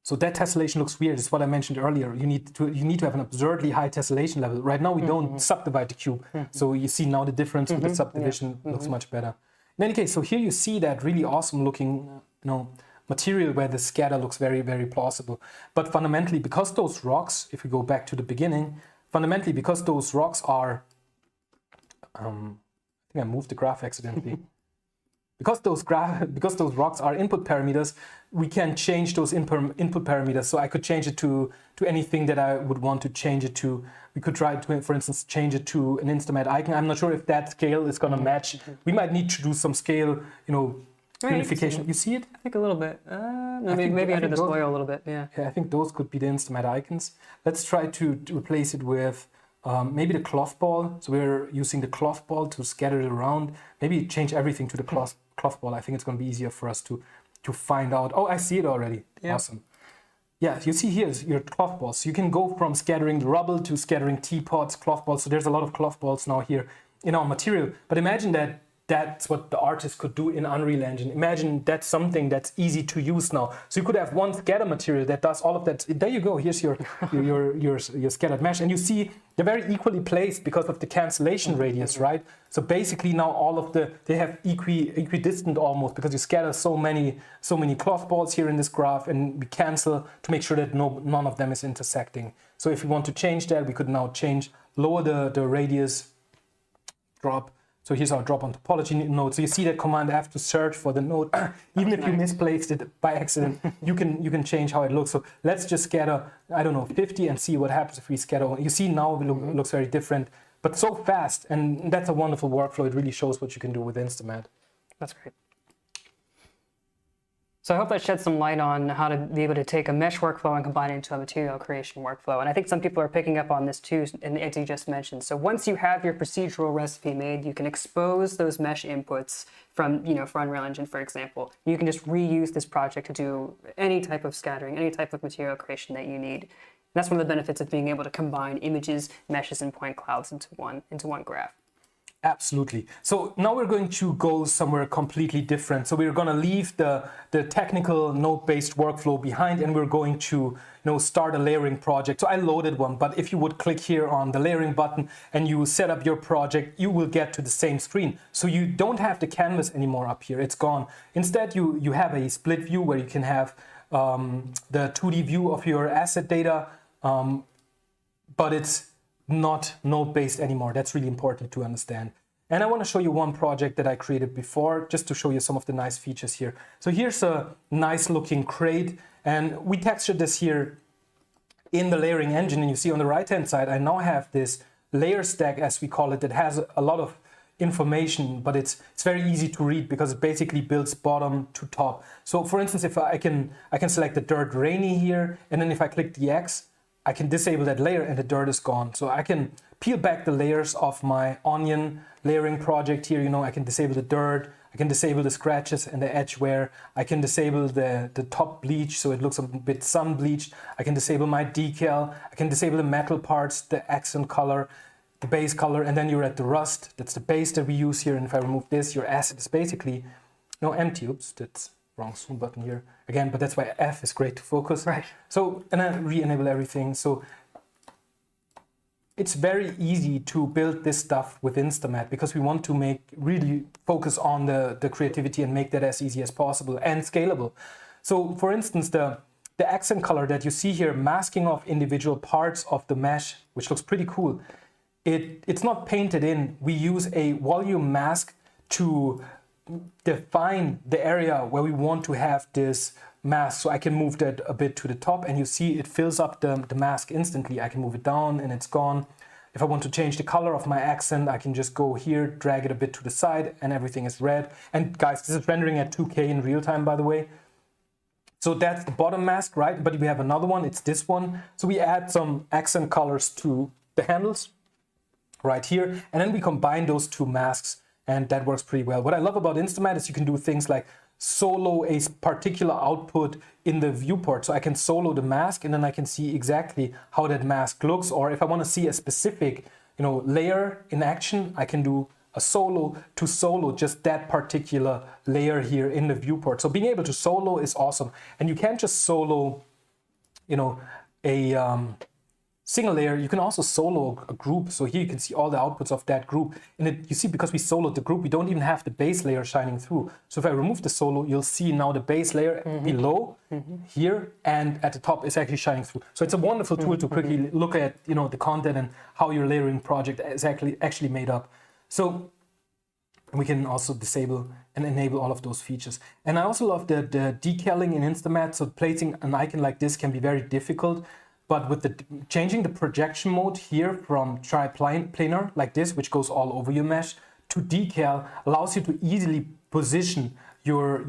[SPEAKER 1] So that tessellation looks weird. It's what I mentioned earlier. You need to have an absurdly high tessellation level. Right now we don't subdivide the cube. So you see now the difference with the subdivision looks much better. In any case, so here you see that really awesome looking material where the scatter looks very, very plausible. But fundamentally, because those rocks, if we go back to the beginning, fundamentally because those rocks are, I think I moved the graph accidentally. Because those rocks are input parameters, we can change those input parameters. So I could change it to anything that I would want to change it to. We could try to, for instance, change it to an InstaMAT icon. I'm not sure if that scale is going to match. We might need to do some scale, unification. You see it?
[SPEAKER 2] I think a little bit. Maybe under the soil a little bit. Yeah.
[SPEAKER 1] I think those could be the InstaMAT icons. Let's try to replace it with maybe the cloth ball. So we're using the cloth ball to scatter it around. Maybe change everything to the cloth ball. I think it's going to be easier for us to find out. Oh, I see it already. Yeah. Awesome. Yeah, you see here is your cloth balls. So you can go from scattering the rubble to scattering teapots, cloth balls. So there's a lot of cloth balls now here in our material. But imagine that that's what the artist could do in Unreal Engine. Imagine that's something that's easy to use now. So you could have one scatter material that does all of that. There you go. Here's your scattered mesh, and you see they're very equally placed because of the cancellation radius, right? So basically now all of they have equidistant almost, because you scatter so many cloth balls here in this graph, and we cancel to make sure that none of them is intersecting. So if we want to change that, we could now lower the radius, drop. So here's our drop on topology node. So you see that Command F to search for the node. Even if you misplaced it by accident, you can change how it looks. So let's just scatter, I don't know, 50 and see what happens if we scatter. You see now it looks very different, but so fast. And that's a wonderful workflow. It really shows what you can do with InstaMAT.
[SPEAKER 2] That's great. So I hope that sheds some light on how to be able to take a mesh workflow and combine it into a material creation workflow. And I think some people are picking up on this too, as you just mentioned. So once you have your procedural recipe made, you can expose those mesh inputs from, for Unreal Engine, for example. You can just reuse this project to do any type of scattering, any type of material creation that you need. And that's one of the benefits of being able to combine images, meshes, and point clouds into one graph.
[SPEAKER 1] Absolutely. So now we're going to go somewhere completely different. So we're going to leave the technical node-based workflow behind, and we're going to start a layering project. So I loaded one, but if you would click here on the layering button and you set up your project, you will get to the same screen. So you don't have the canvas anymore up here. It's gone. Instead, you have a split view where you can have the 2D view of your asset data, but it's not node-based anymore. That's really important to understand. And I want to show you one project that I created before, just to show you some of the nice features here. So here's a nice looking crate, and we textured this here in the layering engine. And you see on the right-hand side, I now have this layer stack, as we call it, that has a lot of information, but it's very easy to read because it basically builds bottom to top. So for instance, if I can select the dirt rainy here, and then if I click the X, I can disable that layer and the dirt is gone. So I can peel back the layers of my onion layering project here. I can disable the dirt, I can disable the scratches and the edge wear. I can disable the top bleach so it looks a bit sun bleached. I can disable my decal. I can disable the metal parts, the accent color, the base color, and then you're at the rust. That's the base that we use here. And if I remove this, your asset is basically empty. Oops, that's wrong zoom button here again, but that's why F is great to focus.
[SPEAKER 2] Right.
[SPEAKER 1] So, and I re-enable everything. So it's very easy to build this stuff with InstaMAT because we want to really focus on the creativity and make that as easy as possible and scalable. So for instance, the accent color that you see here, masking off individual parts of the mesh, which looks pretty cool. It's not painted in. We use a volume mask to define the area where we want to have this mask. So I can move that a bit to the top, and you see it fills up the mask instantly. I can move it down and it's gone. If I want to change the color of my accent, I can just go here, drag it a bit to the side, and everything is red. And guys, this is rendering at 2K in real time, by the way. So that's the bottom mask, right? But we have another one, it's this one. So we add some accent colors to the handles right here, and then we combine those two masks, and that works pretty well. What I love about InstaMAT is you can do things like solo a particular output in the viewport. So I can solo the mask, and then I can see exactly how that mask looks. Or if I want to see a specific, layer in action, I can do a solo to solo just that particular layer here in the viewport. So being able to solo is awesome. And you can't just solo, a single layer, you can also solo a group. So here you can see all the outputs of that group. And you see, because we soloed the group, we don't even have the base layer shining through. So if I remove the solo, you'll see now the base layer below here, and at the top is actually shining through. So it's a wonderful tool to quickly look at, the content and how your layering project is actually made up. So we can also disable and enable all of those features. And I also love the decaling in InstaMAT. So placing an icon like this can be very difficult. But with changing the projection mode here from triplanar like this, which goes all over your mesh, to decal, allows you to easily position your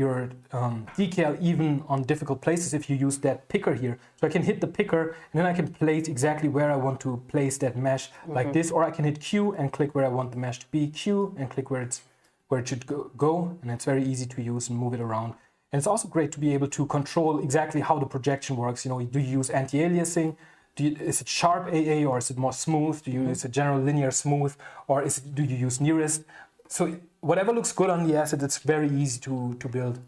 [SPEAKER 1] decal even on difficult places if you use that picker here. So I can hit the picker, and then I can place exactly where I want to place that mesh like this, or I can hit Q and click where I want the mesh to be, Q and click where it should go, and it's very easy to use and move it around. And it's also great to be able to control exactly how the projection works. Do you use anti-aliasing? Is it sharp AA, or is it more smooth? Do you use a general linear smooth, or do you use nearest? So whatever looks good on the asset, it's very easy to build.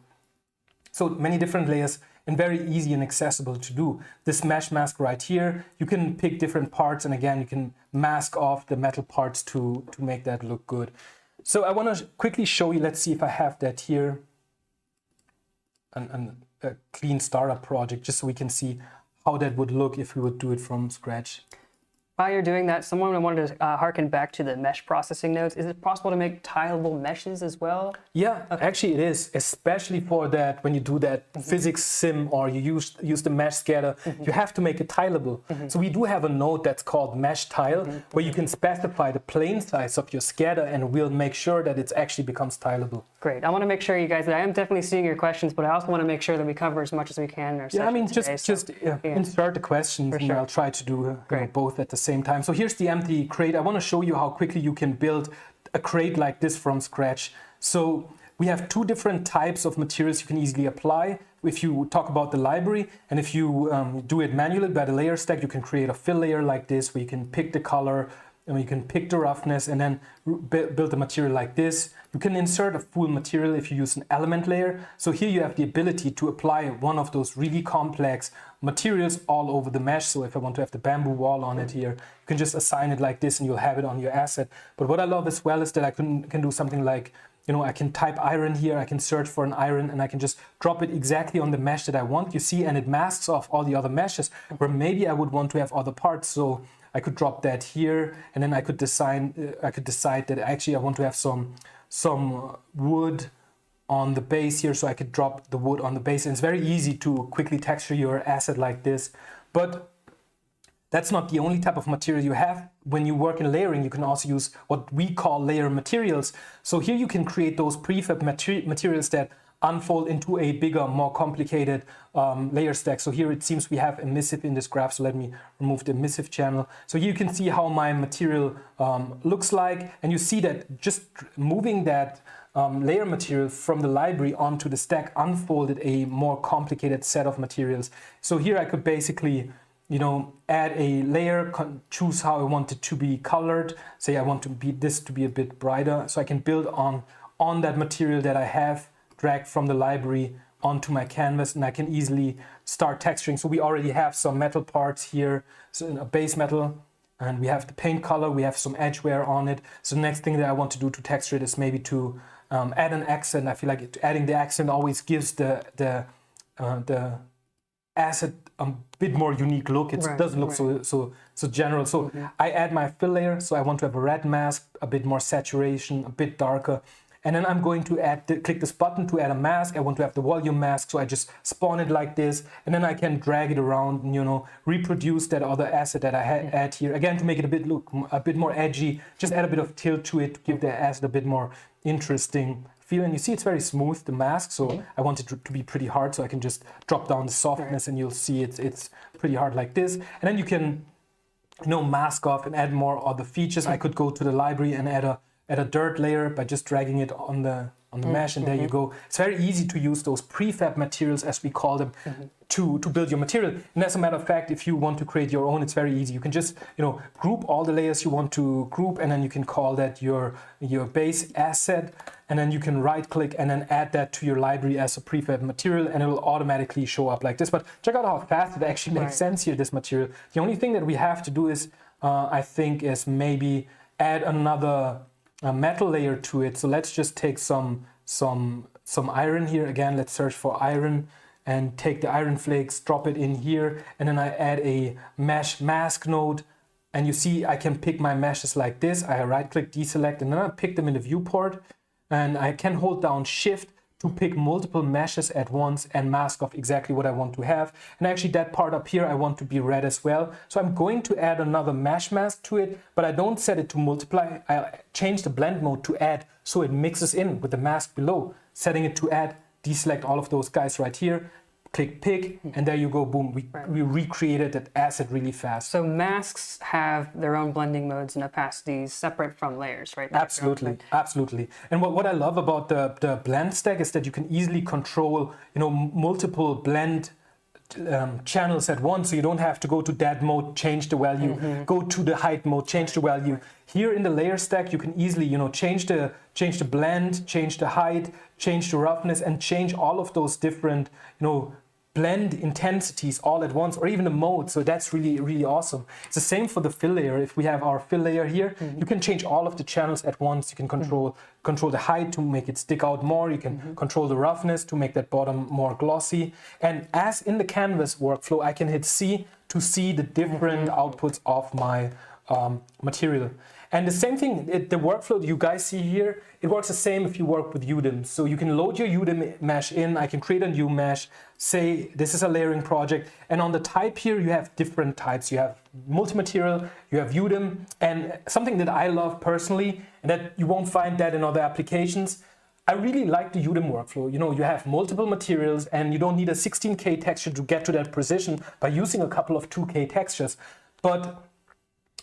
[SPEAKER 1] So many different layers and very easy and accessible to do. This mesh mask right here, you can pick different parts, and again, you can mask off the metal parts to make that look good. So I want to quickly show you, let's see if I have that here, a clean startup project, just so we can see how that would look if we would do it from scratch.
[SPEAKER 2] While you're doing that, someone wanted to harken back to the mesh processing nodes. Is it possible to make tileable meshes as well?
[SPEAKER 1] Yeah, actually it is, especially for that when you do that physics sim or you use the mesh scatter, you have to make it tileable. So we do have a node that's called mesh tile, where you can specify the plane size of your scatter, and we'll make sure that it actually becomes tileable.
[SPEAKER 2] Great. I want to make sure, you guys, that I am definitely seeing your questions, but I also want to make sure that we cover as much as we can in our session.
[SPEAKER 1] Yeah, I mean,
[SPEAKER 2] today,
[SPEAKER 1] just insert the questions, and I'll try to do you know, both at the same time. So here's the empty crate. I want to show you how quickly you can build a crate like this from scratch. So we have two different types of materials you can easily apply. If you talk about the library, and if you do it manually by the layer stack, you can create a fill layer like this, where you can pick the color, and you can pick the roughness, and then build the material like this. You can insert a full material if you use an element layer. So here you have the ability to apply one of those really complex materials all over the mesh. So if I want to have the bamboo wall on it here, you can just assign it like this and you'll have it on your asset. But what I love as well is that I can do something like, you know, I can type iron here, I can search for an iron, and I can just drop it exactly on the mesh that I want, you see, and it masks off all the other meshes where maybe I would want to have other parts. So I could drop that here, and then I could decide that actually I want to have some wood on the base here, so I could drop the wood on the base. And it's very easy to quickly texture your asset like this. But that's not the only type of material you have. When you work in layering, you can also use what we call layer materials. So here you can create those prefab materials that unfold into a bigger, more complicated layer stack. So here it seems we have emissive in this graph, so let me remove the emissive channel. So here you can see how my material looks like, and you see that just moving that layer material from the library onto the stack unfolded a more complicated set of materials. So here I could basically, you know, add a layer, choose how I want it to be colored. Say I want this to be a bit brighter, so I can build on that material that I have, drag from the library onto my canvas, and I can easily start texturing. So we already have some metal parts here, so a base metal, and we have the paint color, we have some edge wear on it. So the next thing that I want to do to texture it is maybe to add an accent. I feel like adding the accent always gives the asset a bit more unique look. It doesn't look so general. So I add my fill layer, so I want to have a red mask, a bit more saturation, a bit darker. And then I'm going to click this button to add a mask. I want to have the volume mask, so I just spawn it like this, and then I can drag it around and, you know, reproduce that other asset that I add here. Again, to make it look a bit more edgy, just add a bit of tilt to it to give the asset a bit more interesting feel. And you see it's very smooth, the mask, so I want it to be pretty hard, so I can just drop down the softness, and you'll see it's pretty hard like this. And then you can, you know, mask off and add more other features. I could go to the library and add a dirt layer by just dragging it on the mesh, and there you go. It's very easy to use those prefab materials, as we call them, to build your material. And as a matter of fact, if you want to create your own, it's very easy. You can just, you know, group all the layers you want to group, and then you can call that your base asset, and then you can right click and then add that to your library as a prefab material, and it will automatically show up like this. But check out how fast it actually makes sense here, this material. The only thing that we have to do is, I think, is maybe add another metal layer to it. So let's just take some iron here. Again, let's search for iron and take the iron flakes, drop it in here, and then I add a mesh mask node, and you see I can pick my meshes like this. I right click, deselect, and then I pick them in the viewport, and I can hold down shift to pick multiple meshes at once and mask off exactly what I want to have. And actually that part up here I want to be red as well. So I'm going to add another mesh mask to it, but I don't set it to multiply. I change the blend mode to add, so it mixes in with the mask below. Setting it to add, deselect all of those guys right here, click pick, and there you go, boom, we recreated that asset really fast.
[SPEAKER 2] So masks have their own blending modes and opacities separate from layers, right?
[SPEAKER 1] Absolutely, absolutely. And what I love about the blend stack is that you can easily control, you know, multiple blend channels at once, so you don't have to go to that mode, change the value, go to the height mode, change the value. Here in the layer stack, you can easily, change the blend, change the height, change the roughness, and change all of those different, blend intensities all at once, or even the mode. So that's really, really awesome. It's the same for the fill layer. If we have our fill layer here, you can change all of the channels at once. You can control the height to make it stick out more. You can control the roughness to make that bottom more glossy. And as in the canvas workflow, I can hit C to see the different outputs of my material. And the same thing, the workflow that you guys see here, it works the same if you work with UDIM. So you can load your UDIM mesh in, I can create a new mesh, say this is a layering project, and on the type here you have different types. You have multi-material, you have UDIM, and something that I love personally, and that you won't find that in other applications, I really like the UDIM workflow. You have multiple materials and you don't need a 16K texture to get to that precision by using a couple of 2K textures. But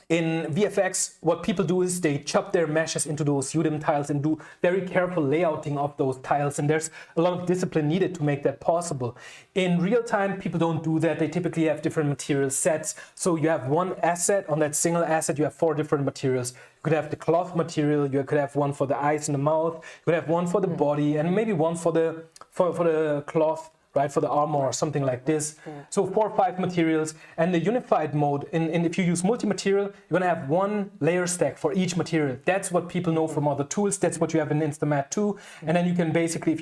[SPEAKER 1] in VFX, what people do is they chop their meshes into those UDIM tiles and do very careful layouting of those tiles. And there's a lot of discipline needed to make that possible. In real time, people don't do that. They typically have different material sets. So you have one asset. On that single asset, you have 4 different materials. You could have the cloth material. You could have one for the eyes and the mouth. You could have one for the body, and maybe one for the cloth, right, for the armor or something like this. So 4 or 5 materials, and the unified mode, and if you use multi-material, you're gonna have one layer stack for each material. That's what people know from other tools. That's what you have in InstaMAT too. And then you can basically,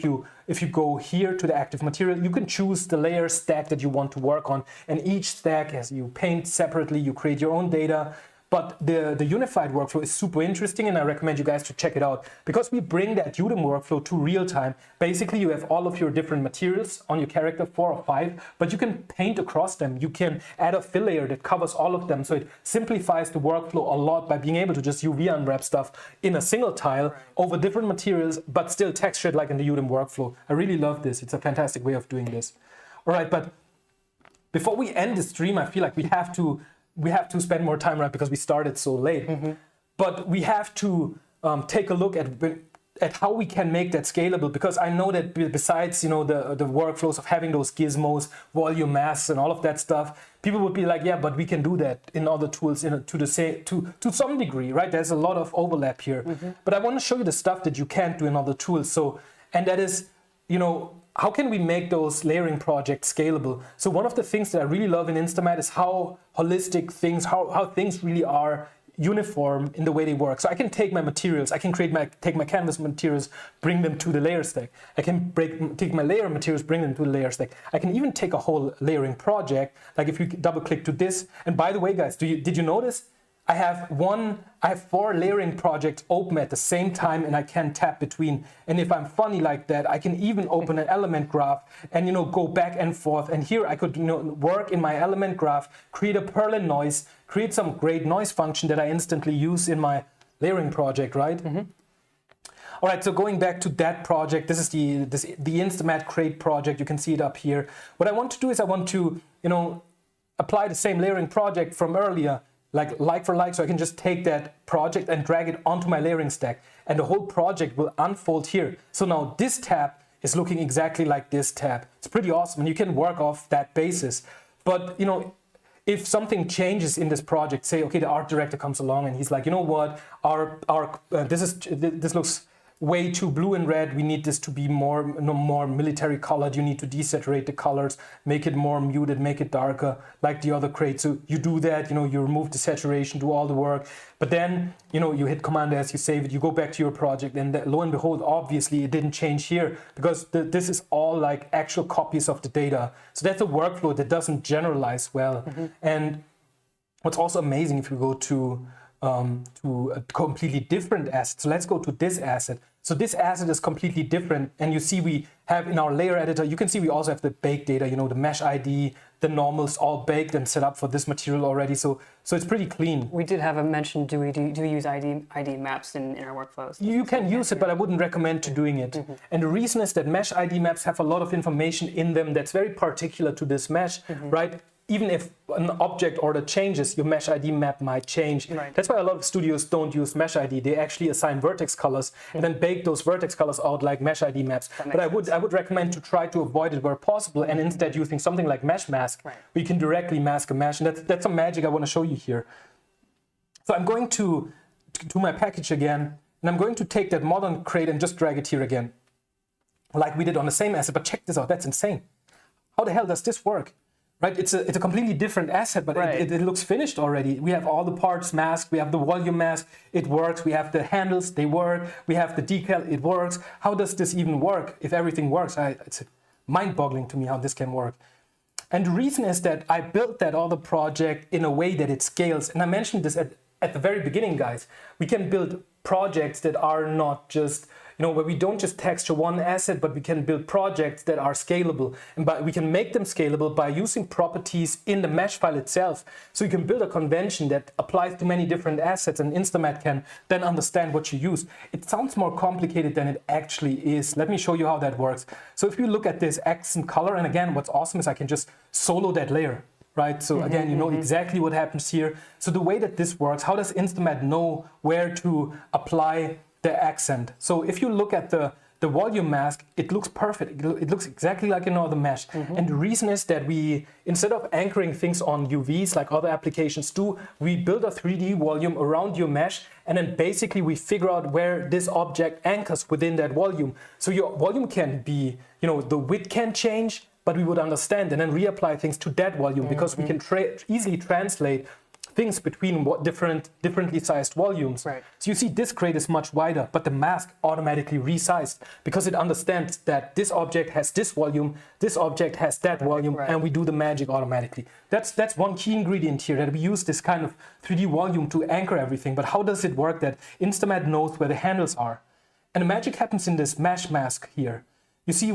[SPEAKER 1] if you go here to the active material, you can choose the layer stack that you want to work on. And each stack, as you paint separately, you create your own data. But the unified workflow is super interesting, and I recommend you guys to check it out, because we bring that UDIM workflow to real time. Basically, you have all of your different materials on your character, 4 or 5, but you can paint across them. You can add a fill layer that covers all of them. So it simplifies the workflow a lot by being able to just UV unwrap stuff in a single tile over different materials, but still texture it like in the UDIM workflow. I really love this. It's a fantastic way of doing this. All right, but before we end the stream, I feel like we have to spend more time, right, because we started so late. But we have to take a look at how we can make that scalable, because I know that besides the workflows of having those gizmos, volume masks, and all of that stuff, people would be like, yeah, but we can do that in other tools to some degree, right? There's a lot of overlap here. But I want to show you the stuff that you can't do in other tools. And that is, how can we make those layering projects scalable? So one of the things that I really love in InstaMAT is how holistic things, how things really are uniform in the way they work. So I can take my materials, I can take my canvas materials, bring them to the layer stack. I can take my layer materials, bring them to the layer stack. I can even take a whole layering project, like if you double click to this. And by the way, guys, did you notice? I have 4 layering projects open at the same time, and I can tap between. And if I'm funny like that, I can even open an element graph and go back and forth. And here I could work in my element graph, create a Perlin noise, create some great noise function that I instantly use in my layering project, right? All right, so going back to that project, this is the InstaMAT Create project. You can see it up here. What I want to do is I want to apply the same layering project from earlier, like for like, so I can just take that project and drag it onto my layering stack, and the whole project will unfold here. So now this tab is looking exactly like this tab. It's pretty awesome, and you can work off that basis. But if something changes in this project, say, okay, the art director comes along and he's like, you know what, this looks way too blue and red. We need this to be more military colored. You need to desaturate the colors, make it more muted, make it darker, like the other crates. So you do that, you remove the saturation, do all the work. But then, you hit Command S, you save it, you go back to your project, and lo and behold, obviously it didn't change here, because this is all like actual copies of the data. So that's a workflow that doesn't generalize well. And what's also amazing, if you go to a completely different asset. So let's go to this asset. So this asset is completely different, and you see we have in our layer editor, you can see we also have the baked data, the mesh ID, the normals all baked and set up for this material already. So it's pretty clean. We did have a mention, do we use ID maps in our workflows? You can use it, but I wouldn't recommend to doing it. And the reason is that mesh ID maps have a lot of information in them that's very particular to this mesh, right? even if an object order changes, your mesh ID map might change.
[SPEAKER 2] Right.
[SPEAKER 1] That's why a lot of studios don't use mesh ID. They actually assign vertex colors and then bake those vertex colors out like mesh ID maps. But I would recommend to try to avoid it where possible, and instead using something like mesh mask, where you can directly mask a mesh. And that's some magic I want to show you here. So I'm going to my package again, and I'm going to take that modern crate and just drag it here again, like we did on the same asset. But check this out, that's insane. How the hell does this work? Right, it's a completely different asset, but it looks finished already. We have all the parts masked, we have the volume mask, it works. We have the handles, they work. We have the decal, it works. How does this even work if everything works? It's mind-boggling to me how this can work. And the reason is that I built that other project in a way that it scales. And I mentioned this at the very beginning, guys. We can build projects that are not just, where we don't just texture one asset, but we can build projects that are scalable. And we can make them scalable by using properties in the mesh file itself. So you can build a convention that applies to many different assets, and InstaMAT can then understand what you use. It sounds more complicated than it actually is. Let me show you how that works. So if you look at this accent color, and again, what's awesome is I can just solo that layer. Right, so again, you know exactly what happens here. So the way that this works, how does InstaMAT know where to apply the accent? So if you look at the volume mask, it looks perfect. It looks exactly like another mesh. And the reason is that we, instead of anchoring things on UVs like other applications do, we build a 3D volume around your mesh, and then basically we figure out where this object anchors within that volume. So your volume can be, the width can change, but we would understand and then reapply things to that volume, because we can easily translate things between differently sized volumes.
[SPEAKER 2] Right.
[SPEAKER 1] So you see this crate is much wider, but the mask automatically resized because it understands that this object has this volume, this object has that volume, and we do the magic automatically. That's one key ingredient here, that we use this kind of 3D volume to anchor everything. But how does it work that InstaMAT knows where the handles are? And the magic happens in this mesh mask here. You see,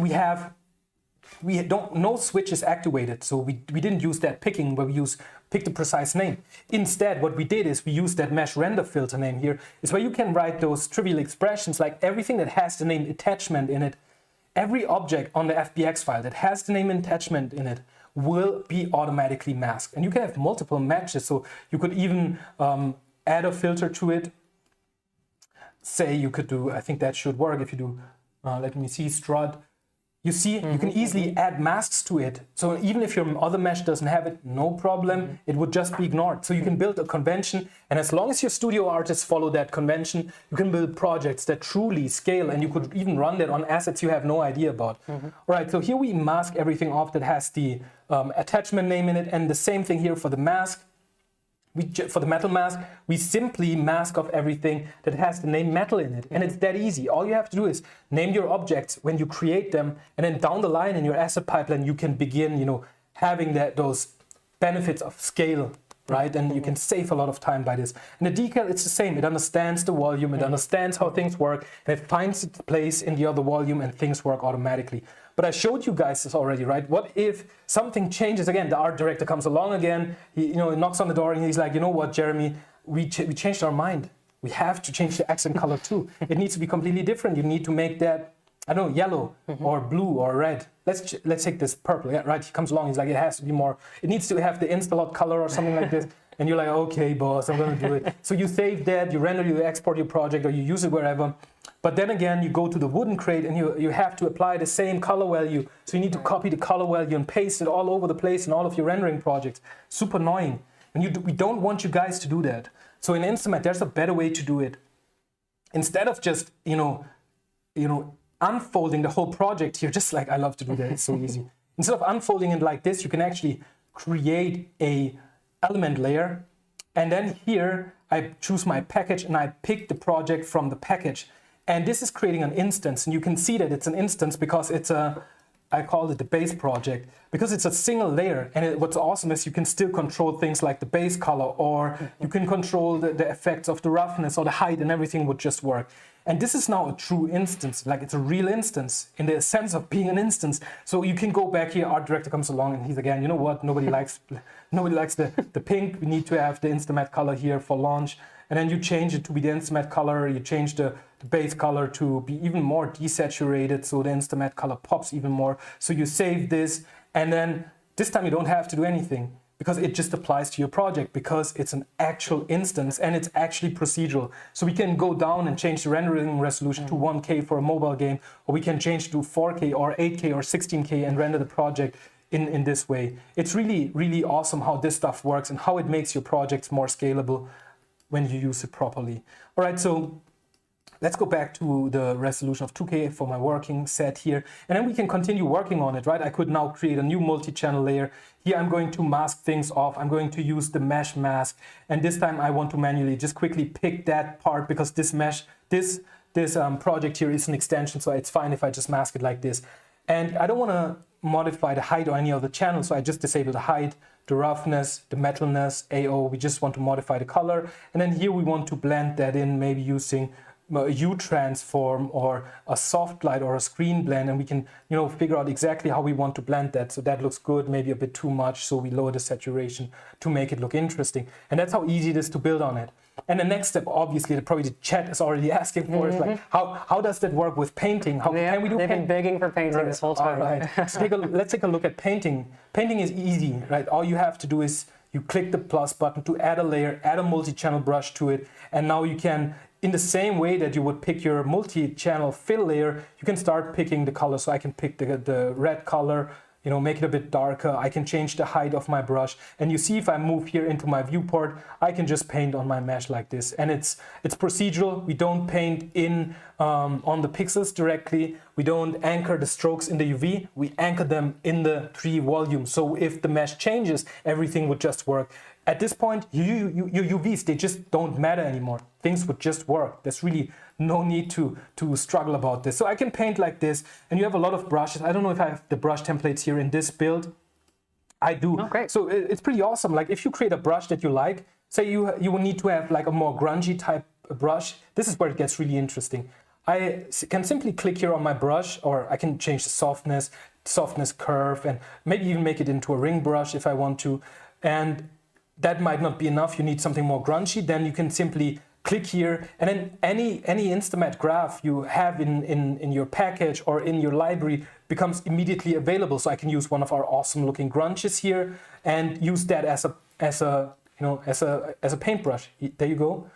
[SPEAKER 1] no switch is activated, so we didn't use that picking where we pick the precise name. Instead, what we did is we used that mesh render filter name here, is where you can write those trivial expressions like everything that has the name attachment in it. Every object on the FBX file that has the name attachment in it will be automatically masked. And you can have multiple matches, so you could even add a filter to it. Say you could do, I think that should work if you do, let me see, strut. You see, you can easily add masks to it. So even if your other mesh doesn't have it, no problem, it would just be ignored. So you can build a convention, and as long as your studio artists follow that convention, you can build projects that truly scale, and you could even run that on assets you have no idea about. All right, so here we mask everything off that has the attachment name in it, and the same thing here for the mask. For the metal mask, we simply mask off everything that has the name metal in it. And it's that easy. All you have to do is name your objects when you create them, and then down the line in your asset pipeline, you can begin, having those benefits of scale, right? And you can save a lot of time by this. And the decal, it's the same. It understands the volume, it understands how things work, and it finds its place in the other volume, and things work automatically. But I showed you guys this already, right? What if something changes again? The art director comes along again, he knocks on the door, and he's like, you know what, Jeremy, we changed our mind. We have to change the accent color too. It needs to be completely different. You need to make that, I don't know, yellow or blue or red. Let's take this purple, yeah, right? He comes along, he's like, it has to be more, it needs to have the InstaLot color or something like this. And you're like, okay, boss, I'm gonna do it. So you save that, you render, you export your project, or you use it wherever. But then again, you go to the wooden crate and you have to apply the same color value. So you need to copy the color value and paste it all over the place in all of your rendering projects. Super annoying. And we don't want you guys to do that. So in InstaMAT, there's a better way to do it. Instead of just, unfolding the whole project here, just like I love to do that, it's so easy. Instead of unfolding it like this, you can actually create a element layer. And then here, I choose my package and I pick the project from the package. And this is creating an instance, and you can see that it's an instance because it's I call it the base project, because it's a single layer. And what's awesome is you can still control things like the base color, or you can control the effects of the roughness or the height, and everything would just work. And this is now a true instance, like it's a real instance in the sense of being an instance. So you can go back here, art director comes along and he's again, you know what, nobody likes the pink, we need to have the InstaMAT color here for launch. And then you change it to be the InstaMAT color, you change the base color to be even more desaturated, so the InstaMAT color pops even more. So you save this, and then This time you don't have to do anything because it just applies to your project because it's an actual instance and it's actually procedural. So we can go down and change the rendering resolution to 1K for a mobile game, or we can change to 4K or 8K or 16K and render the project in this way. It's really, really awesome how this stuff works and how it makes your projects more scalable when you use it properly. All right, so let's go back to the resolution of 2K for my working set here, and then we can continue working on it, right? I could now create a new multi-channel layer. Here I'm going to mask things off. I'm going to use the mesh mask, and this time I want to manually just quickly pick that part because this mesh, this project here is an extension, so it's fine if I just mask it like this. And I don't want to modify the height or any of the channels, so I just disable the height, the roughness, the metalness, AO. We just want to modify the color, and then here we want to blend that in, maybe using a U transform or a soft light or a screen blend, and we can, you know, figure out exactly how we want to blend that. So that looks good, maybe a bit too much, so we lower the saturation to make it look interesting. And that's how easy it is to build on it. And the next step, obviously, probably the chat is already asking for, is like, how does that work with painting? How can we do
[SPEAKER 2] painting?
[SPEAKER 1] They've
[SPEAKER 2] been begging for painting this whole time.
[SPEAKER 1] All right. So let's take a look at painting. Painting is easy, right? All you have to do is you click the plus button to add a layer, add a multi-channel brush to it, and now you can, in the same way that you would pick your multi-channel fill layer, you can start picking the color. So I can pick the red color, you know, make it a bit darker. I can change the height of my brush. And you see, if I move here into my viewport, I can just paint on my mesh like this. And it's procedural. We don't paint in on the pixels directly. We don't anchor the strokes in the UV. We anchor them in the 3 volumes. So if the mesh changes, everything would just work. At this point, your UVs, they just don't matter anymore. Things would just work. There's really no need to struggle about this. So I can paint like this, and you have a lot of brushes. I don't know if I have the brush templates here in this build. I do.
[SPEAKER 2] Oh, great.
[SPEAKER 1] So it's pretty awesome. Like if you create a brush that you like, say you will need to have like a more grungy type brush. This is where it gets really interesting. I can simply click here on my brush, or I can change the softness curve, and maybe even make it into a ring brush if I want to. And that might not be enough. You need something more grungy. Then you can simply click here, and then any InstaMAT graph you have in your package or in your library becomes immediately available. So I can use one of our awesome looking grunges here and use that as a paintbrush. There you go.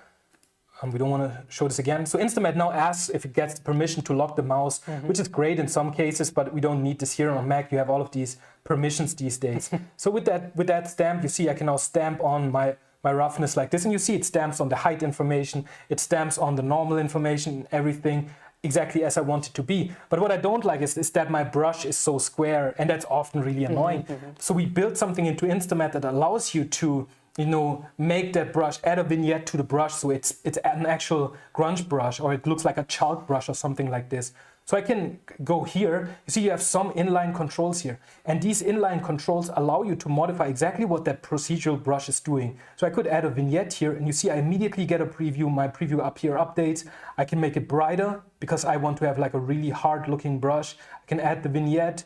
[SPEAKER 1] We don't want to show this again. So InstaMAT now asks if it gets the permission to lock the mouse, which is great in some cases, but we don't need this here on Mac. You have all of these permissions these days. So with that stamp, you see I can now stamp on my roughness like this, and you see it stamps on the height information, it stamps on the normal information, everything exactly as I want it to be. But what I don't like is that my brush is so square, and that's often really annoying. So we built something into InstaMAT that allows you to, you know, make that brush, add a vignette to the brush, so it's an actual grunge brush, or it looks like a chalk brush or something like this. So I can go here. You see you have some inline controls here, and these inline controls allow you to modify exactly what that procedural brush is doing. So I could add a vignette here, and you see I immediately get a preview. My preview up here updates. I can make it brighter because I want to have like a really hard looking brush. I can add the vignette,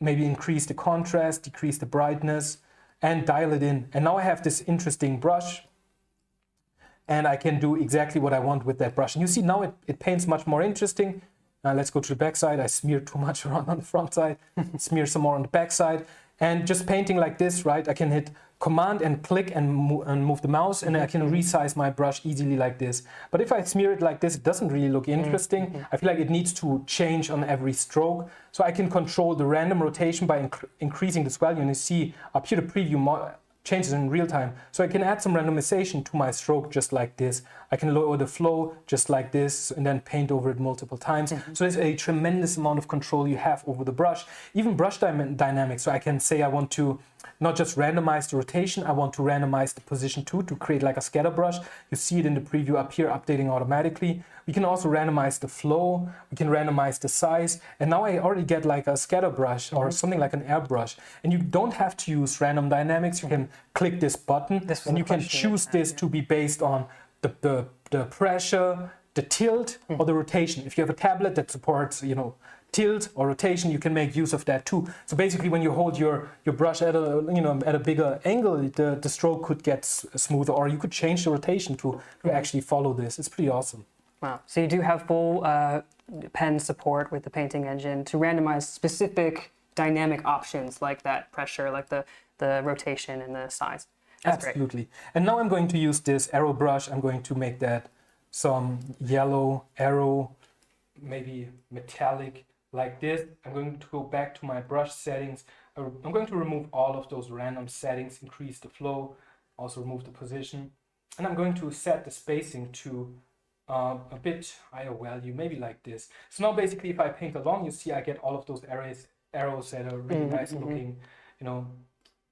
[SPEAKER 1] maybe increase the contrast, decrease the brightness, and dial it in. And now I have this interesting brush, and I can do exactly what I want with that brush. And you see now it paints much more interesting. Let's go to the back side. I smeared too much around on the front side. Smear some more on the back side. And just painting like this, right? I can hit Command and click and move the mouse, and I can resize my brush easily like this. But if I smear it like this, it doesn't really look interesting. I feel like it needs to change on every stroke. So I can control the random rotation by increasing this value. And you see up here the preview changes in real time. So I can add some randomization to my stroke just like this. I can lower the flow just like this and then paint over it multiple times. So there's a tremendous amount of control you have over the brush. Even brush dynamics. So I can say I want to not just randomize the rotation, I want to randomize the position too, to create like a scatter brush. You see it in the preview up here, updating automatically. We can also randomize the flow, we can randomize the size, and now I already get like a scatter brush or something like an airbrush. And you don't have to use random dynamics. You can click this button, and you can choose this to be based on the pressure, the tilt, or the rotation. If you have a tablet that supports, you know, tilt or rotation, you can make use of that too. So basically, when you hold your brush at a bigger angle, the stroke could get smoother, or you could change the rotation to actually follow this. It's pretty awesome.
[SPEAKER 2] Wow. So you do have full pen support with the painting engine to randomize specific dynamic options like that pressure, like the rotation and the size. That's
[SPEAKER 1] Absolutely.
[SPEAKER 2] great.
[SPEAKER 1] And now I'm going to use this arrow brush. I'm going to make that some yellow arrow, maybe metallic like this. I'm going to go back to my brush settings. I'm going to remove all of those random settings, increase the flow, also remove the position. And I'm going to set the spacing to a bit higher value, maybe like this. So now basically if I paint along, you see I get all of those arrows that are really nice looking, you know,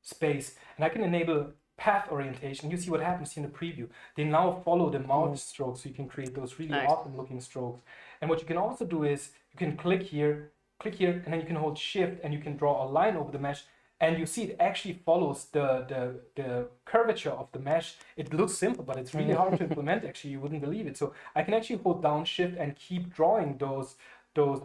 [SPEAKER 1] space. And I can enable path orientation. You see what happens in the preview. They now follow the mouse strokes, so you can create those really awesome looking strokes. And what you can also do is you can click here, and then you can hold shift and you can draw a line over the mesh. And you see it actually follows the curvature of the mesh. It looks simple, but it's really hard to implement. Actually, you wouldn't believe it. So I can actually hold down shift and keep drawing those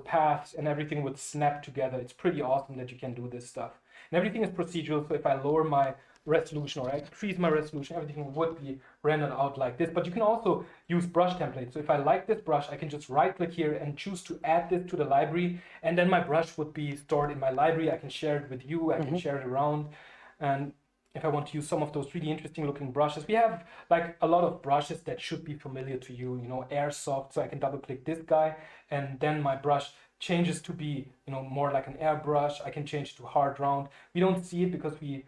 [SPEAKER 1] paths, and everything would snap together. It's pretty awesome that you can do this stuff. And everything is procedural. So if I lower my resolution or I increase my resolution, everything would be rendered out like this. But you can also use brush templates. So if I like this brush, I can just right click here and choose to add this to the library, and then my brush would be stored in my library. I can share it with you, I can share it around. And if I want to use some of those really interesting looking brushes, we have like a lot of brushes that should be familiar to you, you know, airsoft. So I can double click this guy and then my brush changes to be, you know, more like an airbrush. I can change to hard round. We don't see it because we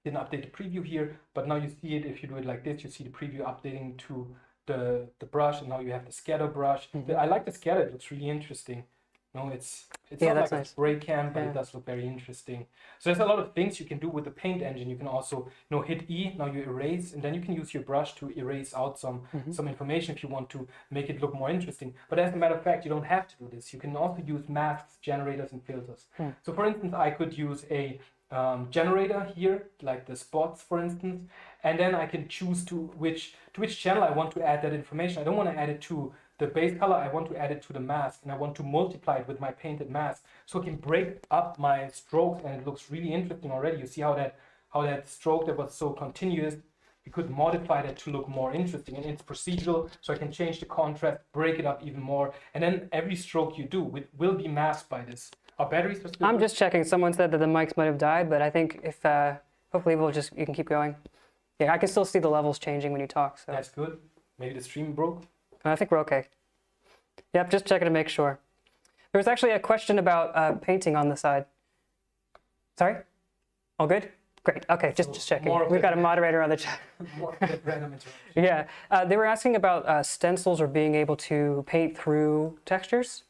[SPEAKER 1] didn't update the preview here, but now you see it. If you do it like this, you see the preview updating to the brush, and now you have the scatter brush. I like the scatter. It looks really interesting. No, it's not like a spray can, but it does look very interesting. So there's a lot of things you can do with the paint engine. You can also, you know, hit E, now you erase, and then you can use your brush to erase out some information if you want to make it look more interesting. But as a matter of fact, you don't have to do this. You can also use masks, generators, and filters. So for instance, I could use a generator here, like the spots, for instance, and then I can choose to which channel I want to add that information. I don't want to add it to the base color, I want to add it to the mask, and I want to multiply it with my painted mask, so I can break up my strokes, and it looks really interesting already. You see how that stroke that was so continuous, we could modify that to look more interesting, and it's procedural, so I can change the contrast, break it up even more, and then every stroke you do will be masked by this. Our batteries are still
[SPEAKER 2] I'm
[SPEAKER 1] good?
[SPEAKER 2] just checking. Someone said that the mics might have died, but I think if hopefully you can keep going. Yeah, I can still see the levels changing when you talk. So
[SPEAKER 1] That's good. Maybe the stream broke.
[SPEAKER 2] I think we're okay. Yep, just checking to make sure. There was actually a question about painting on the side. Sorry? All good? Great. Okay, just checking. We've got a moderator on the chat.
[SPEAKER 1] More of that random interaction.
[SPEAKER 2] Yeah, they were asking about stencils or being able to paint through textures.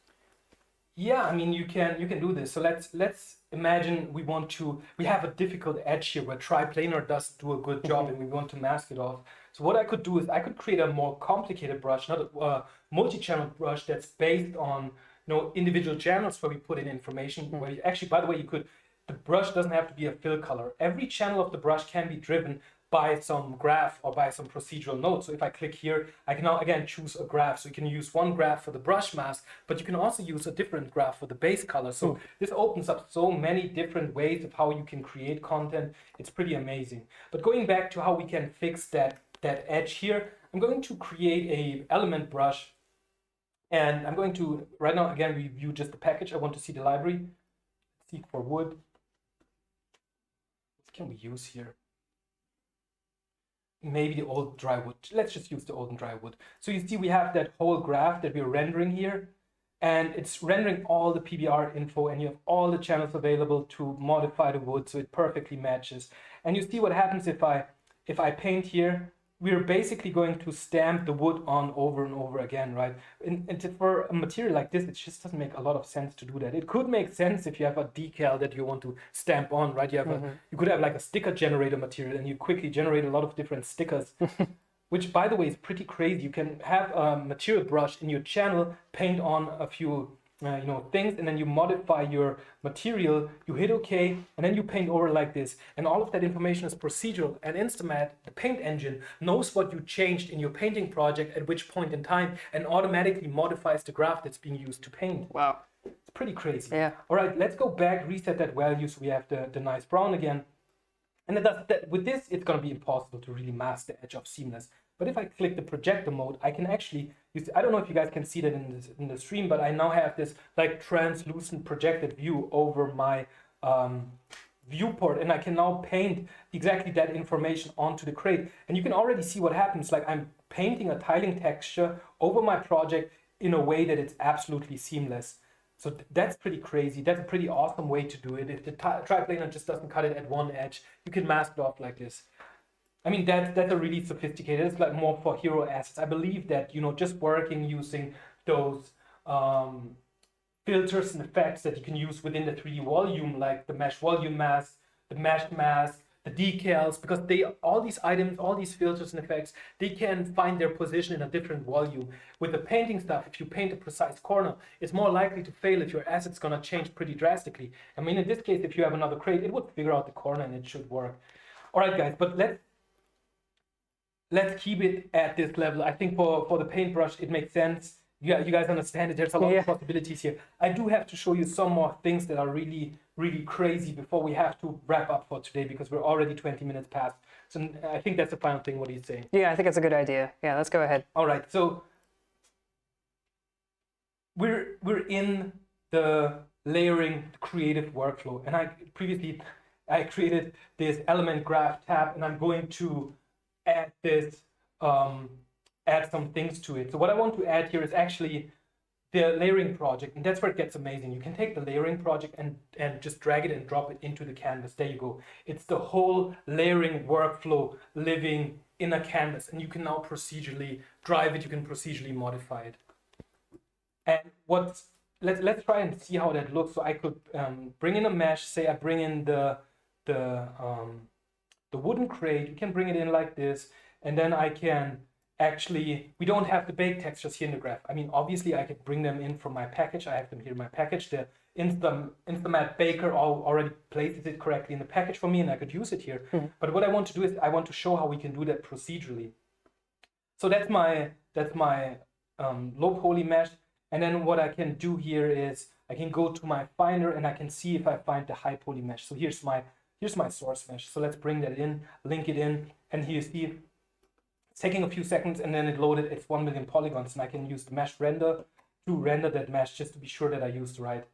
[SPEAKER 1] Yeah, I mean, you can do this. So let's imagine we have a difficult edge here where triplanar doesn't do a good job and we want to mask it off. So what I could do is I could create a more complicated brush, not a multi-channel brush that's based on, you know, individual channels where we put in information. Where you, actually, by the way, the brush doesn't have to be a fill color. Every channel of the brush can be driven by some graph or by some procedural node. So if I click here, I can now again choose a graph. So you can use one graph for the brush mask, but you can also use a different graph for the base color. So this opens up so many different ways of how you can create content. It's pretty amazing. But going back to how we can fix that edge here, I'm going to create a element brush, and I'm going to right now again review just the package. I want to see the library. Seek for wood. What can we use here? Maybe the old dry wood. Let's just use the old and dry wood. So you see we have that whole graph that we're rendering here, and it's rendering all the PBR info, and you have all the channels available to modify the wood, so it perfectly matches. And you see what happens if I paint here. We're basically going to stamp the wood on over and over again, right? And for a material like this, it just doesn't make a lot of sense to do that. It could make sense if you have a decal that you want to stamp on, right? You could have like a sticker generator material, and you quickly generate a lot of different stickers, which, by the way, is pretty crazy. You can have a material brush in your channel, paint on a few things, and then you modify your material, you hit OK, and then you paint over like this. And all of that information is procedural. And InstaMAT, the paint engine, knows what you changed in your painting project at which point in time, and automatically modifies the graph that's being used to paint.
[SPEAKER 2] Wow.
[SPEAKER 1] It's pretty crazy.
[SPEAKER 2] Yeah.
[SPEAKER 1] All right, let's go back, reset that value so we have the nice brown again. And with this, it's going to be impossible to really mask the edge of seamless. But if I click the projector mode, I can actually use, I don't know if you guys can see that in the stream, but I now have this like translucent projected view over my viewport, and I can now paint exactly that information onto the crate. And you can already see what happens. Like I'm painting a tiling texture over my project in a way that it's absolutely seamless. So that's pretty crazy. That's a pretty awesome way to do it. If the triplanar just doesn't cut it at one edge, you can mask it off like this. I mean, that's a really sophisticated, it's like more for hero assets. I believe that, you know, just working using those filters and effects that you can use within the 3D volume, like the mesh volume mask, the mesh mask, the decals, because all these items, all these filters and effects, they can find their position in a different volume. With the painting stuff, if you paint a precise corner, it's more likely to fail if your asset's gonna change pretty drastically. I mean, in this case, if you have another crate, it would figure out the corner and it should work. All right, guys, but let's keep it at this level. I think for the paintbrush, it makes sense. Yeah, you guys understand it. There's a lot of possibilities here. I do have to show you some more things that are really, really crazy before we have to wrap up for today, because we're already 20 minutes past. So I think that's the final thing, what he's saying.
[SPEAKER 2] Yeah, I think it's a good idea. Yeah, let's go ahead.
[SPEAKER 1] All right, so we're in the layering creative workflow. And I created this element graph tab, and I'm going to add this, add some things to it. So what I want to add here is actually the layering project, and that's where it gets amazing. You can take the layering project and just drag it and drop it into the canvas. There you go. It's the whole layering workflow living in a canvas, and you can now procedurally drive it. You can procedurally modify it. And let's try and see how that looks. So I could bring in a mesh. Say I bring in the wooden crate. You can bring it in like this, and then I can actually, we don't have the bake textures here in the graph. I mean, obviously I could bring them in from my package. I have them here in my package. The InstaMAT Baker already places it correctly in the package for me, and I could use it here. But what I want to do is I want to show how we can do that procedurally. So that's my low poly mesh. And then what I can do here is I can go to my finder and I can see if I find the high poly mesh. So here's my source mesh. So let's bring that in, link it in, and here you see it's taking a few seconds, and then it loaded. It's 1 million polygons, and I can use the mesh render to render that mesh just to be sure that I use the right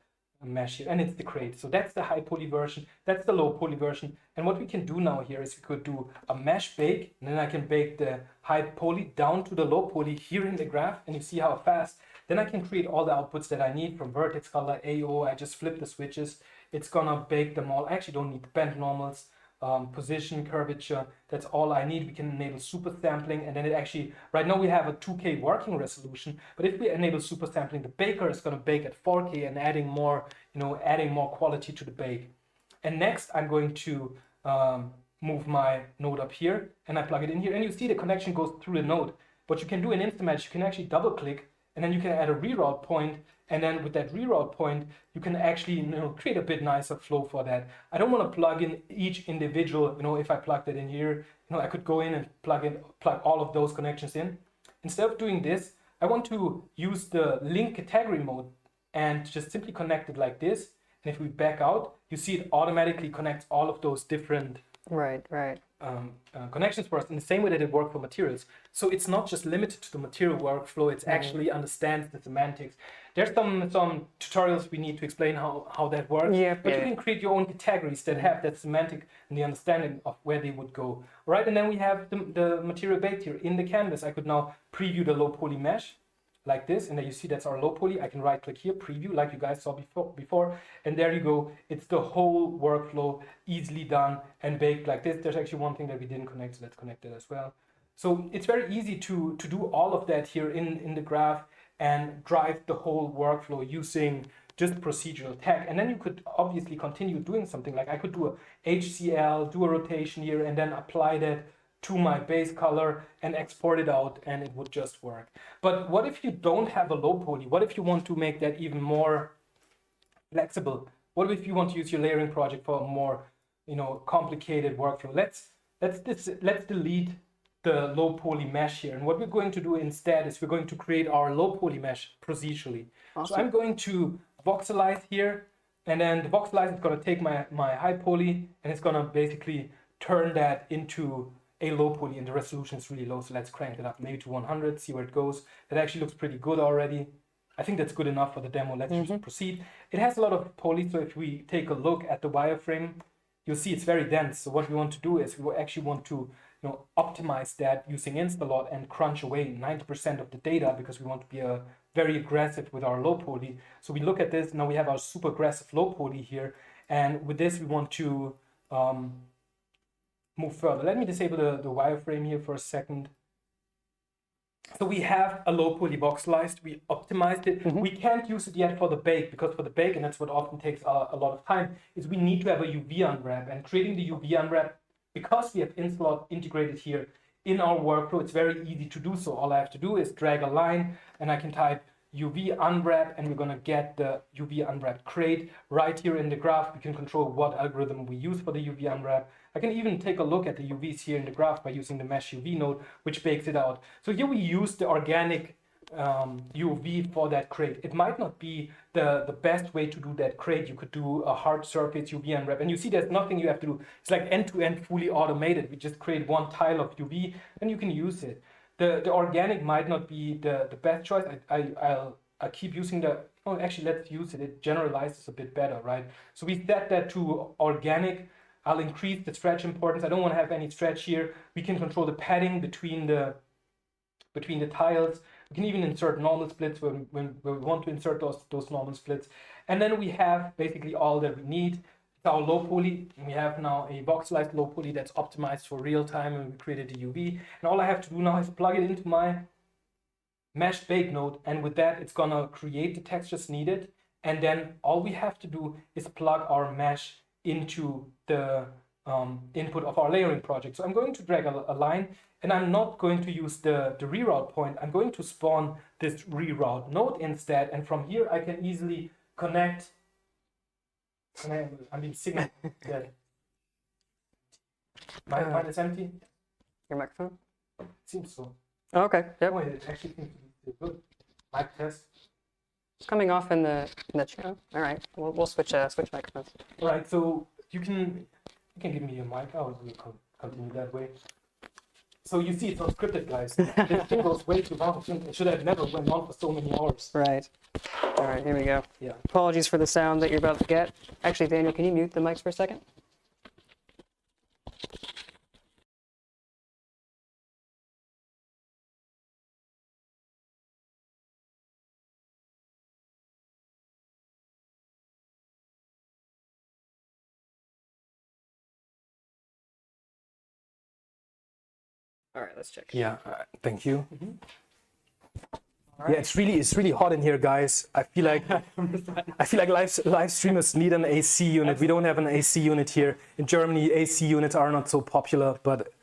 [SPEAKER 1] mesh here. And it's the crate. So that's the high poly version. That's the low poly version. And what we can do now here is we could do a mesh bake, and then I can bake the high poly down to the low poly here in the graph, and you see how fast. Then I can create all the outputs that I need from vertex, color, AO. I just flip the switches. It's gonna bake them all. I actually don't need the bend normals, position, curvature. That's all I need. We can enable super sampling, and then it actually, right now we have a 2K working resolution, but if we enable super sampling, the baker is gonna bake at 4K and adding more quality to the bake. And next I'm going to move my node up here, and I plug it in here, and you see the connection goes through the node. What you can do in InstaMAT, you can actually double click, and then you can add a reroute point, and then with that reroute point, you can actually create a bit nicer flow for that. I don't want to plug in each individual, if I plug that in here, I could go in and plug all of those connections in. Instead of doing this, I want to use the link category mode and just simply connect it like this. And if we back out, you see it automatically connects all of those different connections for us in the same way that it worked for materials. So it's not just limited to the material workflow, it's actually understands the semantics. There's some tutorials we need to explain how that works, but you can create your own categories that have that semantic and the understanding of where they would go. Right, and then we have the material baked here in the canvas. I could now preview the low poly mesh like this, and then you see that's our low poly. I can right click here, preview, like you guys saw before, and there you go. It's the whole workflow easily done and baked like this. There's actually one thing that we didn't connect, so let's connect it as well. So it's very easy to do all of that here in the graph and drive the whole workflow using just procedural tag. And then you could obviously continue doing something like I could do a HCL, do a rotation here, and then apply that to my base color and export it out, and it would just work. But what if you don't have a low poly? What if you want to make that even more flexible? What if you want to use your layering project for a more complicated workflow? Let's delete the low poly mesh here, and what we're going to do instead is we're going to create our low poly mesh procedurally. Awesome. So I'm going to voxelize here, and then the voxelize is going to take my high poly, and it's going to basically turn that into a low poly and the resolution is really low. So let's crank it up maybe to 100, see where it goes. That actually looks pretty good already. I think that's good enough for the demo. Let's just proceed. It has a lot of poly, so if we take a look at the wireframe, you'll see it's very dense. So what we want to do is we actually want to optimize that using InstaMAT and crunch away 90% of the data, because we want to be very aggressive with our low poly. So we look at this, now we have our super aggressive low poly here, and with this we want to move further. Let me disable the wireframe here for a second. So we have a low poly voxelized, we optimized it. We can't use it yet for the bake, because for the bake, and that's what often takes a lot of time, is we need to have a UV unwrap. And creating the UV unwrap, because we have InstaMAT integrated here in our workflow, it's very easy to do so. All I have to do is drag a line and I can type UV unwrap, and we're gonna get the UV unwrap crate right here in the graph. We can control what algorithm we use for the UV unwrap. I can even take a look at the UVs here in the graph by using the mesh UV node, which bakes it out. So here we use the organic UV for that crate. It might not be the best way to do that crate. You could do a hard surface UV unwrap, and you see there's nothing you have to do. It's like end-to-end fully automated. We just create one tile of UV and you can use it. The organic might not be the best choice. I'll keep using oh, actually let's use it. It generalizes a bit better, right? So we set that to organic. I'll increase the stretch importance. I don't want to have any stretch here. We can control the padding between the tiles. We can even insert normal splits when we want to insert those normal splits. And then we have basically all that we need. It's our low poly. We have now a voxelized low poly that's optimized for real time, and we created the UV. And all I have to do now is plug it into my mesh bake node. And with that, it's gonna create the textures needed. And then all we have to do is plug our mesh into the input of our layering project. So I'm going to drag a line, and I'm not going to use the reroute point. I'm going to spawn this reroute node instead, and from here I can easily connect. I mean, signal. Mine is empty.
[SPEAKER 2] Your microphone?
[SPEAKER 1] Seems so.
[SPEAKER 2] Oh, okay. Yep.
[SPEAKER 1] Oh, it actually seems to be good. Mic test.
[SPEAKER 2] It's coming off in the channel. All right. We'll switch microphones.
[SPEAKER 1] All right. So you can give me your mic. I'll continue that way. So you see, it's not scripted, guys. This thing goes way too long. It should have never went on for so many hours.
[SPEAKER 2] Right. All right, here we go.
[SPEAKER 1] Yeah.
[SPEAKER 2] Apologies for the sound that you're about to get. Actually, Daniel, can you mute the mics for a second? All right, let's check.
[SPEAKER 1] Yeah, thank you. Right. Yeah, it's really hot in here, guys. I feel like live streamers need an AC unit. We don't have an AC unit here in Germany. AC units are not so popular, but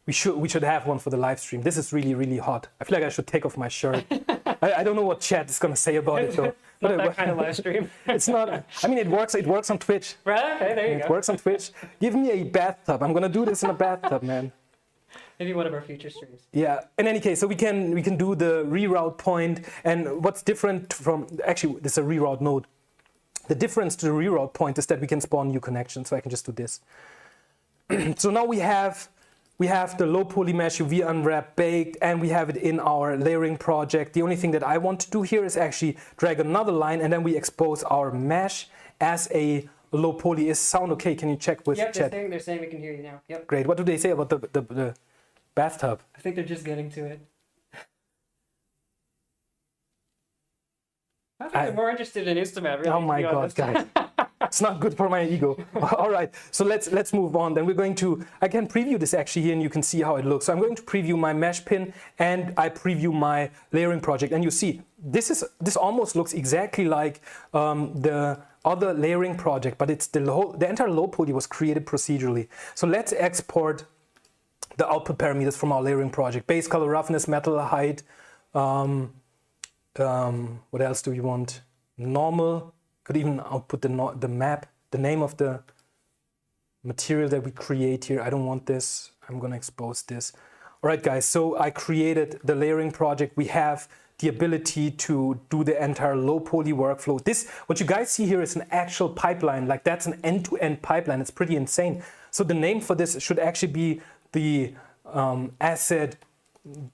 [SPEAKER 1] we should have one for the live stream. This is really hot. I feel like I should take off my shirt. I don't know what chat is gonna say about it though.
[SPEAKER 2] Not that kind of live stream.
[SPEAKER 1] It's not. I mean, it works. It works on Twitch.
[SPEAKER 2] Right. Okay, there you go.
[SPEAKER 1] It works on Twitch. Give me a bathtub. I'm gonna do this in a bathtub, man.
[SPEAKER 2] Maybe one of our future streams.
[SPEAKER 1] Yeah. In any case, so we can do the reroute point, and what's different from actually this is a reroute node. The difference to the reroute point is that we can spawn new connections. So I can just do this. So now we have the low poly mesh UV unwrap baked, and we have it in our layering project. The only thing that I want to do here is actually drag another line, and then we expose our mesh as a low poly. Is sound okay? Can you check with chat?
[SPEAKER 2] They're saying we can hear you now. Yep.
[SPEAKER 1] Great. What do they say about the bathtub?
[SPEAKER 2] I think they're just getting to it. I think they're more interested in InstaMAT. Really,
[SPEAKER 1] oh my God, guys. It's not good for my ego. All right, so let's move on. Then we're going to, I can preview this actually here and you can see how it looks. So I'm going to preview my mesh pin and I preview my layering project. And you see, this almost looks exactly like the other layering project, but it's the entire low poly was created procedurally. So let's export the output parameters from our layering project. Base color, roughness, metal height. What else do we want? Normal. Could even output the map, the name of the material that we create here. I don't want this. I'm going to expose this. All right, guys. So I created the layering project. We have the ability to do the entire low poly workflow. This, what you guys see here is an actual pipeline. Like that's an end-to-end pipeline. It's pretty insane. So the name for this should actually be the asset,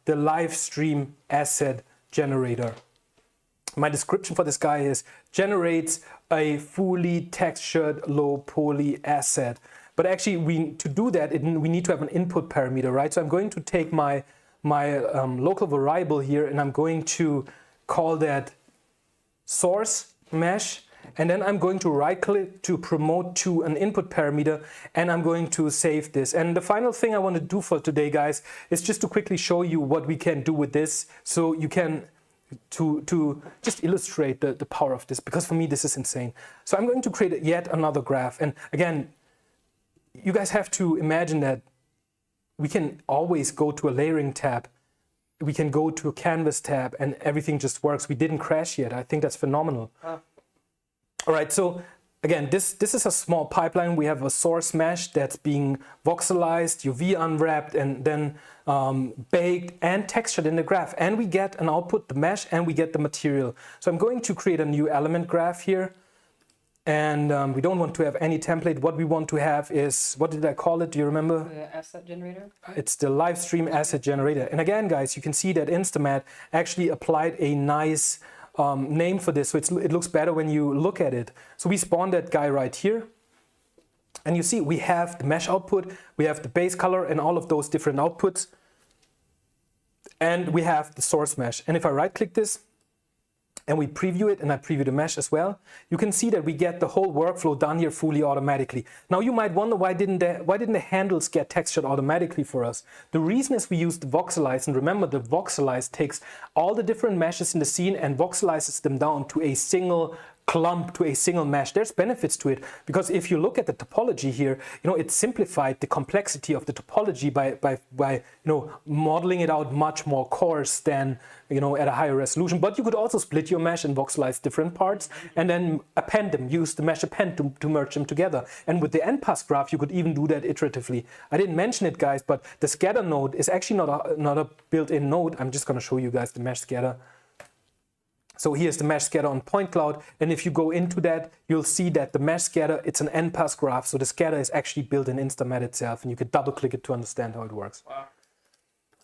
[SPEAKER 1] the live stream asset generator. My description for this guy is generates a fully textured low poly asset. But actually, to do that, we need to have an input parameter, right? So I'm going to take my local variable here, and I'm going to call that source mesh. And then I'm going to right click to promote to an input parameter, and I'm going to save this. And the final thing I want to do for today, guys, is just to quickly show you what we can do with this, so you can to just illustrate the power of this, because for me this is insane. So I'm going to create yet another graph, and again, you guys have to imagine that we can always go to a layering tab, we can go to a canvas tab, and everything just works. We didn't crash yet. I think that's phenomenal. All right, so again, this is a small pipeline. We have a source mesh that's being voxelized, UV unwrapped, and then baked and textured in the graph. And we get an output, the mesh, and we get the material. So I'm going to create a new element graph here. And we don't want to have any template. What we want to have is, what did I call it? Do you remember?
[SPEAKER 2] The asset generator?
[SPEAKER 1] It's the live stream asset generator. And again, guys, you can see that InstaMAT actually applied a nice name for this, so it looks better when you look at it. So we spawned that guy right here, and you see we have the mesh output, we have the base color and all of those different outputs, and we have the source mesh. And if I right click this and we preview it, and I preview the mesh as well, you can see that we get the whole workflow done here fully automatically. Now you might wonder, why didn't the handles get textured automatically for us? The reason is we used the voxelize, and remember, the voxelize takes all the different meshes in the scene and voxelizes them down to a single clump, to a single mesh. There's benefits to it, because if you look at the topology here, it simplified the complexity of the topology by modeling it out much more coarse than at a higher resolution. But you could also split your mesh and voxelize different parts and then append them, use the mesh append to merge them together. And with the NPass graph, you could even do that iteratively. I didn't mention it, guys, but the scatter node is actually not a built-in node. I'm just going to show you guys the mesh scatter. So here's the mesh scatter on point cloud, and if you go into that, you'll see that the mesh scatter, it's an NPass graph, so the scatter is actually built in InstaMAT itself, and you can double click it to understand how it works. Wow.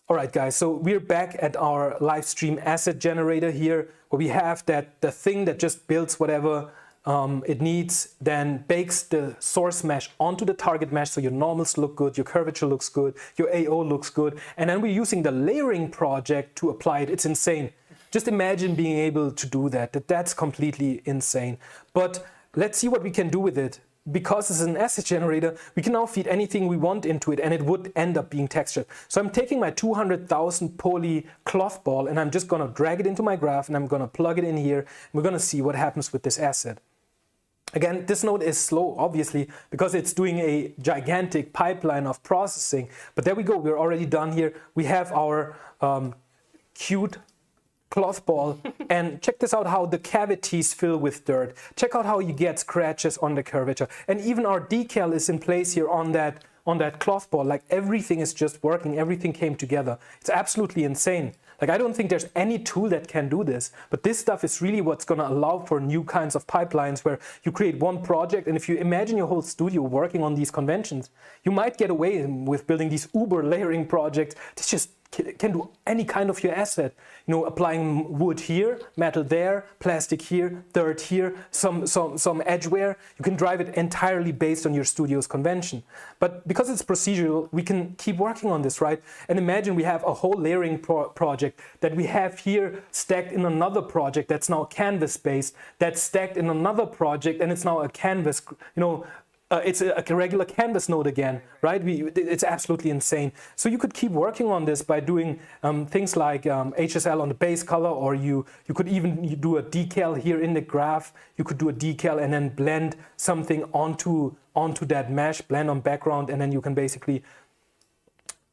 [SPEAKER 1] All right, guys, so we're back at our live stream asset generator here, where we have the thing that just builds whatever it needs, then bakes the source mesh onto the target mesh, so your normals look good, your curvature looks good, your AO looks good, and then we're using the layering project to apply it. It's insane. Just imagine being able to do that. That's completely insane. But let's see what we can do with it. Because it's an asset generator, we can now feed anything we want into it, and it would end up being textured. So I'm taking my 200,000 poly cloth ball, and I'm just going to drag it into my graph, and I'm going to plug it in here. And we're going to see what happens with this asset. Again, this node is slow, obviously, because it's doing a gigantic pipeline of processing. But there we go. We're already done here. We have our cute cloth ball, and check this out, how the cavities fill with dirt. Check out how you get scratches on the curvature, and even our decal is in place here on that cloth ball. Like, everything is just working, everything came together. It's absolutely insane. Like, I don't think there's any tool that can do this, but this stuff is really what's going to allow for new kinds of pipelines, where you create one project, and if you imagine your whole studio working on these conventions, you might get away with building these uber layering projects that just can do any kind of your asset. Applying wood here, metal there, plastic here, dirt here, some edgeware. You can drive it entirely based on your studio's convention. But because it's procedural, we can keep working on this, right? And imagine we have a whole layering project that we have here stacked in another project that's now canvas-based, that's stacked in another project, and it's now a canvas, it's a regular canvas node again, right? It's absolutely insane. So you could keep working on this by doing things like HSL on the base color, or you could even do a decal here in the graph. You could do a decal and then blend something onto that mesh, blend on background, and then you can basically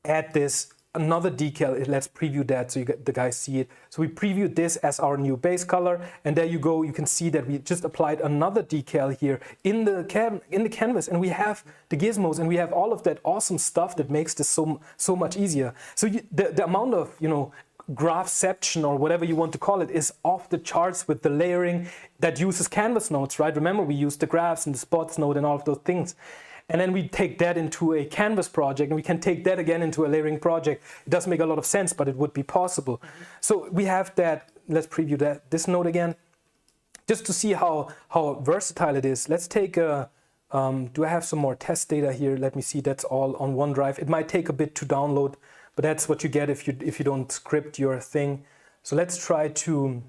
[SPEAKER 1] add this another decal. Let's preview that so the guys see it. So we previewed this as our new base color, and there you go. You can see that we just applied another decal here in the canvas, and we have the gizmos, and we have all of that awesome stuff that makes this so much easier. So the amount of graphception, or whatever you want to call it, is off the charts with the layering that uses canvas nodes, right? Remember, we used the graphs and the spots node and all of those things. and then we take that into a canvas project, and we can take that again into a layering project. It doesn't make a lot of sense, but it would be possible. So we have that. Let's preview this node again, just to see how versatile it is. Let's take a, do I have some more test data here? Let me see, that's all on OneDrive. It might take a bit to download, but that's what you get if you don't script your thing. So let's try to...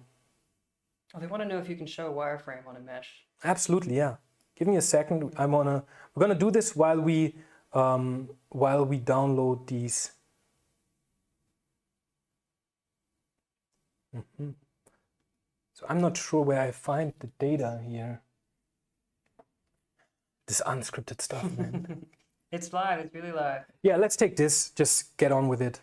[SPEAKER 2] Oh, they want to know if you can show a wireframe on a mesh.
[SPEAKER 1] Absolutely, yeah. Give me a second. We're gonna do this while we download these. So I'm not sure where I find the data here. This unscripted stuff, man.
[SPEAKER 2] It's live, it's really live.
[SPEAKER 1] Yeah, let's take this, just get on with it.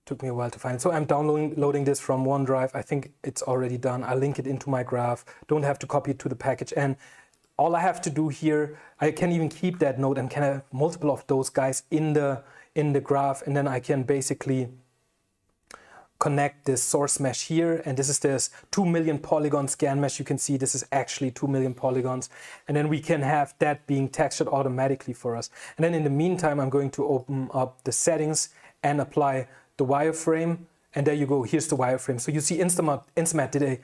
[SPEAKER 1] Took me a while to find it. So I'm downloading this from OneDrive. I think it's already done. I'll link it into my graph. Don't have to copy it to the package. And all I have to do here, I can even keep that node and can have multiple of those guys in the graph, and then I can basically connect this source mesh here, and this is this 2 million polygon scan mesh. You can see this is actually 2 million polygons, and then we can have that being textured automatically for us. And then in the meantime, I'm going to open up the settings and apply the wireframe, and there you go, here's the wireframe. So you see InstaMAT did a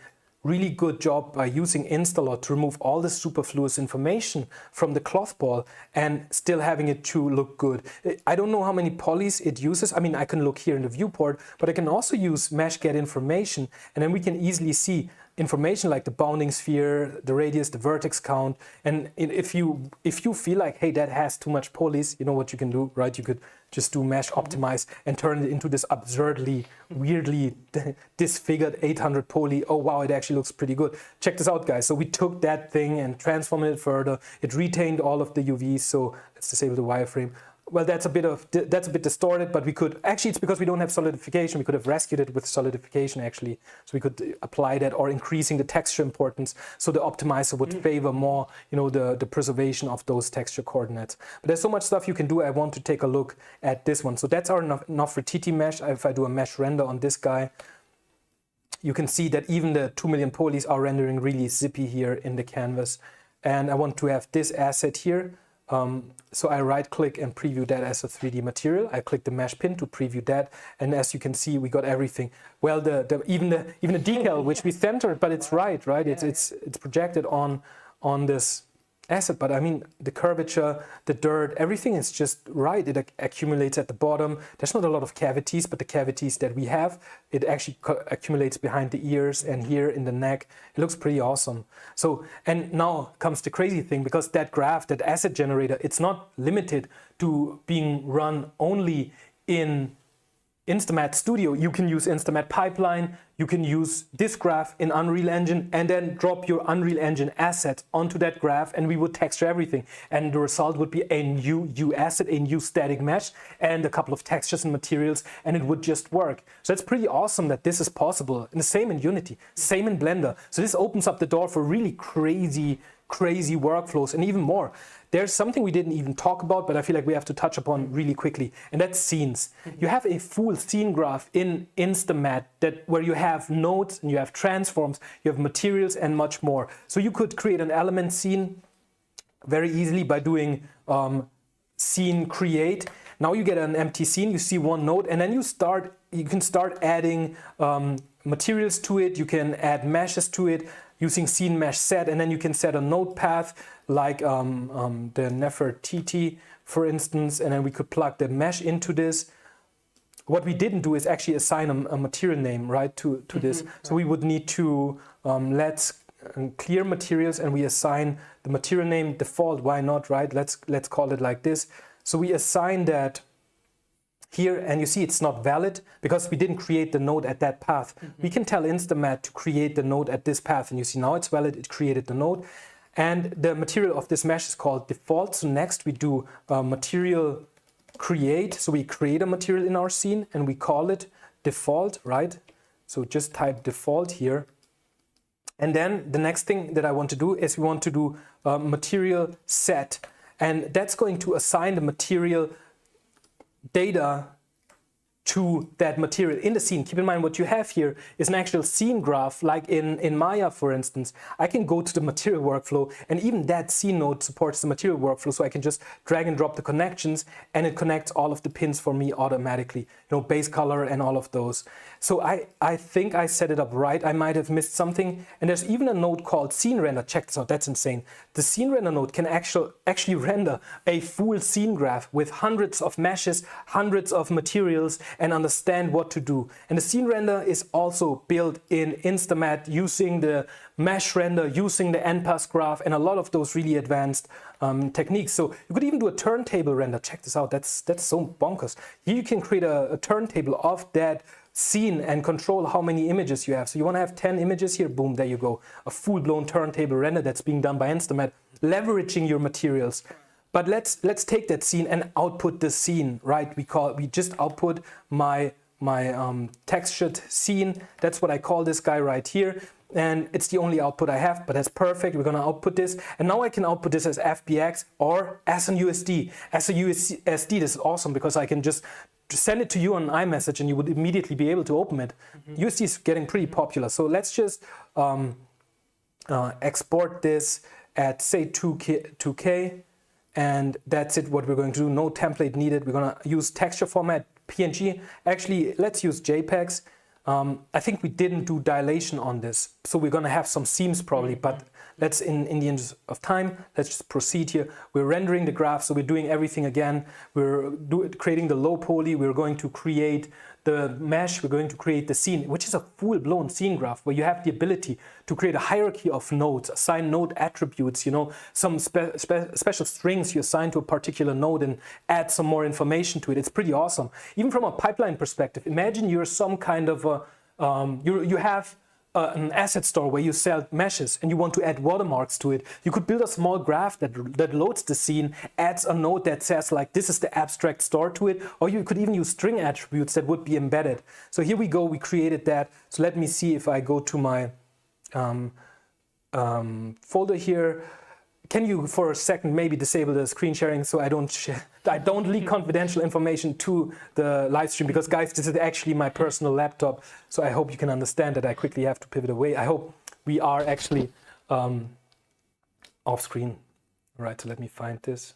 [SPEAKER 1] really good job by using Instalot to remove all the superfluous information from the cloth ball and still having it to look good. I don't know how many polys it uses. I mean, I can look here in the viewport, but I can also use mesh get information, and then we can easily see information like the bounding sphere, the radius, the vertex count. And if you feel like, hey, that has too much polys, you know what you can do, right? You could just do mesh optimize and turn it into this absurdly, weirdly disfigured 800 poly. Oh wow, it actually looks pretty good. Check this out, guys. So we took that thing and transformed it further. It retained all of the UVs. So let's disable the wireframe. Well, that's a bit distorted, but we could actually, it's because we don't have solidification. We could have rescued it with solidification actually, so we could apply that, or increasing the texture importance, so the optimizer would favor more, you know, the preservation of those texture coordinates. But there's so much stuff you can do. I want to take a look at this one. So that's our Nefertiti mesh. If I do a mesh render on this guy, you can see that even the 2 million polys are rendering really zippy here in the canvas. And I want to have this asset here. So I right click and preview that as a 3D material. I click the mesh pin to preview that, and as you can see, we got everything. Well, even the decal, which we centered, but it's right. It's projected on this asset. But I mean, the curvature, the dirt, everything is just right. It accumulates at the bottom. There's not a lot of cavities, but the cavities that we have, it actually accumulates behind the ears and here in the neck. It looks pretty awesome. So, and now comes the crazy thing, because that graph, that asset generator, it's not limited to being run only in InstaMAT Studio. You can use InstaMAT Pipeline, you can use this graph in Unreal Engine, and then drop your Unreal Engine asset onto that graph, and we would texture everything. And the result would be a new asset, a new static mesh, and a couple of textures and materials, and it would just work. So it's pretty awesome that this is possible. And the same in Unity, same in Blender. So this opens up the door for really crazy workflows, and even more. There's something we didn't even talk about, but I feel like we have to touch upon really quickly, and that's scenes. You have a full scene graph in InstaMAT where you have nodes and you have transforms, you have materials and much more. So you could create an element scene very easily by doing scene create. Now you get an empty scene, you see one node, and then you can start adding materials to it, you can add meshes to it, using scene mesh set, and then you can set a node path like the Nefertiti, for instance, and then we could plug the mesh into this. What we didn't do is actually assign a material name, right, to this. So we would need to let's clear materials, and we assign the material name default. Why not, right? Let's call it like this. So we assign that here, and you see it's not valid because we didn't create the node at that path. We can tell InstaMAT to create the node at this path, and you see now it's valid, it created the node. And the material of this mesh is called default. So next we do material create. So we create a material in our scene and we call it default, right? So just type default here. And then the next thing that I want to do is we want to do material set. And that's going to assign the material data to that material in the scene. Keep in mind what you have here is an actual scene graph, like in Maya, for instance. I can go to the material workflow, and even that scene node supports the material workflow, so I can just drag and drop the connections, and it connects all of the pins for me automatically, base color and all of those. So I think I set it up right. I might have missed something. And there's even a node called scene render. Check this out, that's insane. The scene render node can actually render a full scene graph with hundreds of meshes, hundreds of materials, and understand what to do. And the scene render is also built in InstaMAT using the mesh render, using the NPass graph, and a lot of those really advanced techniques. So you could even do a turntable render. Check this out, that's so bonkers. Here you can create a turntable of that scene and control how many images you have. So you want to have 10 images here, boom, there you go. A full-blown turntable render that's being done by InstaMAT, leveraging your materials. But let's take that scene and output the scene, right? We just output my textured scene. That's what I call this guy right here. And it's the only output I have, but that's perfect. We're going to output this. And now I can output this as FBX or as an USD. As a USD, this is awesome because I can just send it to you on iMessage and you would immediately be able to open it. USD is getting pretty popular. So let's just export this at, say, 2K. And that's it, what we're going to do. No template needed. We're going to use texture format, PNG. Actually, let's use JPEGs. I think we didn't do dilation on this, so we're going to have some seams probably, but let's, in the interest of time, let's just proceed here. We're rendering the graph, so we're doing everything again. We're creating the low poly. We're going to create the mesh. We're going to create the scene, which is a full-blown scene graph where you have the ability to create a hierarchy of nodes, assign node attributes, some special strings you assign to a particular node and add some more information to it. It's pretty awesome. Even from a pipeline perspective, imagine you're some kind of you have an asset store where you sell meshes and you want to add watermarks to it. You could build a small graph that loads the scene, adds a node that says like this is the abstract store to it, or you could even use string attributes that would be embedded. So here we go, we created that. So let me see if I go to my folder here. Can you for a second maybe disable the screen sharing so I don't leak confidential information to the live stream, because guys, this is actually my personal laptop, so I hope you can understand that I quickly have to pivot away. I hope we are actually off screen. All right, so let me find this.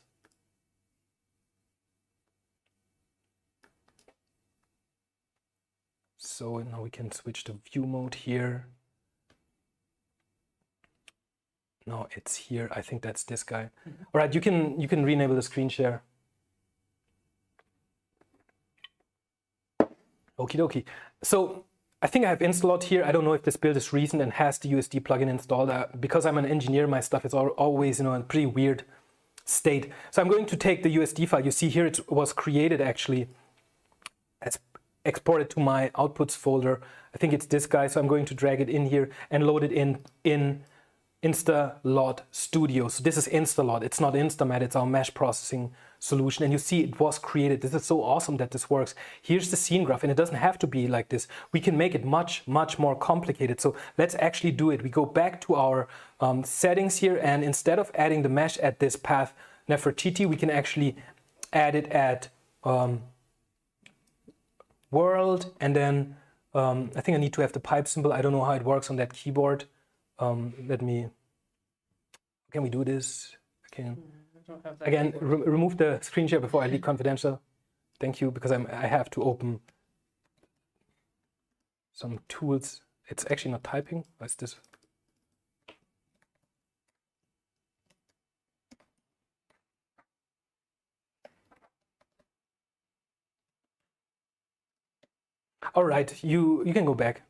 [SPEAKER 1] So now we can switch to view mode here. No, it's here. I think that's this guy. All right, you can re-enable the screen share. Okie dokie. So I think I have InstaLot here. I don't know if this build is recent and has the USD plugin installed. Because I'm an engineer, my stuff is always in a pretty weird state. So I'm going to take the USD file. You see here it was created actually as exported to my outputs folder. I think it's this guy. So I'm going to drag it in here and load it in InstaMAT Studio. So this is InstaLot. It's not InstaMAT. It's our mesh processing solution. And you see it was created. This is so awesome that this works. Here's the scene graph, and it doesn't have to be like this. We can make it much more complicated. So let's actually do it. We go back to our settings here, and instead of adding the mesh at this path Nefertiti, we can actually add it at world, and then I think I need to have the pipe symbol. I don't know how it works on that keyboard. Can we do this? Again, remove the screen share before I leak confidential. Thank you, because I have to open some tools. It's actually not typing. What's this? All right, you can go back.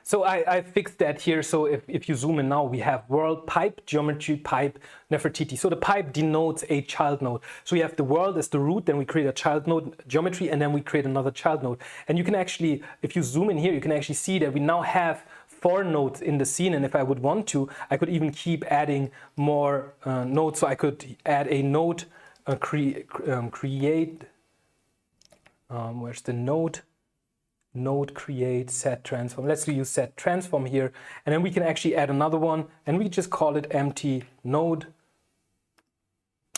[SPEAKER 1] So I fixed that here. So if you zoom in now, we have world, pipe, geometry, pipe, Nefertiti. So the pipe denotes a child node. So we have the world as the root, then we create a child node, geometry, and then we create another child node. And you can actually, if you zoom in here, you can actually see that we now have 4 nodes in the scene. And if I would want to, I could even keep adding more nodes. So I could add a node, create, where's the node? Node create set transform. Let's use set transform here, and then we can actually add another one, and we just call it empty node.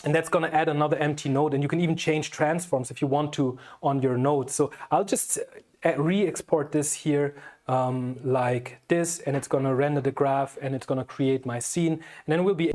[SPEAKER 1] And that's going to add another empty node, and you can even change transforms if you want to on your node. So I'll just re-export this here like this, and it's going to render the graph, and it's going to create my scene, and then we'll be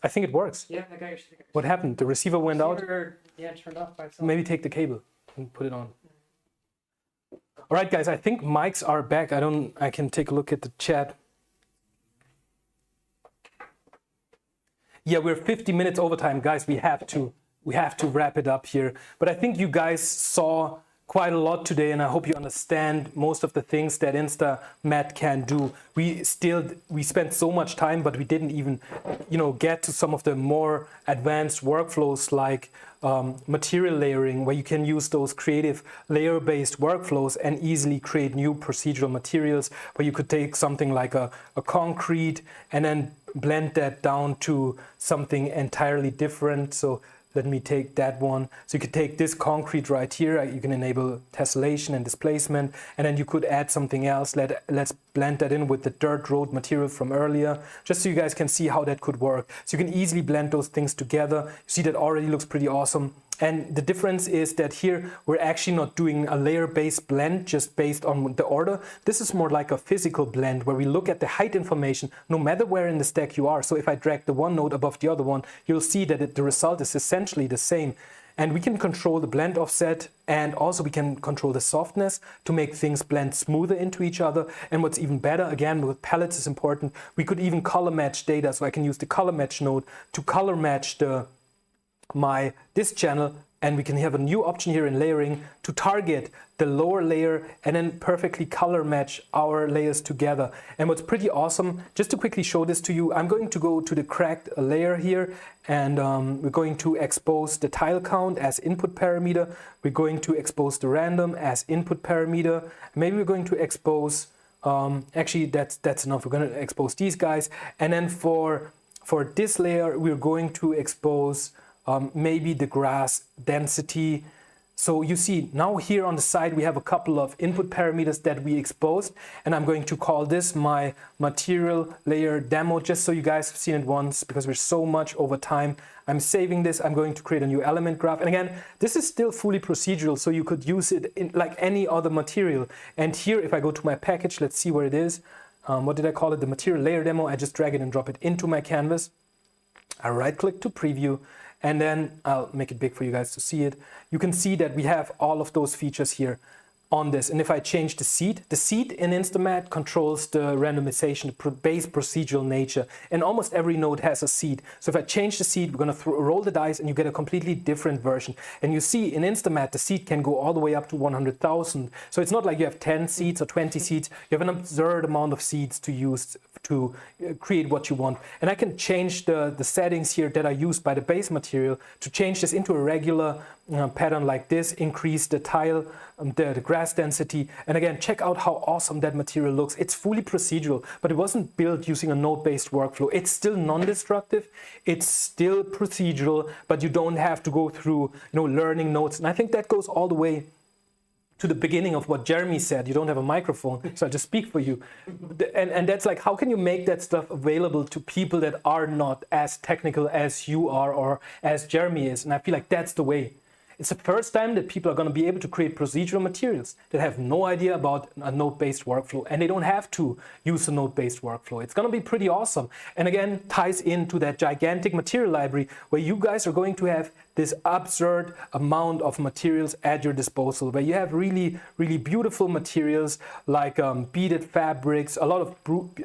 [SPEAKER 1] I think it works.
[SPEAKER 2] Yeah, I got your sticker.
[SPEAKER 1] What happened? The receiver went out?
[SPEAKER 2] Yeah, turned off by itself.
[SPEAKER 1] Maybe take the cable and put it on. All right, guys, I think mics are back. I can take a look at the chat. Yeah, we're 50 minutes overtime, guys. We have to wrap it up here. But I think you guys saw quite a lot today, and I hope you understand most of the things that InstaMAT can do. We spent so much time, but we didn't even, get to some of the more advanced workflows like material layering, where you can use those creative layer-based workflows and easily create new procedural materials, where you could take something like a concrete and then blend that down to something entirely different. So let me take that one. So you could take this concrete right here. You can enable tessellation and displacement, and then you could add something else. Let's blend that in with the dirt road material from earlier, just so you guys can see how that could work. So you can easily blend those things together. You see that already looks pretty awesome. And the difference is that here we're actually not doing a layer-based blend just based on the order. This is more like a physical blend where we look at the height information no matter where in the stack you are. So if I drag the one node above the other one, you'll see that the result is essentially the same. And we can control the blend offset, and also we can control the softness to make things blend smoother into each other. And what's even better, again, with palettes is important, we could even color match data. So I can use the color match node to color match this channel, and we can have a new option here in layering to target the lower layer and then perfectly color match our layers together. And what's pretty awesome, just to quickly show this to you, I'm going to go to the cracked layer here, and we're going to expose the tile count as input parameter. We're going to expose the random as input parameter. Maybe we're going to expose, actually that's enough. We're going to expose these guys. And then for this layer, we're going to expose maybe the grass density. So you see now here on the side we have a couple of input parameters that we exposed, and I'm going to call this my material layer demo, just so you guys have seen it once, because we're so much over time. I'm saving this. I'm going to create a new element graph, and again, this is still fully procedural, so you could use it in like any other material. And here, if I go to my package, let's see where it is. What did I call it? The material layer demo. I just drag it and drop it into my canvas. I right click to preview, and then I'll make it big for you guys to see it. You can see that we have all of those features here on this. And if I change the seed in InstaMAT controls the randomization, the base procedural nature. And almost every node has a seed. So if I change the seed, we're going to roll the dice and you get a completely different version. And you see in InstaMAT, the seed can go all the way up to 100,000. So it's not like you have 10 seeds or 20 seeds. You have an absurd amount of seeds to use to create what you want. And I can change the settings here that are used by the base material to change this into a regular pattern like this, increase the tile, the grass density. And again, check out how awesome that material looks. It's fully procedural, but it wasn't built using a node-based workflow. It's still non-destructive, it's still procedural, but you don't have to go through, learning nodes. And I think that goes all the way to the beginning of what Jeremy said. You don't have a microphone, so I just speak for you. And that's like, how can you make that stuff available to people that are not as technical as you are or as Jeremy is? And I feel like that's the way. It's the first time that people are going to be able to create procedural materials that have no idea about a node-based workflow, and they don't have to use a node-based workflow. It's going to be pretty awesome. And again, ties into that gigantic material library where you guys are going to have this absurd amount of materials at your disposal, where you have really, really beautiful materials like beaded fabrics, a lot of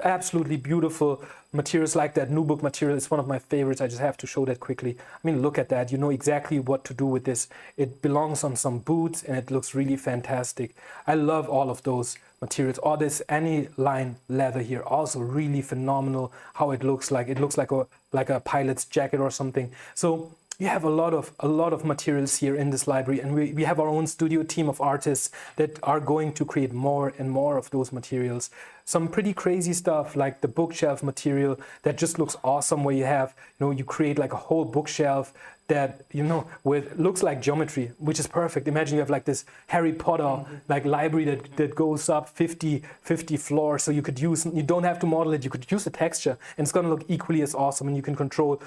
[SPEAKER 1] absolutely beautiful materials like that nubuck material. Is one of my favorites. I just have to show that quickly. I mean, look at that. You know exactly what to do with this. It belongs on some boots and it looks really fantastic. I love all of those materials. All this aniline leather here, also really phenomenal how it looks like. It looks like a pilot's jacket or something. So you have a lot of materials here in this library, and we have our own studio team of artists that are going to create more and more of those materials. Some pretty crazy stuff like the bookshelf material that just looks awesome, where you have, you create like a whole bookshelf that, looks like geometry, which is perfect. Imagine you have like this Harry Potter like library that goes up 50 floors, so you don't have to model it, you could use the texture and it's going to look equally as awesome, and you can control,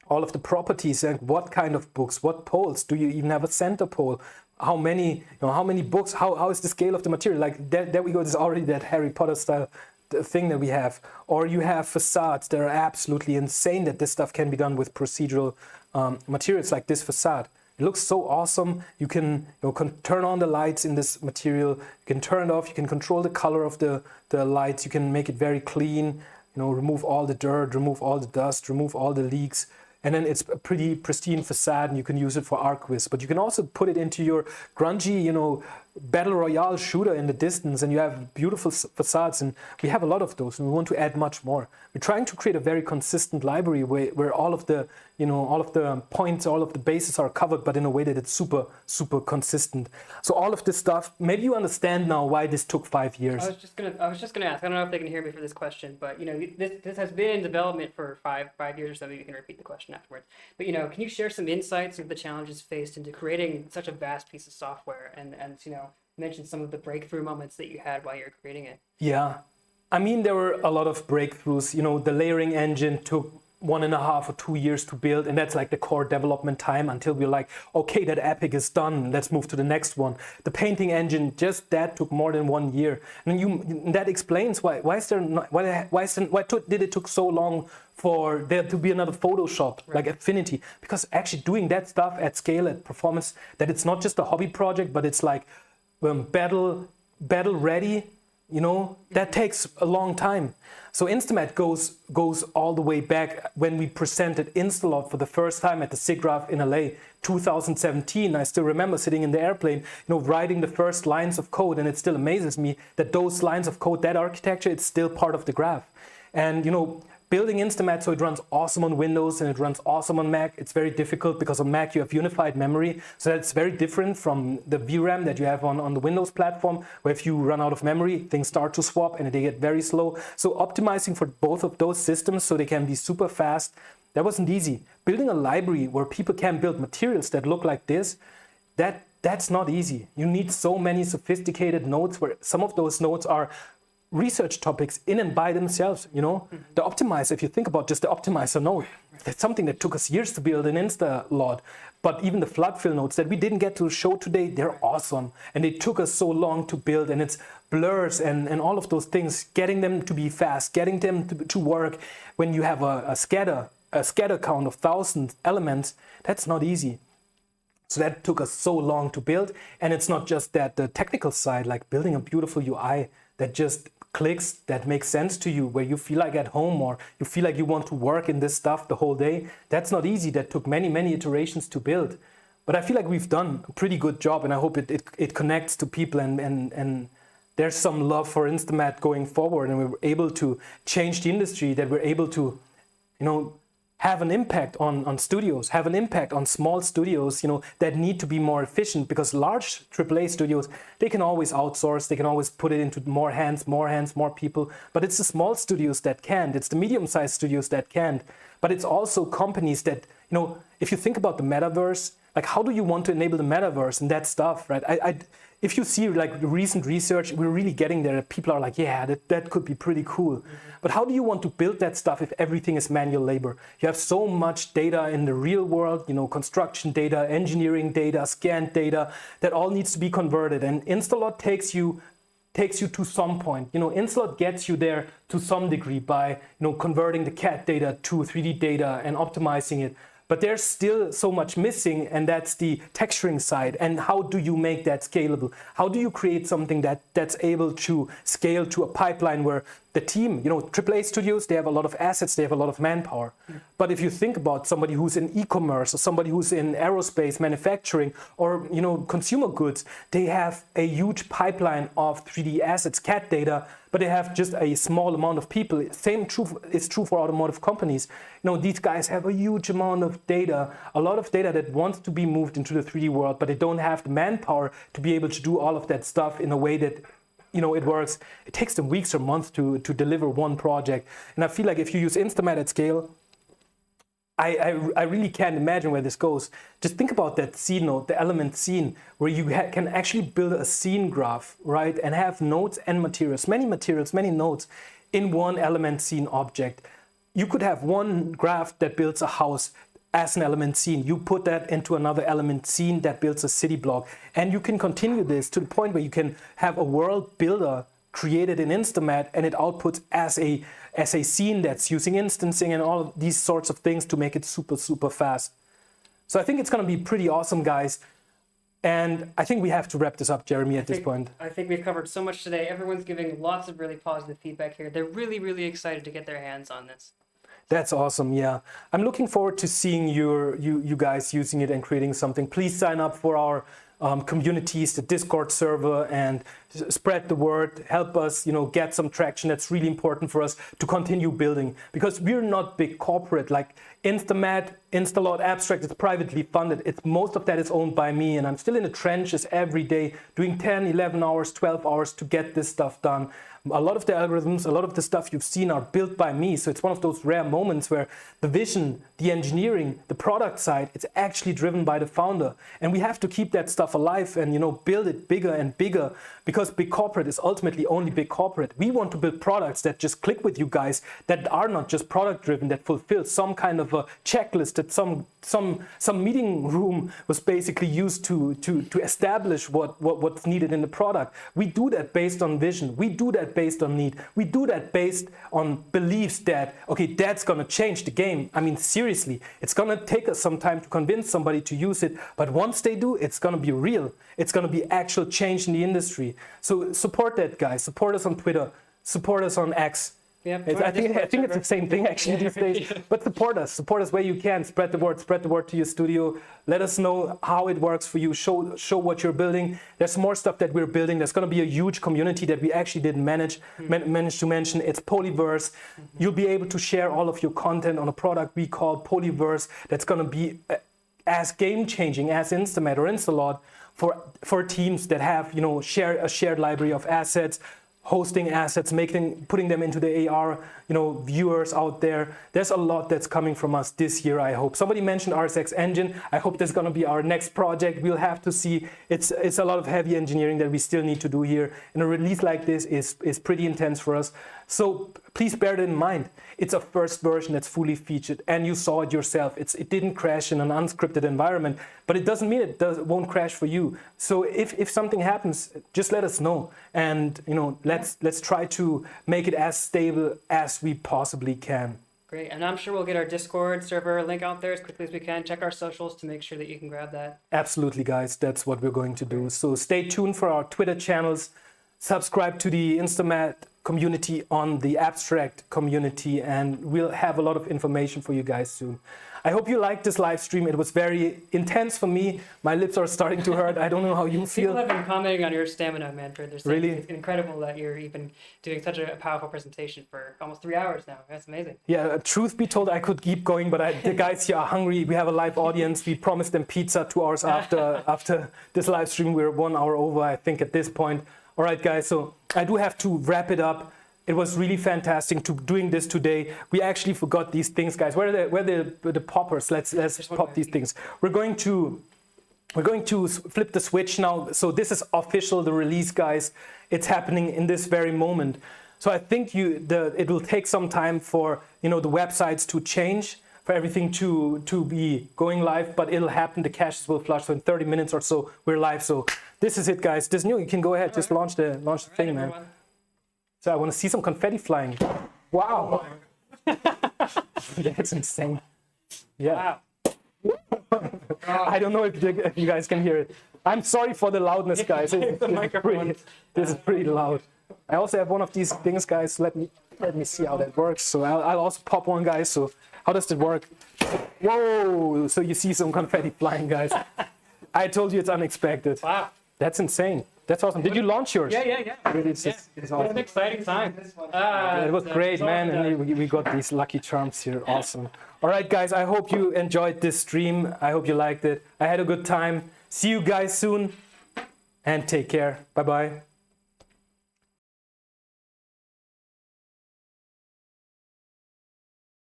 [SPEAKER 1] all of the properties and what kind of books, what poles, do you even have a center pole, how many books, how is the scale of the material, like there we go, there's already that Harry Potter style thing that we have. Or you have facades that are absolutely insane that this stuff can be done with procedural materials like this facade. It looks so awesome. You can, turn on the lights in this material, you can turn it off, you can control the color of the lights, you can make it very clean, remove all the dirt, remove all the dust, remove all the leaks. And then it's a pretty pristine facade, and you can use it for arc-vis. But you can also put it into your grungy, battle royale shooter in the distance, and you have beautiful facades. And we have a lot of those, and we want to add much more. We're trying to create a very consistent library where all of the, all of the points, all of the bases are covered, but in a way that it's super, super consistent. So all of this stuff, maybe you understand now why this took 5 years.
[SPEAKER 2] I was just gonna ask. I don't know if they can hear me for this question, but this has been in development for five years or so. Maybe you can repeat the question afterwards. But can you share some insights of the challenges faced into creating such a vast piece of software, and mention some of the breakthrough moments that you had while you were creating it?
[SPEAKER 1] Yeah, I mean, there were a lot of breakthroughs. The layering engine took 1.5 or 2 years to build, and that's like the core development time until we're like, okay, that epic is done, let's move to the next one. The painting engine, just that took more than 1 year, and that explains why did it took so long for there to be another Photoshop, right, like Affinity, because actually doing that stuff at scale, at performance, that it's not just a hobby project, but it's like battle ready. That takes a long time. So InstaMAT goes all the way back when we presented Instalot for the first time at the SIGGRAPH in LA, 2017. I still remember sitting in the airplane, writing the first lines of code, and it still amazes me that those lines of code, that architecture, it's still part of the graph. And building InstaMAT so it runs awesome on Windows and it runs awesome on Mac, it's very difficult because on Mac you have unified memory. So that's very different from the VRAM that you have on the Windows platform, where if you run out of memory, things start to swap and they get very slow. So optimizing for both of those systems so they can be super fast, that wasn't easy. Building a library where people can build materials that look like this, that's not easy. You need so many sophisticated nodes, where some of those nodes are research topics in and by themselves, The optimizer, if you think about just the optimizer node, that's something that took us years to build in Instalot. But even the flood fill nodes that we didn't get to show today, they're awesome. And they took us so long to build, and it's blurs and all of those things, getting them to be fast, getting them to work when you have a scatter count of 1,000 elements, that's not easy. So that took us so long to build. And it's not just that, the technical side, like building a beautiful UI that just clicks, that makes sense to you, where you feel like at home, or you feel like you want to work in this stuff the whole day. That's not easy. That took many, many iterations to build. But I feel like we've done a pretty good job, and I hope it connects to people, and there's some love for InstaMAT going forward, and we're able to change the industry, that we're able to, have an impact on studios, have an impact on small studios, that need to be more efficient, because large AAA studios, they can always outsource, they can always put it into more hands, more people, but it's the small studios that can't, it's the medium-sized studios that can't, but it's also companies that, if you think about the metaverse, like how do you want to enable the metaverse and that stuff, right? If you see like the recent research, we're really getting there. People are like, yeah, that could be pretty cool. Mm-hmm. But how do you want to build that stuff if everything is manual labor? You have so much data in the real world, construction data, engineering data, scanned data, that all needs to be converted. And InstaLot takes you to some point. InstaLot gets you there to some degree by, converting the CAD data to 3D data and optimizing it. But there's still so much missing, and that's the texturing side. And how do you make that scalable? How do you create something that's able to scale to a pipeline where the team, AAA studios, they have a lot of assets, they have a lot of manpower. Mm. But if you think about somebody who's in e-commerce or somebody who's in aerospace manufacturing or, consumer goods, they have a huge pipeline of 3D assets, CAD data, but they have just a small amount of people. Same is true for automotive companies. These guys have a huge amount of data, a lot of data that wants to be moved into the 3D world, but they don't have the manpower to be able to do all of that stuff in a way that it works. It takes them weeks or months to deliver one project. And I feel like if you use InstaMAT at scale, I really can't imagine where this goes. Just think about that scene node, the element scene, where you can actually build a scene graph, right? And have nodes and materials, many nodes in one element scene object. You could have one graph that builds a house as an element scene. You put that into another element scene that builds a city block. And you can continue this to the point where you can have a world builder created in InstaMAT, and it outputs as a scene that's using instancing and all of these sorts of things to make it super, super fast. So I think it's going to be pretty awesome, guys. And I think we have to wrap this up, Jeremy, at this point.
[SPEAKER 2] I think we've covered so much today. Everyone's giving lots of really positive feedback here. They're really, really excited to get their hands on this.
[SPEAKER 1] That's awesome, yeah. I'm looking forward to seeing you guys using it and creating something. Please sign up for our communities, the Discord server, and spread the word. Help us, get some traction. That's really important for us to continue building, because we're not big corporate like InstaMAT, InstaLot, Abstract. It's privately funded. Most of that is owned by me, and I'm still in the trenches every day doing 10, 11 hours, 12 hours to get this stuff done. A lot of the algorithms, a lot of the stuff you've seen are built by me. So it's one of those rare moments where the vision, the engineering, the product side, it's actually driven by the founder. And we have to keep that stuff alive and, build it bigger and bigger, because big corporate is ultimately only big corporate. We want to build products that just click with you guys, that are not just product driven, that fulfill some kind of a checklist that some meeting room was basically used to establish what's needed in the product. We do that based on vision. We do that based on need. We do that based on beliefs that, okay, that's going to change the game. I mean, seriously, it's going to take us some time to convince somebody to use it. But once they do, it's going to be real. It's going to be actual change in the industry. So support that, guys. Support us on Twitter. Support us on X.
[SPEAKER 2] Yeah,
[SPEAKER 1] I think it's the same thing actually these days. But support us where you can. Spread the word to your studio. Let us know how it works for you. Show what you're building. There's more stuff that we're building. There's going to be a huge community that we actually didn't manage to mention. It's Polyverse. You'll be able to share all of your content on a product we call Polyverse. That's going to be as game changing as InstaMAT or InstaLot for teams that have a shared library of assets, hosting assets, putting them into the AR, viewers out there. There's a lot that's coming from us this year, I hope. Somebody mentioned RSX Engine. I hope that's going to be our next project. We'll have to see. It's a lot of heavy engineering that we still need to do here. And a release like this is pretty intense for us. So please bear that in mind. It's a first version that's fully featured, and you saw it yourself. It didn't crash in an unscripted environment, but it doesn't mean it won't crash for you. So if something happens, just let us know, and let's try to make it as stable as we possibly can.
[SPEAKER 2] Great, and I'm sure we'll get our Discord server link out there as quickly as we can. Check our socials to make sure that you can grab that.
[SPEAKER 1] Absolutely, guys. That's what we're going to do. So stay tuned for our Twitter channels. Subscribe to the InstaMAT community on the abstract community, and we'll have a lot of information for you guys soon. I hope you liked this live stream. It was very intense for me. My lips are starting to hurt. I don't know how you feel.
[SPEAKER 2] People have been commenting on your stamina, Manfred. They're saying
[SPEAKER 1] Really?
[SPEAKER 2] it's incredible that you're even doing such a powerful presentation for almost 3 hours now. That's amazing.
[SPEAKER 1] Yeah, truth be told, I could keep going, but the guys here are hungry. We have a live audience. We promised them pizza 2 hours after this live stream. We're 1 hour over, I think, at this point. All right, guys, so I do have to wrap it up. It was really fantastic doing this today. We actually forgot these things, guys. Where are the poppers? Let's pop these things. We're going to flip the switch now. So this is official, the release, guys. It's happening in this very moment. So I think it will take some time for the websites to change, for everything to be going live, but it'll happen. The caches will flush. So in 30 minutes or so, we're live. So this is it, guys. This new. You can go ahead, just launch the thing, man. So I want to see some confetti flying. Wow. That's insane. Yeah. Wow. I don't know if you guys can hear it. I'm sorry for the loudness, guys. This is pretty loud. I also have one of these things, guys. Let me see how that works. So I'll also pop one, guys. So how does it work? Whoa. So you see some confetti flying, guys. I told you it's unexpected.
[SPEAKER 2] Wow.
[SPEAKER 1] That's insane. That's awesome. Did you launch yours?
[SPEAKER 2] Yeah.
[SPEAKER 1] Really, it's awesome.
[SPEAKER 2] It's an exciting time.
[SPEAKER 1] It was great, man. And we got these lucky charms here. Awesome. All right, guys. I hope you enjoyed this stream. I hope you liked it. I had a good time. See you guys soon. And take care. Bye-bye.